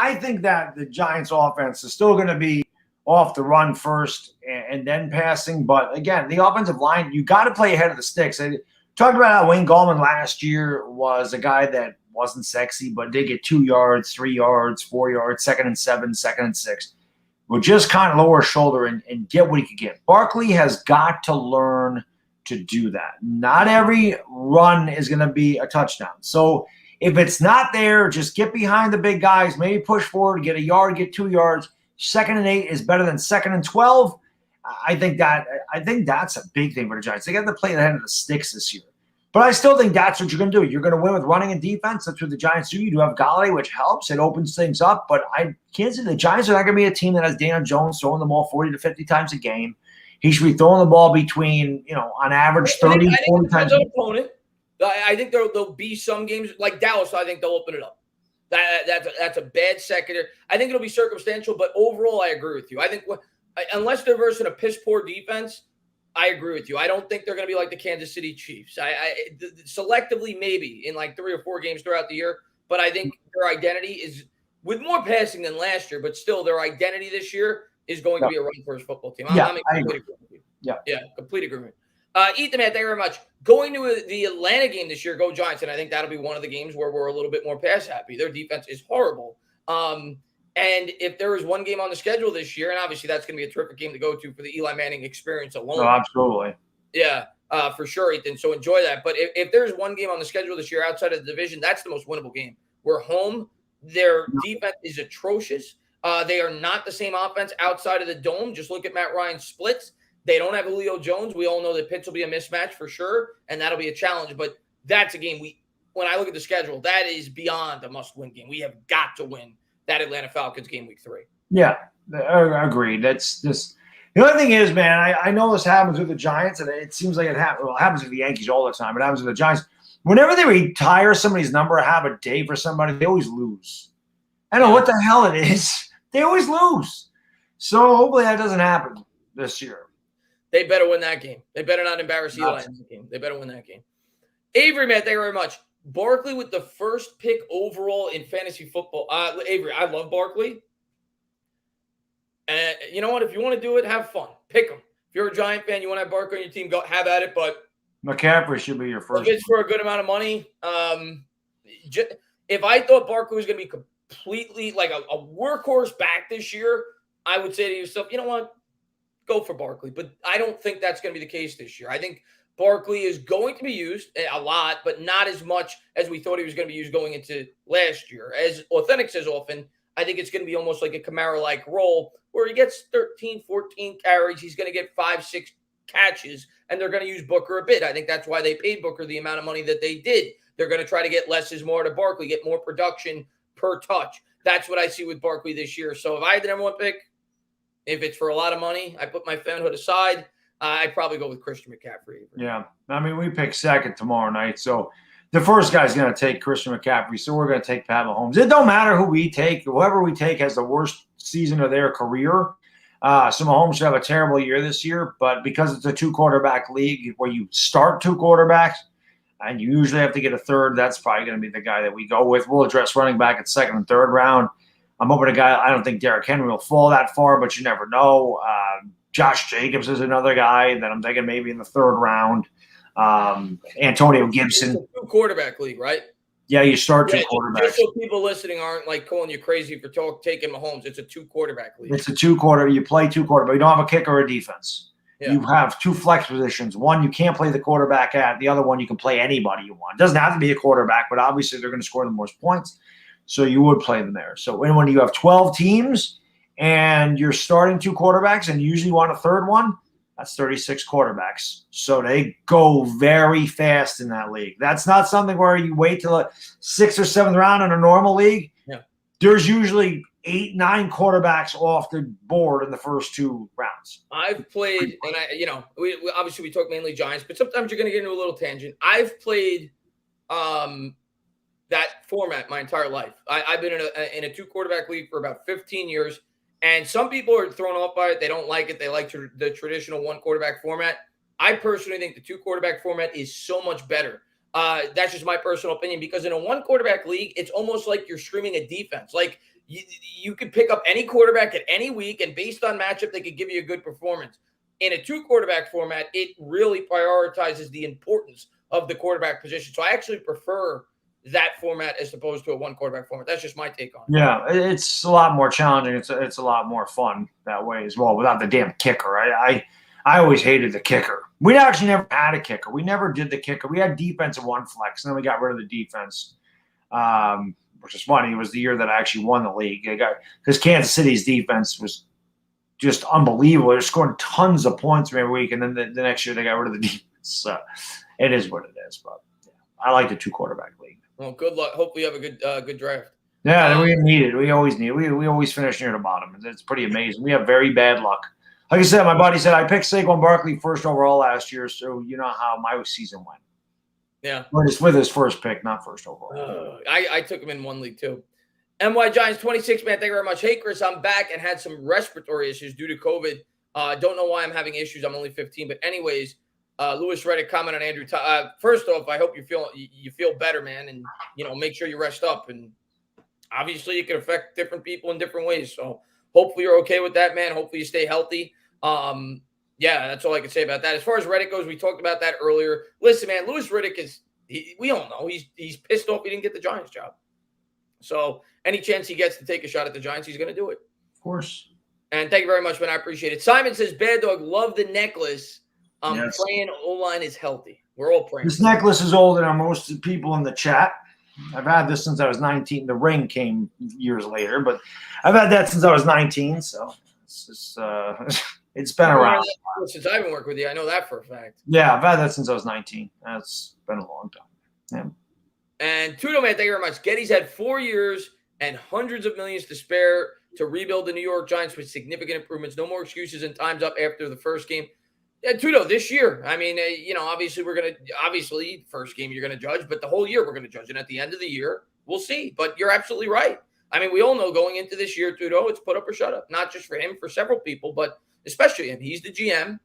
I think that the Giants offense is still going to be off the run first and then passing. But again, the offensive line, you got to play ahead of the sticks. I talked about how Wayne Gallman last year was a guy that wasn't sexy, but did get 2 yards, 3 yards, 4 yards, 2nd and 7, 2nd and 6. Would just kind of lower his shoulder and get what he could get. Barkley has got to learn to do that. Not every run is going to be a touchdown. So if it's not there, just get behind the big guys, maybe push forward, get a yard, get 2 yards. 2nd and 8 is better than 2nd and 12. I think that's a big thing for the Giants. They got to play ahead of the sticks this year. But I still think that's what you're going to do. You're going to win with running and defense. That's what the Giants do. You do have Galladay, which helps. It opens things up. But I can't say the Giants are not going to be a team that has Daniel Jones throwing the ball 40 to 50 times a game. He should be throwing the ball between, on average, 30 to 40 times a game. Opponent. I think there'll be some games like Dallas. I think they'll open it up. That's a bad secondary. I think it'll be circumstantial, but overall, I agree with you. I think unless they're versing a piss poor defense, I agree with you. I don't think they're going to be like the Kansas City Chiefs. Selectively, maybe in like 3 or 4 games throughout the year, but I think their identity is with more passing than last year, but still their identity this year is going to be a run-first football team. I'm in complete agreement with you. Yeah, complete agreement. Ethan, man, thank you very much. Going to the Atlanta game this year, go Giants, and I think that'll be one of the games where we're a little bit more pass happy. Their defense is horrible. And if there is one game on the schedule this year, and obviously that's going to be a terrific game to go to for the Eli Manning experience alone. Oh, absolutely. Yeah, for sure, Ethan. So enjoy that. But if there's one game on the schedule this year outside of the division, that's the most winnable game. We're home. Their defense is atrocious. They are not the same offense outside of the dome. Just look at Matt Ryan's splits. They don't have Julio Jones. We all know that Pitts will be a mismatch for sure, and that'll be a challenge. But that's a game when I look at the schedule, that is beyond a must-win game. We have got to win that Atlanta Falcons game week 3. Yeah, agreed. That's just the only thing is, man, I know this happens with the Giants, and it seems like it happens with the Yankees all the time. It happens with the Giants. whenever they retire somebody's number, have a day for somebody, they always lose. I don't know what the hell it is. They always lose. So hopefully that doesn't happen this year. They better win that game. They better not embarrass Eli in that game. They better win that game. Avery, man, thank you very much. Barkley with the first pick overall in fantasy football. Avery, I love Barkley. And you know what? If you want to do it, have fun. Pick him. If you're a Giant fan, you want to have Barkley on your team, go have at it. But McCaffrey should be your first. If it's for a good amount of money, if I thought Barkley was going to be completely like a workhorse back this year, I would say to yourself, you know what? Go for Barkley. But I don't think that's going to be the case this year. I think Barkley is going to be used a lot, but not as much as we thought he was going to be used going into last year. As Authentic says often, I think it's going to be almost like a Kamara-like role where he gets 13, 14 carries. He's going to get 5, 6 catches, and they're going to use Booker a bit. I think that's why they paid Booker the amount of money that they did. They're going to try to get less is more to Barkley, get more production per touch. That's what I see with Barkley this year. So if I had the number one pick, if it's for a lot of money, I put my fanhood aside, I'd probably go with Christian McCaffrey. Yeah. I mean, we pick second tomorrow night. So the first guy's going to take Christian McCaffrey. So we're going to take Pat Mahomes. It don't matter who we take. Whoever we take has the worst season of their career. So Mahomes should have a terrible year this year. But because it's a 2-quarterback league where you start 2 quarterbacks and you usually have to get a third, that's probably going to be the guy that we go with. We'll address running back at second and third round. I'm hoping a guy – I don't think Derrick Henry will fall that far, but you never know. Josh Jacobs is another guy that I'm thinking maybe in the third round. Antonio Gibson. It's a 2-quarterback league, right? Yeah, you start 2 quarterbacks. Just so people listening aren't like calling you crazy for taking Mahomes. It's a 2-quarterback league. It's a 2-quarter. You play 2 quarterback. You don't have a kicker or a defense. Yeah. You have 2 flex positions. One you can't play the quarterback at. The other one you can play anybody you want. It doesn't have to be a quarterback, but obviously they're going to score the most points. So you would play them there. So when you have 12 teams and you're starting 2 quarterbacks and you usually want a third one, that's 36 quarterbacks. So they go very fast in that league. That's not something where you wait till the 6th or 7th round in a normal league. Yeah. There's usually 8, 9 quarterbacks off the board in the first 2 rounds. I've played, and we obviously we talk mainly Giants, but sometimes you're going to get into a little tangent. I've played that format my entire life. I've been in a 2-quarterback league for about 15 years, and some people are thrown off by it. They don't like it. They like the traditional 1-quarterback format. I personally think the 2-quarterback format is so much better. That's just my personal opinion, because in a 1-quarterback league, it's almost like you're streaming a defense. Like you could pick up any quarterback at any week, and based on matchup, they could give you a good performance. In a 2-quarterback format, it really prioritizes the importance of the quarterback position. So I actually prefer that format as opposed to a 1-quarterback format. That's just my take on it. Yeah, it's a lot more challenging. It's a lot more fun that way as well, without the damn kicker. I always hated the kicker. We actually never had a kicker. We never did the kicker. We had defense in 1 flex, and then we got rid of the defense, which is funny. It was the year that I actually won the league. Because Kansas City's defense was just unbelievable. They're scoring tons of points every week, and then the next year they got rid of the defense. So it is what it is. But yeah, I like the 2-quarterback league. Well, good luck. Hopefully you have a good draft. Yeah, we need it. We always need it. We always finish near the bottom. It's pretty amazing. We have very bad luck. Like I said, my buddy said I picked Saquon Barkley first overall last year, so you know how my season went. Yeah. With his first pick, not first overall. I took him in 1 league too. NY Giants 26, man. Thank you very much. Hey, Chris, I'm back and had some respiratory issues due to COVID. Don't know why I'm having issues. I'm only 15. But anyways, Lewis Reddick comment on Andrew. First off, I hope you feel better, man, and make sure you rest up. And obviously, it can affect different people in different ways. So hopefully, you're okay with that, man. Hopefully, you stay healthy. Yeah, that's all I can say about that. As far as Reddick goes, we talked about that earlier. Listen, man, Lewis Reddick we all know he's pissed off he didn't get the Giants job. So any chance he gets to take a shot at the Giants, he's going to do it. Of course. And thank you very much, man. I appreciate it. Simon says, Bad Dog, love the necklace. I'm praying O-line is healthy. We're all praying. This necklace is older than most people in the chat. I've had this since I was 19. The ring came years later, but I've had that since I was 19. So it's just, it's been around. Since I've been working with you, I know that for a fact. Yeah, I've had that since I was 19. That's been a long time. Yeah. And Tudo, man, thank you very much. Getty's had 4 years and hundreds of millions to spare to rebuild the New York Giants with significant improvements. No more excuses and time's up after the first game. Yeah, Tudo, this year. I mean, obviously first game you're going to judge, but the whole year we're going to judge. And at the end of the year, we'll see. But you're absolutely right. I mean, we all know going into this year, Tudo, it's put up or shut up. Not just for him, for several people, but especially him. He's the GM.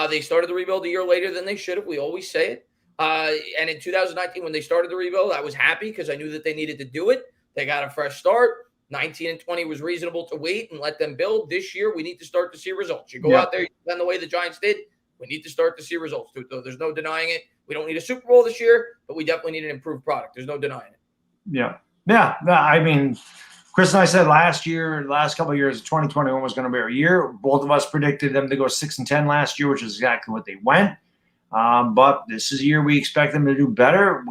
They started the rebuild a year later than they should have. We always say it. And in 2019, when they started the rebuild, I was happy because I knew that they needed to do it. They got a fresh start. 19 and 20 was reasonable to wait and let them build. This year, we need to start to see results. You go out there, you defend the way the Giants did. We need to start to see results, though. There's no denying it. We don't need a Super Bowl this year, but we definitely need an improved product. There's no denying it. Yeah. I mean, Chris and I said last couple of years, 2021 was going to be our year. Both of us predicted them to go 6-10 last year, which is exactly what they went. But this is a year we expect them to do better.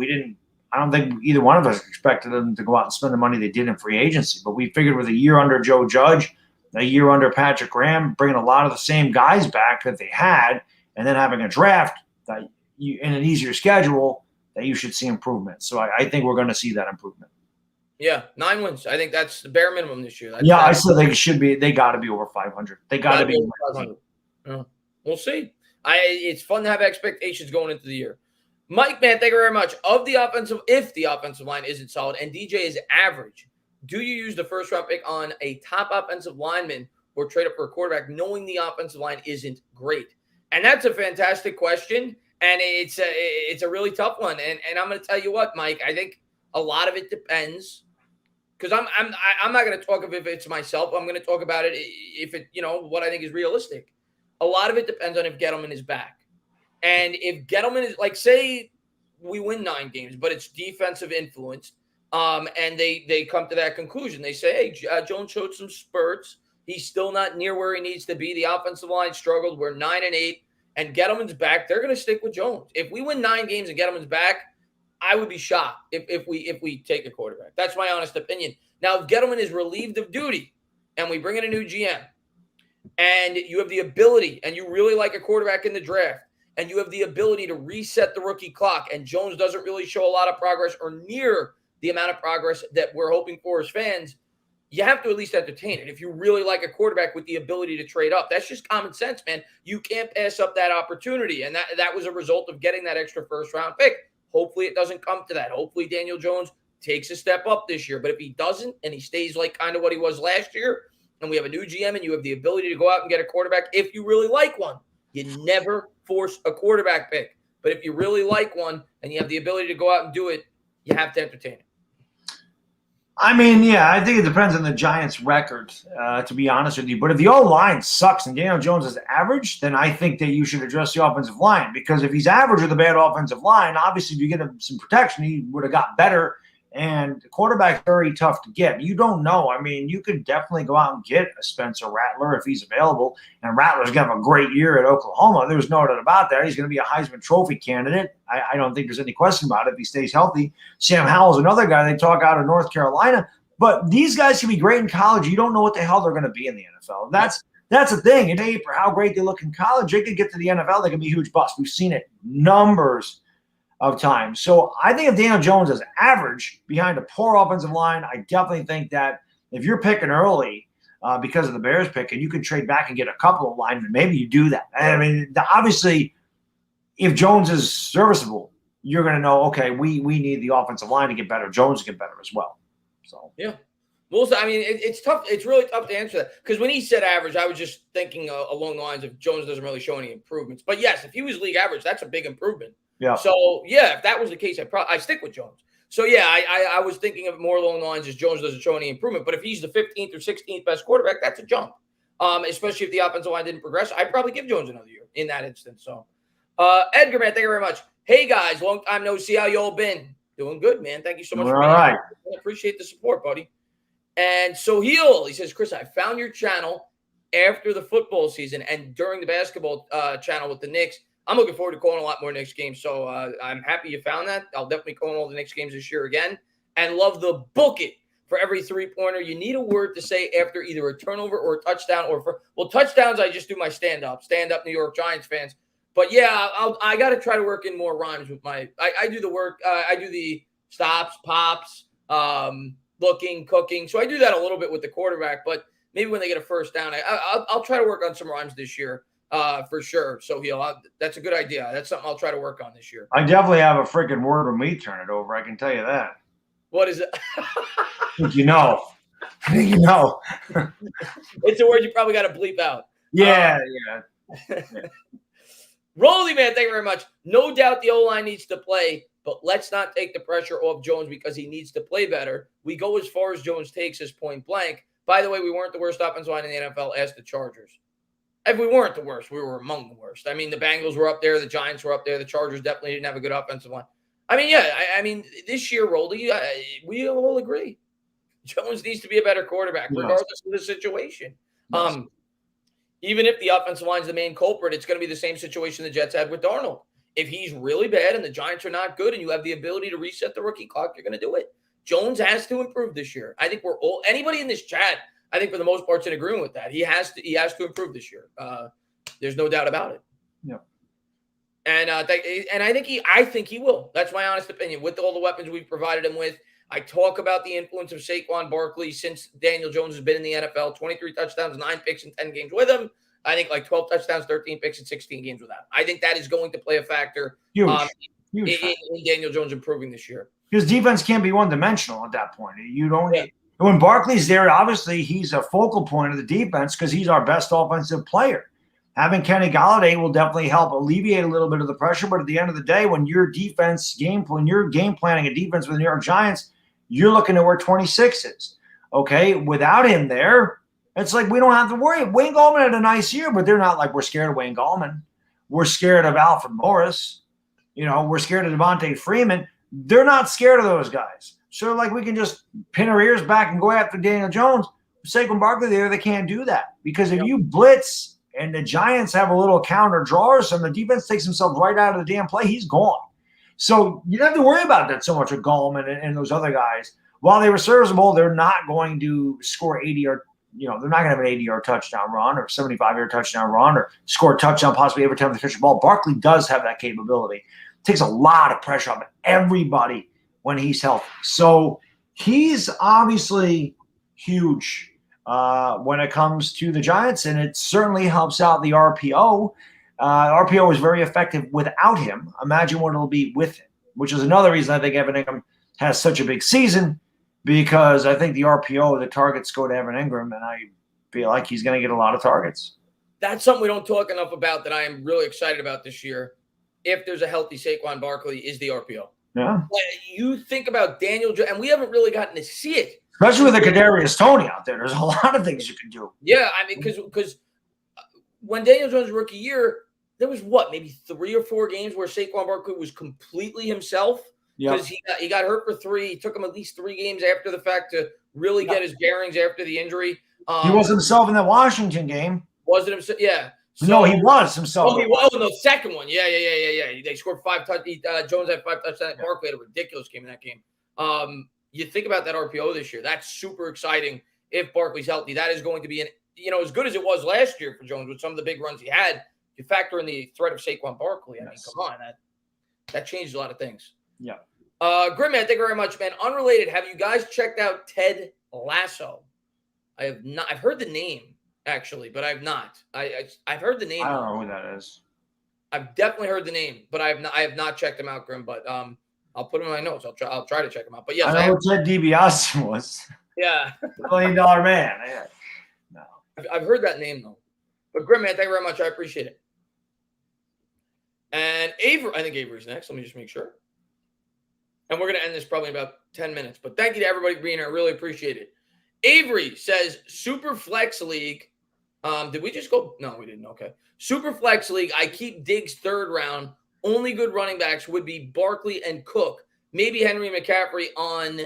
I don't think either one of us expected them to go out and spend the money they did in free agency. But we figured with a year under Joe Judge, a year under Patrick Graham, bringing a lot of the same guys back that they had, and then having a draft in an easier schedule, that you should see improvement. So I think we're going to see that improvement. Yeah, 9 wins. I think that's the bare minimum this year. I said they got to be over 500. They got to be over 500. Yeah. We'll see. It's fun to have expectations going into the year. Mike, man, thank you very much. If the offensive line isn't solid and DJ is average, do you use the first round pick on a top offensive lineman or trade up for a quarterback knowing the offensive line isn't great? And that's a fantastic question. And it's a really tough one. And I'm going to tell you what, Mike, I think a lot of it depends, because I'm not going to talk of if it's myself. I'm going to talk about it if it, what I think is realistic. A lot of it depends on if Gettleman is back. And if Gettleman is, like, say we win 9 games, but it's defensive influence, and they come to that conclusion. They say, hey, Jones showed some spurts. He's still not near where he needs to be. The offensive line struggled. We're 9-8, and Gettleman's back. They're going to stick with Jones. If we win 9 games and Gettleman's back, I would be shocked if we take a quarterback. That's my honest opinion. Now, if Gettleman is relieved of duty and we bring in a new GM and you have the ability and you really like a quarterback in the draft and you have the ability to reset the rookie clock and Jones doesn't really show a lot of progress or near the amount of progress that we're hoping for as fans, you have to at least entertain it. If you really like a quarterback with the ability to trade up, that's just common sense, man. You can't pass up that opportunity. And that was a result of getting that extra first-round pick. Hopefully it doesn't come to that. Hopefully Daniel Jones takes a step up this year. But if he doesn't and he stays like kind of what he was last year, and we have a new GM and you have the ability to go out and get a quarterback, if you really like one, you never force a quarterback pick. But if you really like one and you have the ability to go out and do it, you have to entertain it. I mean, yeah, I think it depends on the Giants' record, to be honest with you. But if the O-line sucks and Daniel Jones is average, then I think that you should address the offensive line. Because if he's average with a bad offensive line, obviously if you get him some protection, he would have got better. And the quarterback's very tough to get. You don't know. I mean, you could definitely go out and get a Spencer Rattler if he's available. And Rattler's going to have a great year at Oklahoma. There's no doubt about that. He's going to be a Heisman Trophy candidate. I don't think there's any question about it if he stays healthy. Sam Howell's another guy they talk out of North Carolina. But these guys can be great in college. You don't know what the hell they're going to be in the NFL. That's the thing. And for how great they look in college, they could get to the NFL. They can be huge busts. We've seen it numbers of times. So I think if Daniel Jones is average behind a poor offensive line, I definitely think that if you're picking early because of the Bears pick and you can trade back and get a couple of linemen, maybe you do that. I mean, obviously, if Jones is serviceable, you're going to know, okay, we need the offensive line to get better. Jones to get better as well. So yeah. Well, I mean, it's tough. It's really tough to answer that because when he said average, I was just thinking along the lines of Jones doesn't really show any improvements. But yes, if he was league average, that's a big improvement. Yeah. So yeah, if that was the case, I stick with Jones. So yeah, I was thinking of more along the lines as Jones doesn't show any improvement. But if he's the 15th or 16th best quarterback, that's a jump. Especially if the offensive line didn't progress, I'd probably give Jones another year in that instance. So, Edgar, man, thank you very much. Hey guys, long time no see. How you all been? Doing good, man. Thank you so much for being here. I appreciate the support, buddy. And Soheil, he says, Chris, I found your channel after the football season and during the basketball channel with the Knicks. I'm looking forward to calling a lot more Knicks games. So I'm happy you found that. I'll definitely call all the Knicks games this year again. And love the book it. For every three-pointer, you need a word to say after either a turnover or a touchdown. Touchdowns, I just do my stand-up New York Giants fans. But yeah, I got to try to work in more rhymes with I do the work. I do the stops, pops, looking, cooking. So I do that a little bit with the quarterback. But maybe when they get a first down, I'll try to work on some rhymes this year. for sure. So that's a good idea. That's something I'll try to work on this year. I definitely have a freaking word when we turn it over. I can tell you that. What is it? I think you know. I think you know. It's a word you probably got to bleep out. Yeah. Rolly, man, thank you very much. No doubt the O-line needs to play, but let's not take the pressure off Jones because he needs to play better. We go as far as Jones takes us, point blank. By the way, we weren't the worst offensive line in the NFL. Ask the Chargers. If we weren't the worst, we were among the worst. I mean, the Bengals were up there. The Giants were up there. The Chargers definitely didn't have a good offensive line. I mean, yeah, this year, Rolly, we all agree. Jones needs to be a better quarterback, regardless of the situation. Yes. Even if the offensive line is the main culprit, it's going to be the same situation the Jets had with Darnold. If he's really bad and the Giants are not good and you have the ability to reset the rookie clock, you're going to do it. Jones has to improve this year. I think anybody in this chat, I think for the most part, is in agreement with that. He has to improve this year. There's no doubt about it. Yeah. And I think he will. That's my honest opinion. With all the weapons we've provided him with, I talk about the influence of Saquon Barkley since Daniel Jones has been in the NFL. 23 touchdowns, 9 picks in 10 games with him. I think like 12 touchdowns, 13 picks in 16 games without him. I think that is going to play a factor Huge in Daniel Jones improving this year. His defense can't be one-dimensional at that point. You don't. Yeah. When Barkley's there, obviously he's a focal point of the defense because he's our best offensive player. Having Kenny Golladay will definitely help alleviate a little bit of the pressure. But at the end of the day, when you're game planning a defense with the New York Giants, you're looking at where 26 is. Okay, without him there, it's like we don't have to worry. Wayne Gallman had a nice year, but they're not like we're scared of Wayne Gallman. We're scared of Alfred Morris. We're scared of Devontae Freeman. They're not scared of those guys. So like we can just pin our ears back and go after Daniel Jones. Saquon Barkley there, they can't do that because if you blitz and the Giants have a little counter draw or something, the defense takes himself right out of the damn play. He's gone. So you don't have to worry about that so much with Gallman and those other guys. While they were serviceable, they're not going to score 80 or they're not going to have an 80-yard touchdown run or 75-yard touchdown run or score a touchdown possibly every time they catch the ball. Barkley does have that capability. It takes a lot of pressure off everybody when he's healthy. So he's obviously huge when it comes to the Giants, and it certainly helps out the RPO. RPO is very effective without him. Imagine what it'll be with him, which is another reason I think Evan Engram has such a big season because I think the RPO, the targets go to Evan Engram, and I feel like he's going to get a lot of targets. That's something we don't talk enough about that I am really excited about this year. If there's a healthy Saquon Barkley, is the RPO. Yeah. You think about Daniel Jones, and we haven't really gotten to see it. Especially with the Kadarius Toney out there. There's a lot of things you can do. Yeah, I mean, because when Daniel Jones' rookie year, there was maybe 3 or 4 games where Saquon Barkley was completely himself because he got hurt for 3. It took him at least 3 games after the fact to really get his bearings after the injury. He was himself in the Washington game. Wasn't himself? Yeah. So, no, he was himself. The second one. Yeah. They scored 5 touchdowns. Jones had 5 touchdowns. Yeah. Barkley had a ridiculous game in that game. You think about that RPO this year. That's super exciting if Barkley's healthy. That is going to be as good as it was last year for Jones with some of the big runs he had. You factor in the threat of Saquon Barkley. I mean, come on. That changes a lot of things. Yeah. Grimman, thank you very much, man. Unrelated, have you guys checked out Ted Lasso? I have not. I've heard the name, actually, but I've not. I've heard the name. I don't know who that is. I've definitely heard the name, but I have not checked him out, Grim. But I'll put him in my notes. I'll try to check him out. But yes, I know what Ted DiBiase was. Yeah. $1 million man. Yeah. No. I've heard that name, though. But Grim, man, thank you very much. I appreciate it. And Avery, I think Avery's next. Let me just make sure. And we're going to end this probably in about 10 minutes. But thank you to everybody for being here. I really appreciate it. Avery says, Super Flex League. Did we just go? No, we didn't. Okay. Super Flex League. I keep Diggs 3rd round. Only good running backs would be Barkley and Cook. Maybe Henry McCaffrey on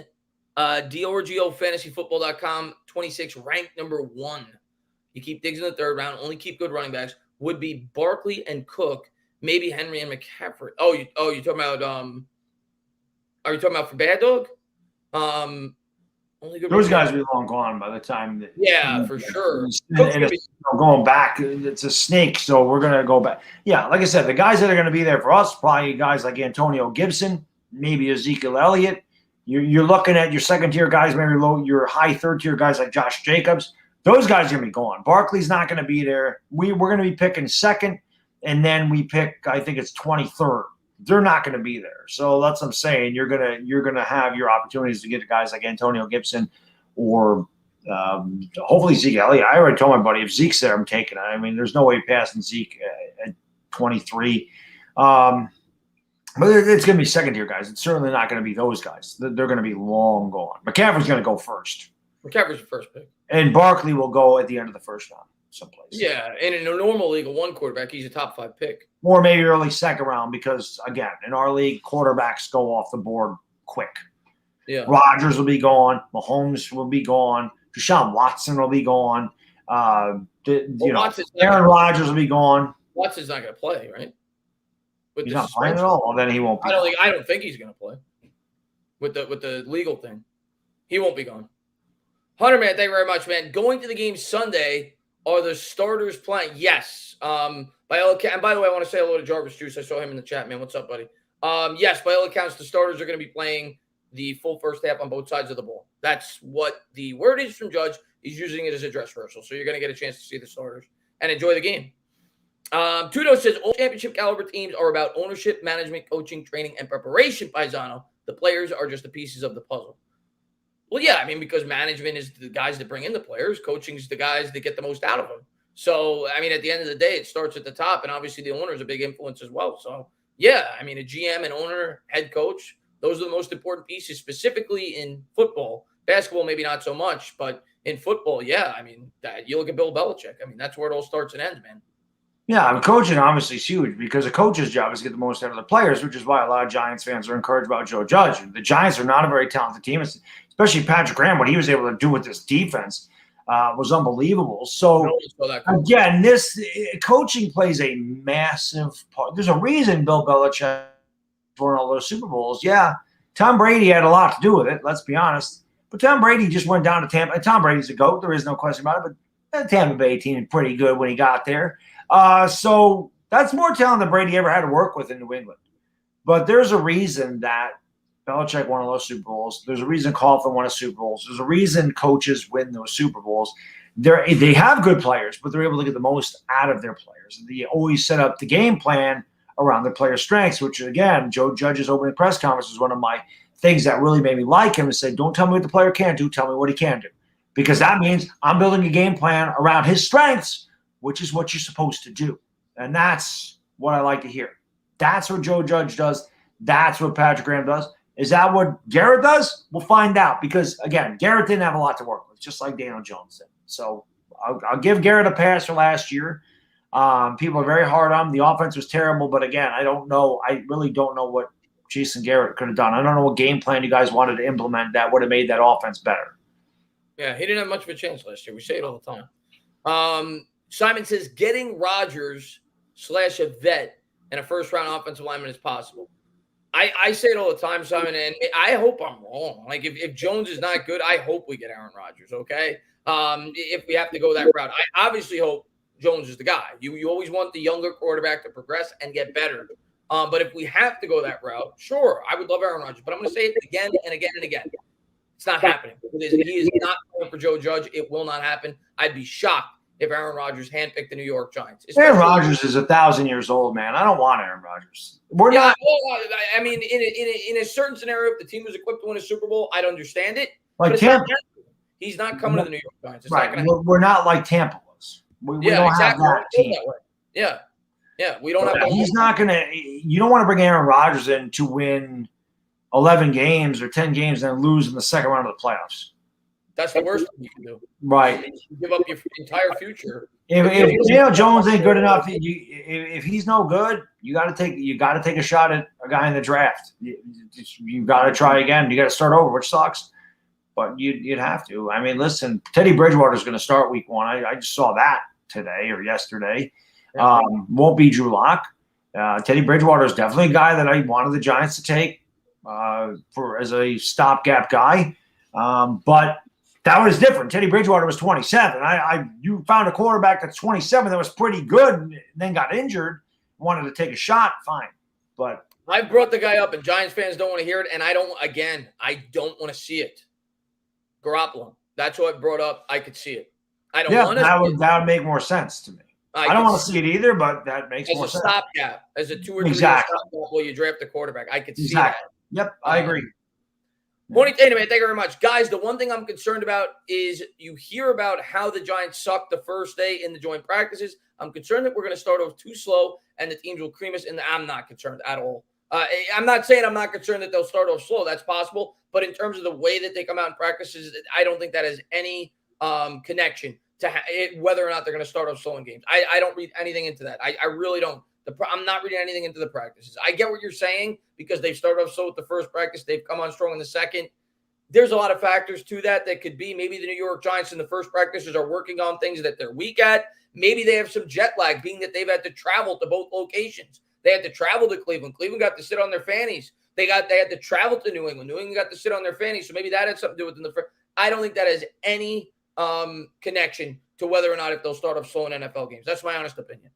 DiorgioFantasyFootball.com. 26, ranked number 1. You keep Diggs in the 3rd round. Only keep good running backs. Would be Barkley and Cook. Maybe Henry and McCaffrey. You're talking about are you talking about for Baddog? Only good Those guys will be long gone by the time that. Yeah, for sure. And going back, it's a snake, so we're gonna go back. Yeah, like I said, the guys that are gonna be there for us, probably guys like Antonio Gibson, maybe Ezekiel Elliott. You're looking at your 2nd-tier guys, maybe your high 3rd-tier guys like Josh Jacobs. Those guys are going to be gone. Barkley's not going to be there. We're going to be picking second, and then we pick, I think it's 23rd. They're not going to be there. So that's what I'm saying. You're gonna have your opportunities to get to guys like Antonio Gibson or hopefully Zeke Elliott. I already told my buddy, if Zeke's there, I'm taking it. I mean, there's no way passing Zeke at 23. But it's going to be second-tier guys. It's certainly not going to be those guys. They're going to be long gone. McCaffrey's going to go first. McCaffrey's the first pick. And Barkley will go at the end of the first round someplace. Yeah, and in a normal league, one quarterback, he's a top 5 pick. Or maybe early second round because, again, in our league, quarterbacks go off the board quick. Yeah. Rodgers will be gone. Mahomes will be gone. Deshaun Watson will be gone. Aaron Rodgers will be gone. Watson's not going to play, right? He's not playing at all. Well, then he won't be. I don't think he's going to play with the legal thing. He won't be gone. Hunter, man, thank you very much, man. Going to the game Sunday, are the starters playing? Yes. And by the way, I want to say hello to Jarvis Juice. I saw him in the chat, man. What's up, buddy? Yes, by all accounts, the starters are going to be playing the full first half on both sides of the ball. That's what the word is from Judge. He's using it as a dress rehearsal. So you're going to get a chance to see the starters and enjoy the game. Tudo says all championship caliber teams are about ownership, management, coaching, training, and preparation, Paisano. The players are just the pieces of the puzzle. Well, yeah, I mean, because management is the guys that bring in the players. Coaching is the guys that get the most out of them. So, I mean, at the end of the day, it starts at the top, and obviously the owner is a big influence as well. So, yeah, I mean, a GM, an owner, head coach, those are the most important pieces, specifically in football. Basketball, maybe not so much, but in football, yeah, I mean, you look at Bill Belichick. I mean, that's where it all starts and ends, man. Yeah, I mean, coaching obviously is huge because a coach's job is to get the most out of the players, which is why a lot of Giants fans are encouraged about Joe Judge. The Giants are not a very talented team, especially Patrick Graham. What he was able to do with this defense was unbelievable. So, again, this coaching plays a massive part. There's a reason Bill Belichick won all those Super Bowls. Yeah, Tom Brady had a lot to do with it, let's be honest. But Tom Brady just went down to Tampa. Tom Brady's a GOAT. There is no question about it. But the Tampa Bay team is pretty good when he got there. So that's more talent than Brady ever had to work with in New England. But there's a reason that Belichick won all those Super Bowls. There's a reason Coughlin won a Super Bowls. There's a reason coaches win those Super Bowls. They have good players, but they're able to get the most out of their players. They always set up the game plan around their player strengths, which, again, Joe Judge's opening press conference was one of my things that really made me like him and say, don't tell me what the player can't do, tell me what he can do. Because that means I'm building a game plan around his strengths, which is what you're supposed to do. And that's what I like to hear. That's what Joe Judge does. That's what Patrick Graham does. Is that what Garrett does? We'll find out because, again, Garrett didn't have a lot to work with, just like Daniel Jones did. So I'll give Garrett a pass for last year. People are very hard on him. The offense was terrible, but, again, I don't know. I really don't know what Jason Garrett could have done. I don't know what game plan you guys wanted to implement that would have made that offense better. Yeah, he didn't have much of a chance last year. We say it all the time. Simon says getting Rodgers / a vet and a first-round offensive lineman is possible. I say it all the time, Simon, and I hope I'm wrong. Like, if Jones is not good, I hope we get Aaron Rodgers, okay? If we have to go that route. I obviously hope Jones is the guy. You always want the younger quarterback to progress and get better. But if we have to go that route, sure, I would love Aaron Rodgers. But I'm going to say it again and again and again. It's not happening. He is not going for Joe Judge. It will not happen. I'd be shocked if Aaron Rodgers handpicked the New York Giants. Aaron Rodgers is 1,000 years old, man. I don't want Aaron Rodgers. We're not. I mean, in a certain scenario, if the team was equipped to win a Super Bowl, I'd understand it. Like Tampa, he's not coming to the New York Giants. Right. We're not like Tampa was. We don't exactly. Have that team. Yeah. We don't have. He's not going to. You don't want to bring Aaron Rodgers in to win 11 games or 10 games and lose in the second round of the playoffs. That's the worst thing you can do. Right. You give up your entire future. If Daniel Jones ain't good enough, if he's no good, you got to take a shot at a guy in the draft. You got to try again. You got to start over, which sucks, but you'd have to. I mean, listen, Teddy Bridgewater is going to start week 1. I just saw that today or yesterday. Won't be Drew Lock. Teddy Bridgewater is definitely a guy that I wanted the Giants to take as a stopgap guy, but. That was different. Teddy Bridgewater was 27. You found a quarterback that's 27 that was pretty good and then got injured, wanted to take a shot, fine. But I brought the guy up, and Giants fans don't want to hear it, and I don't want to see it. Garoppolo. That's what I brought up. I could see it. I don't want to see it. That would make more sense to me. I don't want to see it either, but that makes more sense. As a stopgap, as a 2 or 3 year Exactly. stopgap while you draft a quarterback. I could see Exactly. that. Yep, I agree. Morning, Tatum, man. Thank you very much. Guys, the one thing I'm concerned about is you hear about how the Giants sucked the first day in the joint practices. I'm concerned that we're going to start off too slow and the teams will cream us, and I'm not concerned at all. I'm not saying I'm not concerned that they'll start off slow. That's possible. But in terms of the way that they come out in practices, I don't think that has any connection to whether or not they're going to start off slow in games. I don't read anything into that. I really don't. I'm not reading anything into the practices. I get what you're saying because they've started off slow with the first practice. They've come on strong in the second. There's a lot of factors to that could be maybe the New York Giants in the first practices are working on things that they're weak at. Maybe they have some jet lag, being that they've had to travel to both locations. They had to travel to Cleveland. Cleveland got to sit on their fannies. They had to travel to New England. New England got to sit on their fannies. So maybe that had something to do with it in the first. I don't think that has any connection to whether or not if they'll start off slow in NFL games. That's my honest opinion.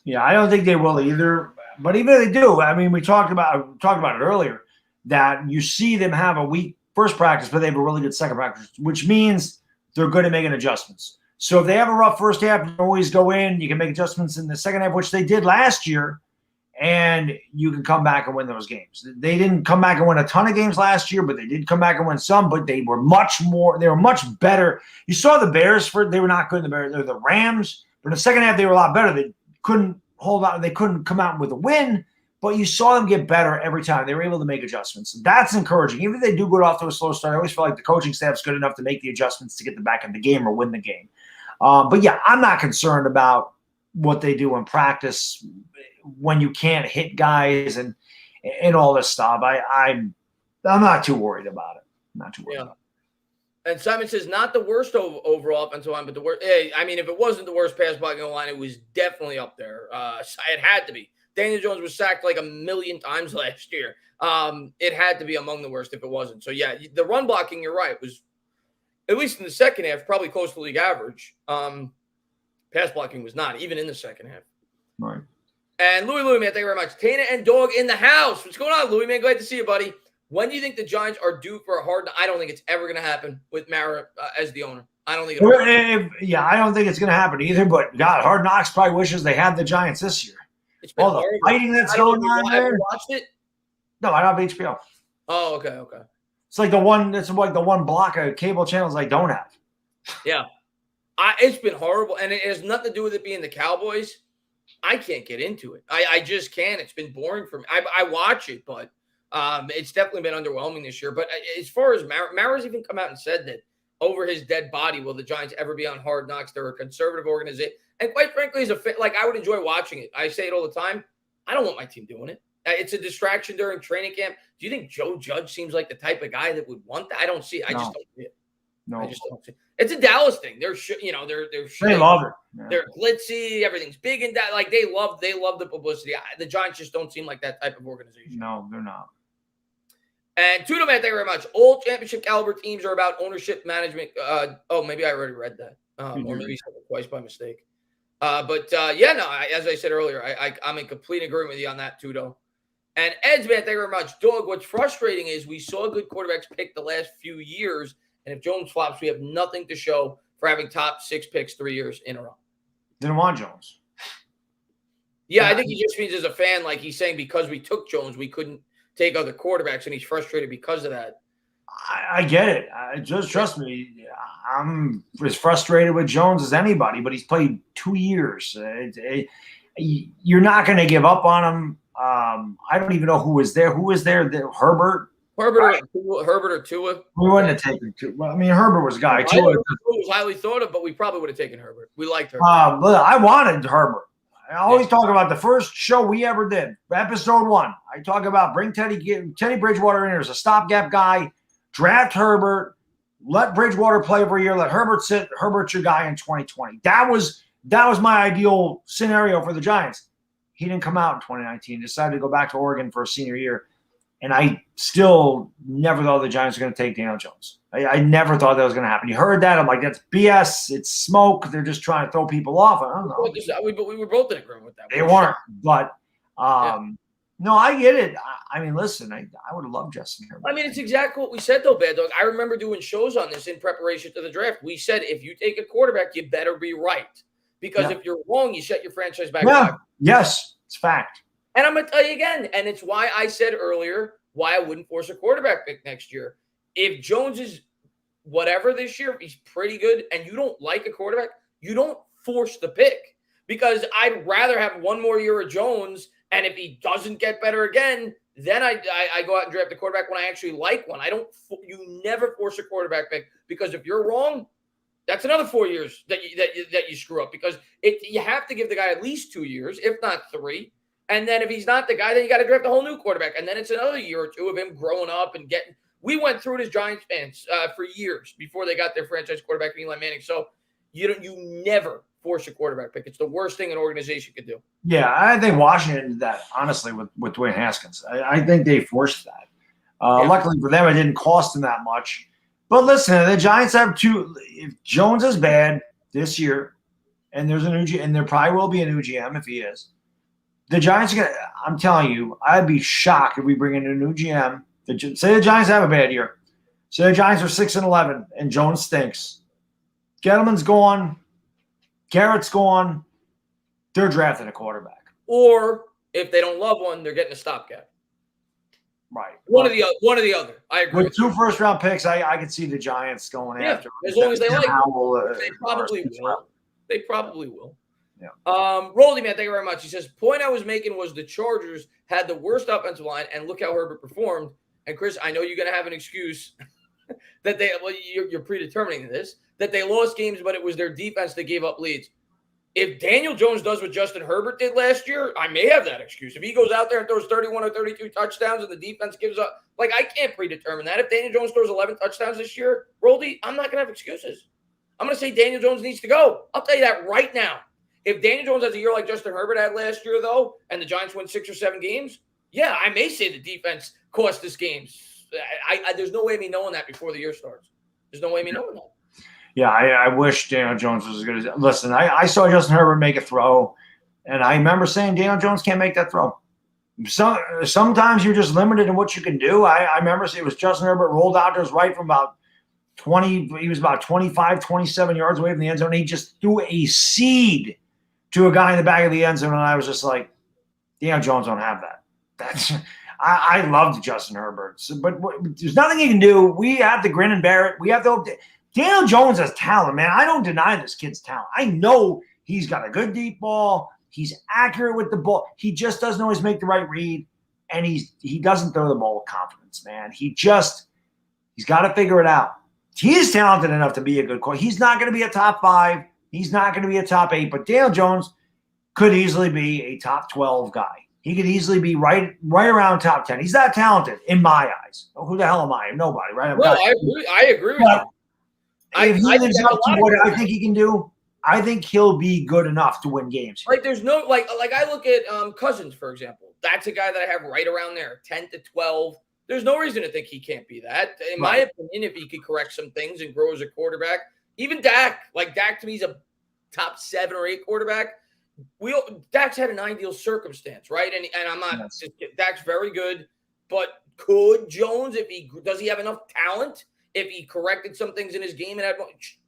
Yeah, I don't think they will either. But even if they do, I mean, we talked about it earlier that you see them have a weak first practice, but they have a really good second practice, which means they're good at making adjustments. So if they have a rough first half, you can always go in. You can make adjustments in the second half, which they did last year, and you can come back and win those games. They didn't come back and win a ton of games last year, but they did come back and win some. But they were much better. You saw the Bears they were not good in the Bears. They're the Rams, but in the second half they were a lot better. They couldn't hold out. They couldn't come out with a win. But you saw them get better every time. They were able to make adjustments. That's encouraging. Even if they do go off to a slow start, I always feel like the coaching staff's good enough to make the adjustments to get them back in the game or win the game. But yeah, I'm not concerned about what they do in practice when you can't hit guys and all this stuff. I'm not too worried about it. Not too worried about it. And Simon says, not the worst overall offensive line, but the worst. I mean, if it wasn't the worst pass blocking line, it was definitely up there. It had to be. Daniel Jones was sacked like 1 million times last year. It had to be among the worst if it wasn't. So, yeah, the run blocking, you're right, was, at least in the second half, probably close to league average. Pass blocking was not, even in the second half. Right. And Louie, man, thank you very much. Tana and Dog in the house. What's going on, Louie, man? Glad to see you, buddy. When do you think the Giants are due for a hard – I don't think it's ever going to happen with Mara as the owner. I don't think I don't think it's going to happen either. But, God, Hard Knocks probably wishes they had the Giants this year. It's been all the fighting that's going on there. Have you watched it? No, I don't have HBO. Oh, okay. It's like the one block of cable channels I don't have. Yeah. It's been horrible, and it has nothing to do with it being the Cowboys. I can't get into it. I just can't. It's been boring for me. I watch it, but it's definitely been underwhelming this year. But as far as Mara's even come out and said that over his dead body, will the Giants ever be on Hard Knocks? They're a conservative organization. And quite frankly, as a fan, I would enjoy watching it. I say it all the time. I don't want my team doing it. It's a distraction during training camp. Do you think Joe Judge seems like the type of guy that would want that? I don't see it. I just don't see it. No, I just don't see it. It's a Dallas thing. They're they love it. Yeah. They're glitzy. Everything's big and that. Like they love the publicity. The Giants just don't seem like that type of organization. No, they're not. And Tudo, man, thank you very much. All championship caliber teams are about ownership management. Maybe I already read that, or maybe said it twice by mistake. As I said earlier, I'm in complete agreement with you on that, Tudo. And Ed's, man, thank you very much. Dog, what's frustrating is we saw good quarterbacks pick the last few years, and if Jones flops, we have nothing to show for having top 6 picks 3 years in a row. Didn't want Jones. Yeah, I think he just means as a fan, like he's saying because we took Jones, we couldn't take other quarterbacks, and he's frustrated because of that. I get it. Just trust me. I'm as frustrated with Jones as anybody, but he's played 2 years. You're not going to give up on him. I don't even know who was there. Who was there? Herbert or Tua? We wouldn't have taken Tua. Well, I mean, Herbert was a guy. Tua was highly thought of, but we probably would have taken Herbert. We liked Herbert. I wanted Herbert. I always talk about the first show we ever did, episode 1. I talk about bring Teddy Bridgewater in here as a stopgap guy, draft Herbert, let Bridgewater play every year, let Herbert sit. Herbert's your guy in 2020. That was my ideal scenario for the Giants. He didn't come out in 2019. Decided to go back to Oregon for a senior year. And I still never thought the Giants were going to take Daniel Jones. I never thought that was going to happen. You heard that. I'm like, that's BS. It's smoke. They're just trying to throw people off. I don't know. But we were both in agreement with that. They weren't. But No, I get it. I mean, listen, I would have loved Justin Herbert. I mean, it's exactly what we said, though, Bad Dog. I remember doing shows on this in preparation to the draft. We said if you take a quarterback, you better be right. Because if you're wrong, you set your franchise back. Yeah. Yes, it's fact. And I'm going to tell you again, and it's why I said earlier why I wouldn't force a quarterback pick next year. If Jones is whatever this year, if he's pretty good, and you don't like a quarterback, you don't force the pick. Because I'd rather have one more year of Jones, and if he doesn't get better again, then I go out and draft a quarterback when I actually like one. You never force a quarterback pick, because if you're wrong, that's another 4 years that you screw up, because you have to give the guy at least 2 years, if not 3. And then if he's not the guy, then you got to draft a whole new quarterback. And then it's another year or 2 of him growing up and getting – we went through it as Giants fans for years before they got their franchise quarterback, Eli Manning. So you never force a quarterback pick. It's the worst thing an organization could do. Yeah, I think Washington did that, honestly, with Dwayne Haskins. I think they forced that. Luckily for them, it didn't cost them that much. But listen, the Giants have two. If Jones is bad this year, and there's a new GM, and there probably will be a new GM if he is, the Giants are going to – I'm telling you, I'd be shocked if we bring in a new GM. Say the Giants have a bad year. Say the Giants are 6-11, and Jones stinks. Gettleman's gone. Garrett's gone. They're drafting a quarterback. Or if they don't love one, they're getting a stopgap. Right. One or the other. I agree. With 2 first-round picks, I could see the Giants going after. As long as they like it. They probably will. They probably will. Yeah. Roldy, man, thank you very much. He says, point I was making was the Chargers had the worst offensive line, and look how Herbert performed. And Chris, I know you're going to have an excuse that you're predetermining this, that they lost games, but it was their defense that gave up leads. If Daniel Jones does what Justin Herbert did last year, I may have that excuse. If he goes out there and throws 31 or 32 touchdowns and the defense gives up, I can't predetermine that. If Daniel Jones throws 11 touchdowns this year, Roldy, I'm not going to have excuses. I'm going to say Daniel Jones needs to go. I'll tell you that right now. If Daniel Jones has a year like Justin Herbert had last year, though, and the Giants win 6 or 7 games, yeah, I may say the defense cost us games. There's no way of me knowing that before the year starts. There's no way of me knowing that. Yeah, I wish Daniel Jones was as good as – listen, I saw Justin Herbert make a throw, and I remember saying Daniel Jones can't make that throw. Sometimes you're just limited in what you can do. I remember it was Justin Herbert rolled out to his right from about 20 – he was about 25, 27 yards away from the end zone. He just threw a seed to a guy in the back of the end zone, and I was just like, Daniel Jones don't have that. That's I loved Justin Herbert. But there's nothing he can do. We have to grin and bear it. We have to – Daniel Jones has talent, man. I don't deny this kid's talent. I know he's got a good deep ball. He's accurate with the ball. He just doesn't always make the right read, and he doesn't throw the ball with confidence, man. He's got to figure it out. He is talented enough to be a good quarterback. He's not going to be a top 5. He's not going to be a top 8, but Daniel Jones could easily be a top 12 guy. He could easily be right around top 10. He's that talented in my eyes. Oh, who the hell am I? Nobody, right? I agree with you. If he lives up to what I think he can do, I think he'll be good enough to win games. There's no like I look at Cousins, for example. That's a guy that I have right around there, 10 to 12. There's no reason to think he can't be that. In my opinion, if he could correct some things and grow as a quarterback, even Dak, Dak to me is a top 7 or 8 quarterback. Dak's had an ideal circumstance, right? And I'm not Dak's very good, but could Jones, does he have enough talent? If he corrected some things in his game, and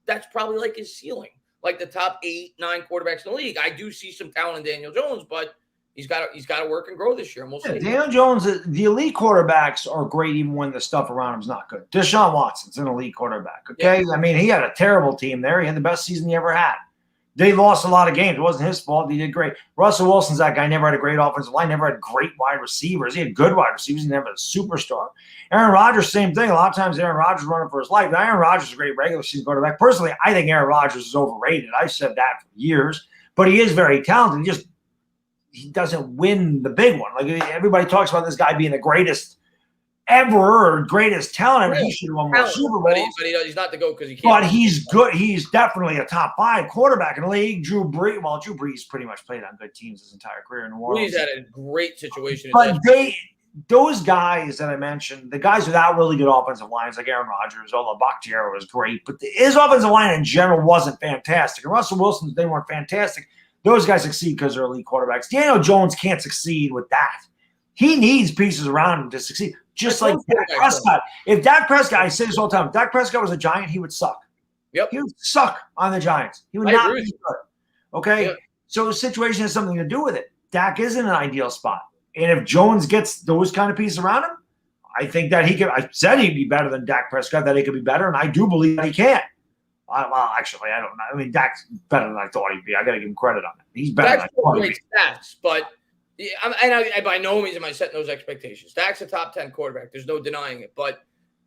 that's probably like his ceiling, like the top 8, 9 quarterbacks in the league. I do see some talent in Daniel Jones, but he's got to work and grow this year. And we'll see. Daniel Jones, the elite quarterbacks are great even when the stuff around him is not good. Deshaun Watson's an elite quarterback. Okay, I mean he had a terrible team there. He had the best season he ever had. They lost a lot of games. It wasn't his fault. He did great. Russell Wilson's that guy. Never had a great offensive line. Never had great wide receivers. He had good wide receivers. He never had a superstar. Aaron Rodgers, same thing. A lot of times Aaron Rodgers running for his life. Now, Aaron Rodgers is a great regular season quarterback. Personally, I think Aaron Rodgers is overrated. I've said that for years. But he is very talented. He doesn't win the big one. Everybody talks about this guy being the greatest ever or greatest talent. He should have won more Super Bowls. But he's not the GOAT because he can't. But he's good. He's definitely a top 5 quarterback in the league. Drew Brees pretty much played on good teams his entire career in New Orleans. He's had a great situation. But those guys that I mentioned, the guys without really good offensive lines like Aaron Rodgers, although Bakhtiari was great, but his offensive line in general wasn't fantastic. And Russell Wilson, they weren't fantastic. Those guys succeed because they're elite quarterbacks. Daniel Jones can't succeed with that. he needs pieces around him to succeed. Just like Dak Prescott. If Dak Prescott, I say this all the time, if Dak Prescott was a Giant, he would suck. Yep. He would suck on the Giants. He would not be good. Okay? Yep. So the situation has something to do with it. Dak is in an ideal spot. And if Jones gets those kind of pieces around him, I think that he could. I said he'd be better than Dak Prescott, that he could be better, and I do believe that he can. Well, actually, I don't know. I mean, Dak's better than I thought he'd be. I got to give him credit on it. He's better Dak's than I thought he'd be. Stats, but I by no means am I setting those expectations. Dak's a top 10 quarterback. There's no denying it. But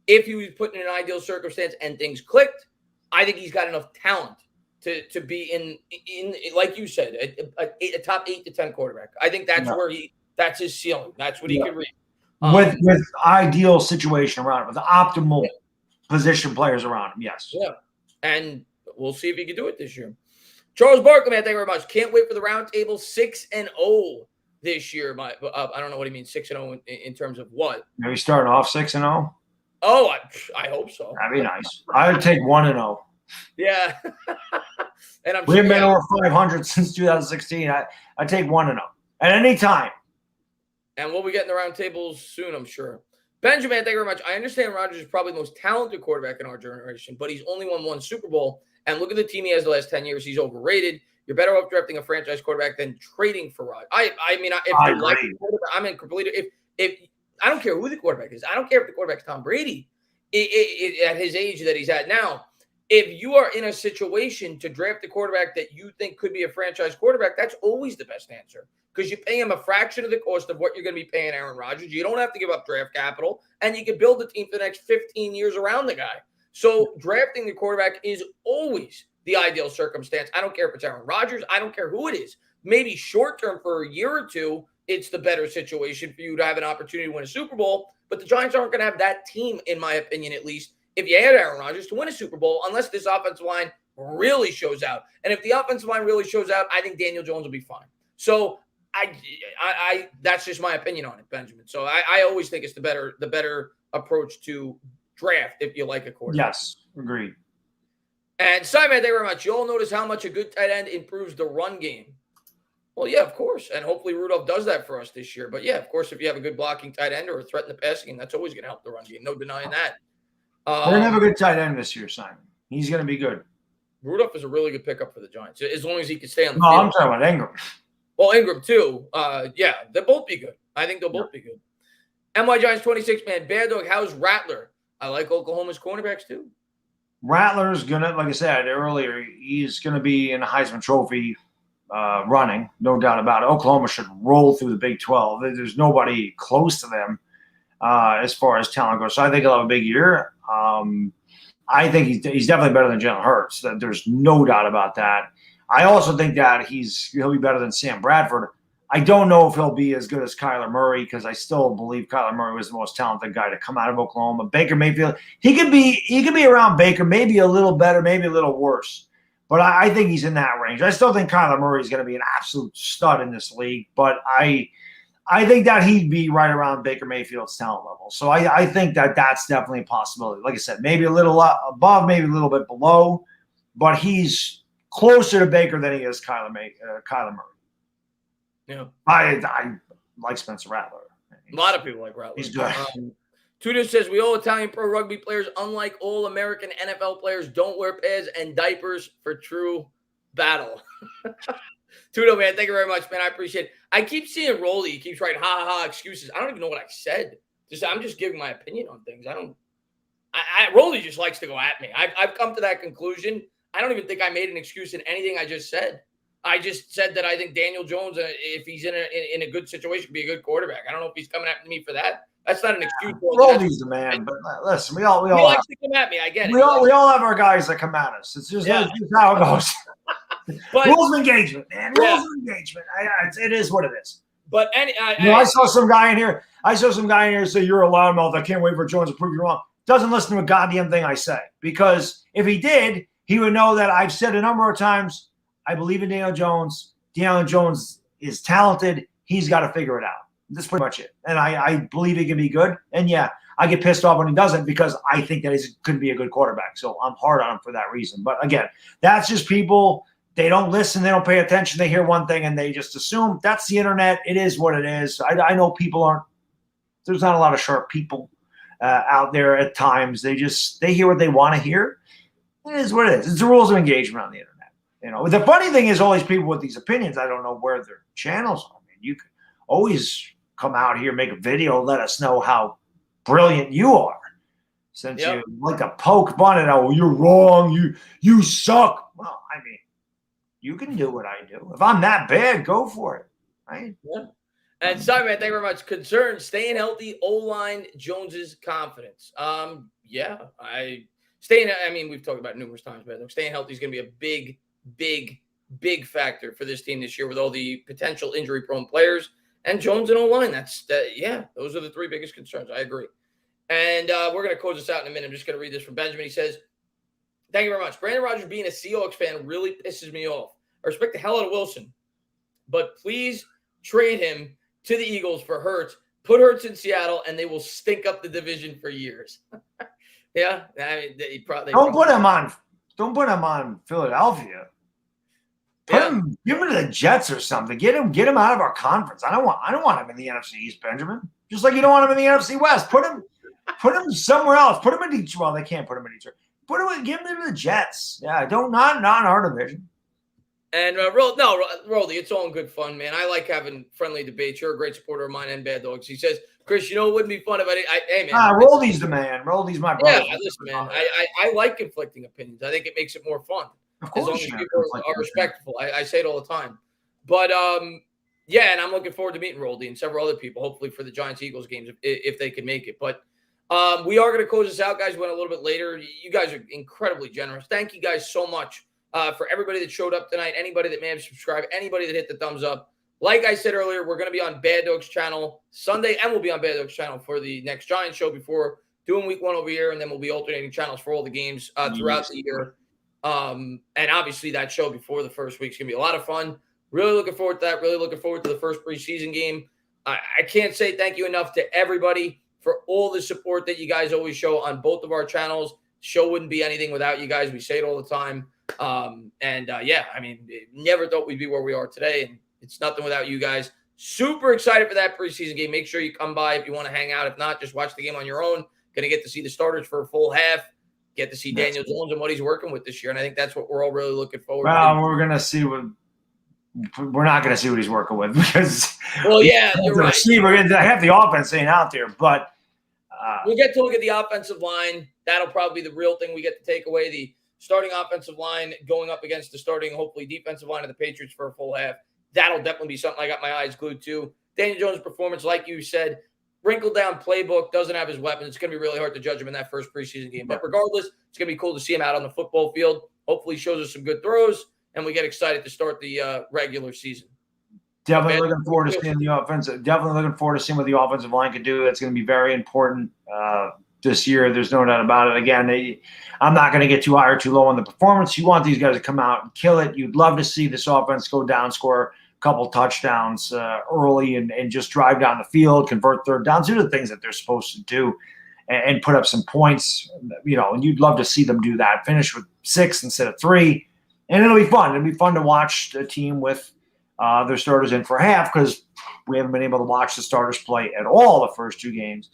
if he was put in an ideal circumstance and things clicked, I think he's got enough talent to be in like you said, a top 8 to 10 quarterback. I think that's where that's his ceiling. That's what he could reach. With ideal situation around him, with the optimal position players around him, yes. Yeah. And we'll see if he can do it this year. Charles Barkley, man, thank you very much. Can't wait for the roundtable 6-0 this year. I don't know what he means 6-0 in terms of what. Maybe starting off 6-0. Oh, I hope so. That'd be nice. I would take 1-0. Yeah. And we haven't been over 500 since 2016. I take 1-0 at any time. And we'll be getting the roundtables soon, I'm sure. Benjamin, thank you very much. I understand Rodgers is probably the most talented quarterback in our generation, but he's only won one Super Bowl. And look at the team he has the last 10 years. He's overrated. You're better off drafting a franchise quarterback than trading for Rodgers. I mean, if you like the quarterback, I'm in complete. If I don't care who the quarterback is. I don't care if the quarterback's Tom Brady at his age that he's at now. If you are in a situation to draft a quarterback that you think could be a franchise quarterback, that's always the best answer. Because you pay him a fraction of the cost of what you're going to be paying Aaron Rodgers. You don't have to give up draft capital, and you can build a team for the next 15 years around the guy. So drafting the quarterback is always the ideal circumstance. I don't care if it's Aaron Rodgers. I don't care who it is. Maybe short-term for a year or two, it's the better situation for you to have an opportunity to win a Super Bowl. But the Giants aren't going to have that team, in my opinion at least, if you had Aaron Rodgers to win a Super Bowl, unless this offensive line really shows out. And if the offensive line really shows out, I think Daniel Jones will be fine. So I that's just my opinion on it, Benjamin. So I always think it's the better approach to draft if you like a quarterback. Yes, agreed. And Simon, thank you very much. You all notice how much a good tight end improves the run game. Well, yeah, of course. And hopefully Rudolph does that for us this year. But yeah, of course, if you have a good blocking tight end or a threat in the passing game, that's always going to help the run game. No denying that. We're going to have a good tight end this year, Simon. He's going to be good. Rudolph is a really good pickup for the Giants, as long as he can stay on the field. No, I'm talking about Engram. Well, Engram, too. Yeah, they'll both be good. I think they'll both be good. NY Giants 26, man. Baddog, how's Rattler? I like Oklahoma's cornerbacks, too. Rattler's going to, like I said earlier, he's going to be in the Heisman Trophy running, no doubt about it. Oklahoma should roll through the Big 12. There's nobody close to them as far as talent goes. So I think he'll have a big year. I think he's definitely better than Jalen Hurts. There's no doubt about that. I also think that he'll be better than Sam Bradford. I don't know if he'll be as good as Kyler Murray because I still believe Kyler Murray was the most talented guy to come out of Oklahoma. Baker Mayfield, he could be around Baker, maybe a little better, maybe a little worse. But I think he's in that range. I still think Kyler Murray is going to be an absolute stud in this league, but I think that he'd be right around Baker Mayfield's talent level. So I think that that's definitely a possibility. Like I said, maybe a little above, maybe a little bit below, but he's closer to Baker than he is Kyler Murray. Yeah, I like Spencer Rattler. A lot of people like Rattler. He's good. Tudor says, we all Italian pro rugby players, unlike all American NFL players, don't wear pads and diapers for true battle. Tudor, man, thank you very much, man. I appreciate it. I keep seeing Rolly. He keeps writing ha excuses. I don't even know what I said. I'm just giving my opinion on things. Rolly just likes to go at me. I've come to that conclusion. I don't even think I made an excuse in anything I just said. I just said that I think Daniel Jones, if he's in a good situation, can be a good quarterback. I don't know if he's coming at me for that. That's not an excuse. Rolly's the man, but listen, we all likes to come at me. I get it. We all have our guys that come at us. It's just how it goes. But, rules of engagement, man. Rules of engagement. It is what it is. But I saw some guy in here. Say you're a loudmouth. I can't wait for Jones to prove you wrong. Doesn't listen to a goddamn thing I say, because if he did, he would know that I've said a number of times, I believe in Daniel Jones. Daniel Jones is talented. He's got to figure it out. That's pretty much it. And I believe he can be good. And yeah, I get pissed off when he doesn't because I think that he could be a good quarterback. So I'm hard on him for that reason. But again, that's just people they don't listen, they don't pay attention, they hear one thing and they just assume. That's the internet. It is what it is. I know people aren't – there's not a lot of sharp people out there at times. They hear what they want to hear. It is what it is. It's the rules of engagement on the internet. The funny thing is all these people with these opinions, I don't know where their channels are. I mean, you can always come out here, make a video, let us know how brilliant you are. Since you like to poke fun at, oh, you're wrong, you suck. Well, I mean, you can do what I do. If I'm that bad, go for it. Right? Yeah. And Simon, thank you very much. Concern, staying healthy, O-line, Jones's confidence. I mean, we've talked about it numerous times, but staying healthy is going to be a big factor for this team this year with all the potential injury-prone players and Jones and O-line. Those are the three biggest concerns. I agree. And we're going to close this out in a minute. I'm just going to read this from Benjamin. He says, thank you very much. Brandon Rodgers being a Seahawks fan really pisses me off. I respect the hell out of Wilson, but please trade him to the Eagles for Hurts. Put Hurts in Seattle, and they will stink up the division for years. Yeah, I mean, don't put him on Philadelphia. Give him to the Jets or something. Get him out of our conference. I don't want him in the NFC East, Benjamin. Just like you don't want him in the NFC West. Put him somewhere else. Put him in Detroit. Well, they can't put him in Detroit. Give him to the Jets. Yeah, not in our division. And Roldy, it's all in good fun, man. I like having friendly debates. You're a great supporter of mine and Bad Dogs. He says, Chris, it wouldn't be fun if hey, man. Roldy's the man. Roldy's my brother. Yeah, listen, man. I like conflicting opinions. I think it makes it more fun. Of course, as long as people are respectful. I say it all the time. But, and I'm looking forward to meeting Roldy and several other people, hopefully for the Giants-Eagles games if they can make it. But we are going to close this out, guys. Went a little bit later. You guys are incredibly generous. Thank you guys so much for everybody that showed up tonight, anybody that may have subscribed, anybody that hit the thumbs up. Like I said earlier, we're going to be on Bad Dog's channel Sunday, and we'll be on Bad Dog's channel for the next Giants show before doing week 1 over here, and then we'll be alternating channels for all the games throughout the year. And obviously that show before the first week is going to be a lot of fun. Really looking forward to that. Really looking forward to the first preseason game. I can't say thank you enough to everybody for all the support that you guys always show on both of our channels. Show wouldn't be anything without you guys. We say it all the time. I mean, never thought we'd be where we are today, and it's nothing without you guys. Super excited for that preseason game. Make sure you come by if you want to hang out. If not, just watch the game on your own. Going to get to see the starters for a full half. Get to see Daniel Jones and what he's working with this year, and I think that's what we're all really looking forward to. Well, we're not going to see what he's working with because you're right. We're going to have the offense ain't out there, but we'll get to look at the offensive line. That'll probably be the real thing we get to take away. The starting offensive line going up against the starting, hopefully, defensive line of the Patriots for a full half. That'll definitely be something I got my eyes glued to. Daniel Jones' performance, like you said, wrinkled down playbook, doesn't have his weapons. It's going to be really hard to judge him in that first preseason game. But regardless, it's going to be cool to see him out on the football field. Hopefully, he shows us some good throws, and we get excited to start the regular season. Definitely looking forward to seeing the offensive. Definitely looking forward to seeing what the offensive line can do. That's going to be very important this year. There's no doubt about it. Again, I'm not going to get too high or too low on the performance. You want these guys to come out and kill it. You'd love to see this offense go down, score a couple touchdowns early, and just drive down the field, convert third downs, do the things that they're supposed to do, and put up some points. And you'd love to see them do that. Finish with 6 instead of 3, and it'll be fun. It'll be fun to watch a team with their starters in for half because we haven't been able to watch the starters play at all the first 2 games.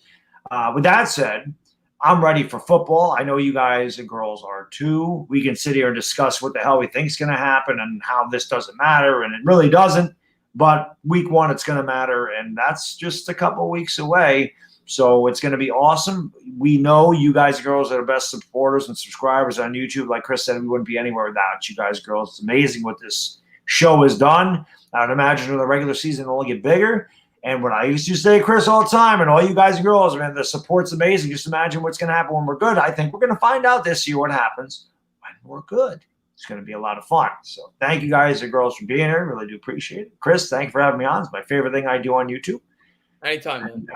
With that said, I'm ready for football. I know you guys and girls are too. We can sit here and discuss what the hell we think is going to happen and how this doesn't matter, and it really doesn't. But week 1, it's going to matter, and that's just a couple of weeks away. So it's going to be awesome. We know you guys and girls are the best supporters and subscribers on YouTube. Like Chris said, we wouldn't be anywhere without you guys, girls. It's amazing what this show has done. I would imagine in the regular season it'll only get bigger. And what I used to say, Chris, all the time, and all you guys and girls, man, the support's amazing. Just imagine what's going to happen when we're good. I think we're going to find out this year what happens when we're good. It's going to be a lot of fun. So thank you guys and girls for being here. Really do appreciate it. Chris, thank you for having me on. It's my favorite thing I do on YouTube. Anytime, man.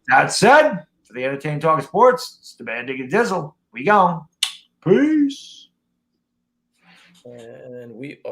That said, for the Entertaining Talk of Sports, it's the Baddog and Dizzle. We go. Peace. And we are.